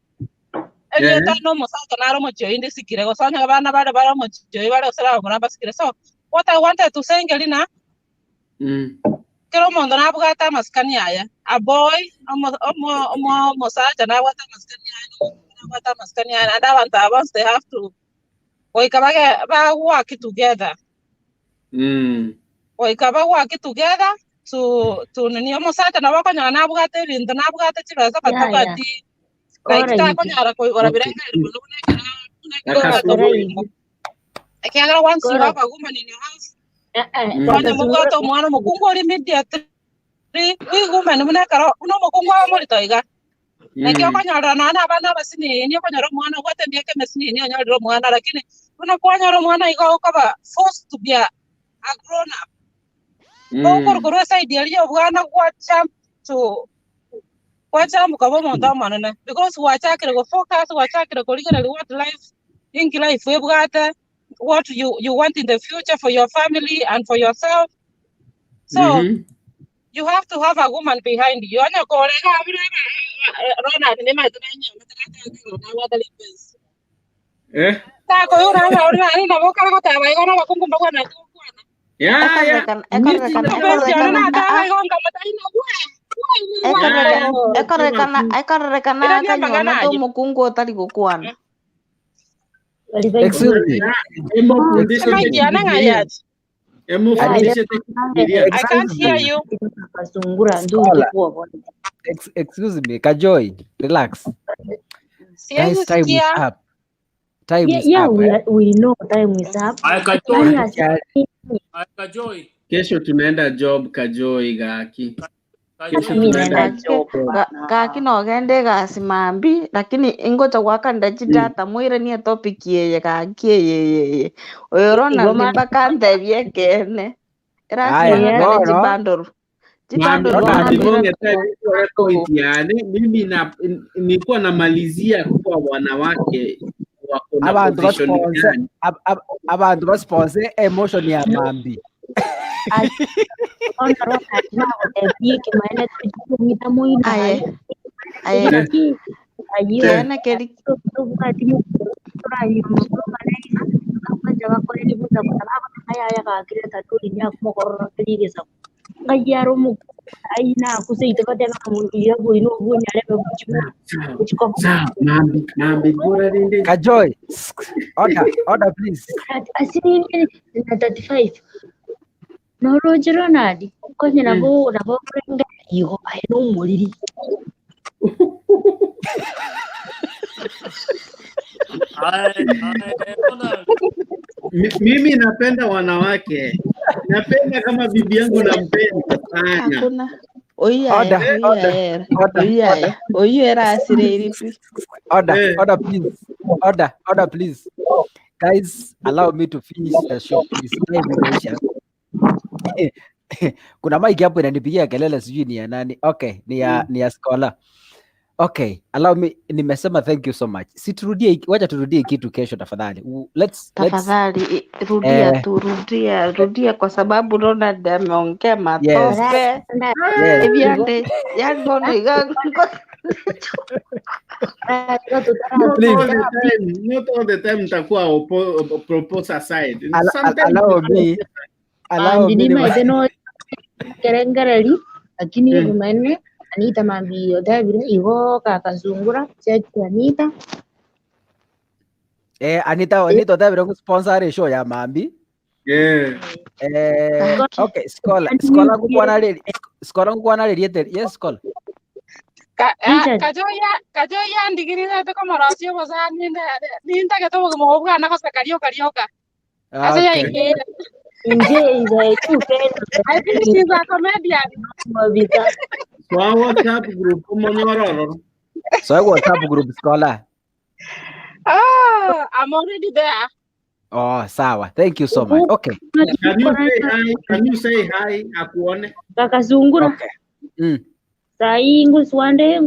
eliyo tano muswati naro mocho indi sikire go sonya bana bale baro mocho bale osala muramba sikire so what I wanted to say ngelina kero mondo na bugata maskani aya a boy omo mosaja na wata maskani aya and abantu once they have to oikabage ba work together oikaba work together to nini mosaja na wako na bugata bintu na bugata chibasa batabati like ta ko nyara ko igora birenga akiagara once you have a woman in your house Kanya mugato mwana mukungu oli immediately wigumene munekaro uno mukungu wa muri toiga nekyo kanyara nana abana basini ni kanyara mwana gote ndieke mesini ni anyara mwana lakini uno kanyara mwana igo kaba forced to be a grown up Goro side yali obwana kwacha mukabo monda manana because wachakire go focus wachakire go ligera what life in life webwata what you want in the future for your family and for yourself. So you have to have a woman behind you. Anya kolega Rona ni matananya na wada lipes. Ta ko yura na ni na boka ko ta bai gona bakungu mbona tu kwana. Ya Ekarekana kanyona to mukungu otari gukwana. Excuse me. I can't hear you. Excuse me, Kajoy, relax. Guys, time is up. Time is up. We know time is up. Kajoy. Kesho tunaenda job Kajoy gaki. Gaki no gende gasimambi lakini ingocha gwakanda chidata mwire ni topic yeye gaki yeye oyorona ndibaka ndebye kene era jibandoro mimi nilikuwa namalizia kwa wanawake wako na position abantu basponsor emotion ya mambi Kajoy, order please. 35 no Roger nadi konye nabo kurenga hiyo aino muliri mimi napenda wanawake, napenda kama bibi yangu nampenda sana. Order, please. Guys, allow me to finish the show, please. Kuna mic hapo inanipigia kelele, sijui ni ya nani. Okay, ni ya Scholar. Okay, allow me, nimesema thank you so much. Wacha turudie kitu kesho tafadhali. Tafadhali rudia kwa sababu Ronald ameongea matope. Not all the time nitakuwa propose side. Allow me. Kerengereri lakini rumene Anita mambi odavire igo kakazungura chetu Anita. Anita odavire ku sponsor show ya mambi. Okay, Scholar ngwana rediete. Yes, Scholar. Kajoya ndigirira te kama rasio boza ninda keto mo bwana kosa karioka. Asa ya ingere. Nje tu pendo. I think she's a comedian. So WhatsApp group monyororo. So WhatsApp group Scholar. I'm already there. Oh, sawa. Thank you so much. Okay. Can you say hi akuone? Kakazungura. Okay. Sai nguswande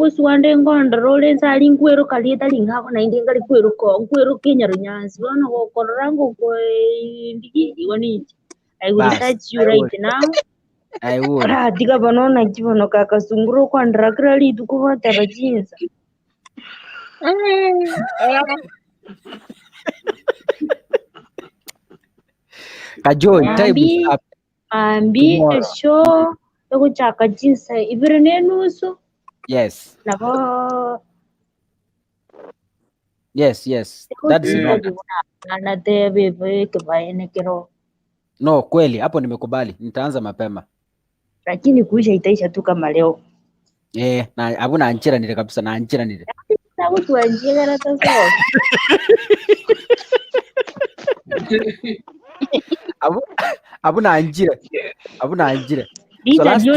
ngondrole sali nkwero kalieta lingako na indinga likwero ko nkwero Kenya runyansi wana ko korango ko ndigi wani. I will touch you right now. I will. Diga banona kibono kakazungura kwa ndrakra tuko batara jinza. Kajoy, time is up. Ambi show Ako chaka jinsa ibirene nusu. Yes. Nako. Yes. That's it. Anatebe kebaene kero. No, kweli hapo nimekubali. Nitaanza mapema. Lakini kuisha itaisha tu kama leo. Na hakuna anchira nile kabisa, na anchira nile. Sababu tuanjira hata sawa. Abuna anjira. So last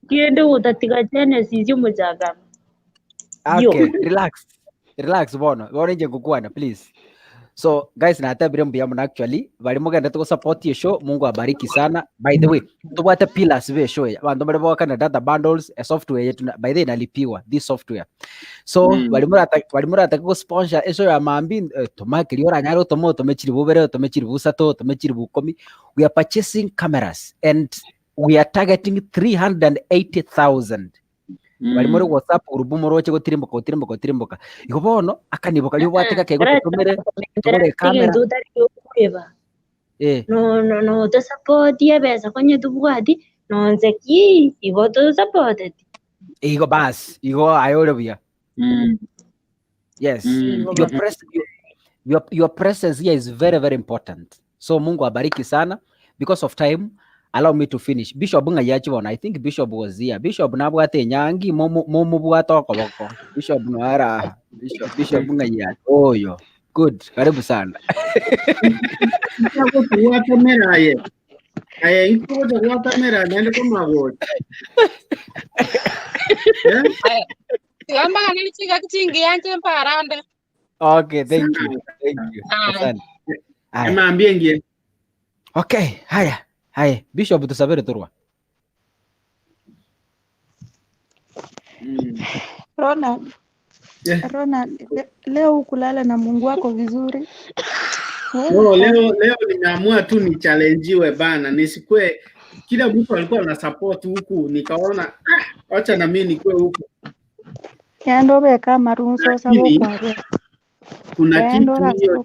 kiende utatika Genesis mujaga. Okay, relax bono nje kukwana please. So guys, na hata birembo yamu actually bali mugenda to support your show. Mungu abariki sana. By the way, tubata pillars be show abantu bali bakana data bundles a software yetu by the nalipiwa this software. So bali murata ko sponsor eso ya mambi tomakiri ora nyaro tomo tomechiri bubere tomechiri busato tomechiri bukomi. We are purchasing cameras and we are targeting 380,000. Bali muri WhatsApp group moroche gotirimboka iko bono akaniboka yo wateka kego tomere kamera no to support ye besa konye tubwati no nzeki igo to support igo bas igo ayoro bia. Yes. Your presence here is very very important. So Mungu abariki sana. Because of time, allow me to finish. Bishop Ngayachibon, I think Bishop was here. Bishop Nabwate Nyangi, Momo Buatoko. Bishop Noara, Bishop Ngayat. Oh, yo. Good. Karibu sana. Okay, thank you. Okay, haya. Bishop tusabiri turwa. Ronald, leo ukulala na Mungu wako vizuri? No, leo nimeamua tu ni challengewe bana. Nisikwe kila mtu alikuwa na support huku, nikaona acha na mimi nikue huku. Yando beka marunso sabo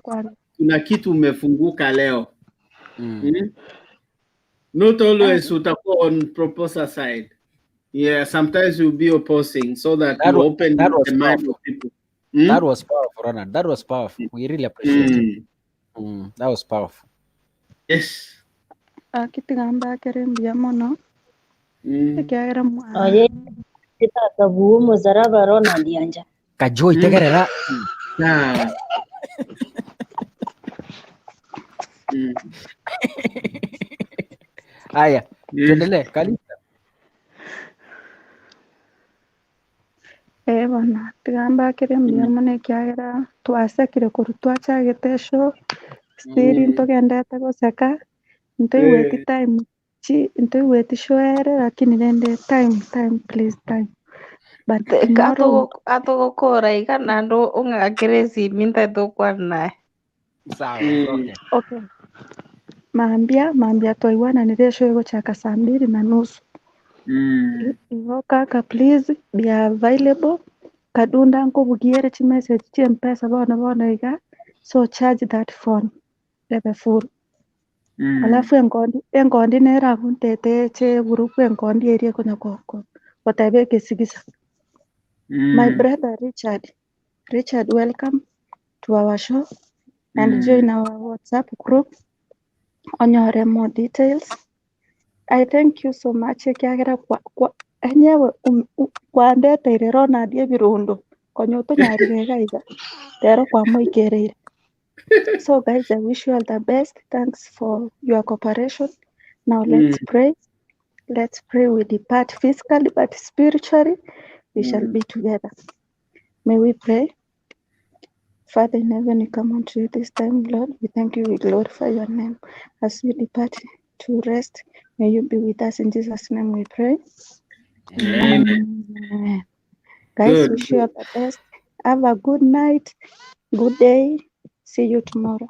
kwaro. Kuna kitu umefunguka leo. Not always utakuwa on proposal side. Yeah, sometimes you'll be opposing so that you open the mind of people. That was powerful, Ronald. That was powerful. We really appreciate it. That was powerful. Yes. Akitigamba kerembia mono. Ekiagera mwa. Oye, tata buo muzaraba Ronald yanja. Kajoy tegerera. Haya, tuendelee. Kalisa. Bana tigamba kire mbiyamone kiagera twasekire kurutwa chagete show stiri ntogendete goseka ntoiweti time ntoiweti show ere lakini nende time please time but tomorrow atogokora igana ndo ung'akire minta tukwana sawa. Okay. Maambia twaiwananire show igochaka 2:30. Igo kaka please be available kadunda nkubugiere chimessage chimpesa bona iga so charge that phone lebe full. Alafu engondi nera kuntete che group engondi area kuna koko whatever kesigisa. My brother Richard, welcome to our show and join our WhatsApp group on your more details. I thank you so much kiagera kwa enyewe kwandete irero na die birundo konyoto nyari gaiga tero kwa moikerere. So guys, I wish you all the best. Thanks for your cooperation. Now let's pray. Let's pray. We depart physically but spiritually we shall be together. May we pray. Father in heaven, we come unto you this time, Lord. We thank you, we glorify your name. As we depart to rest, may you be with us. In Jesus' name we pray. Amen. Guys, wish you all the best. Have a good night, good day. See you tomorrow.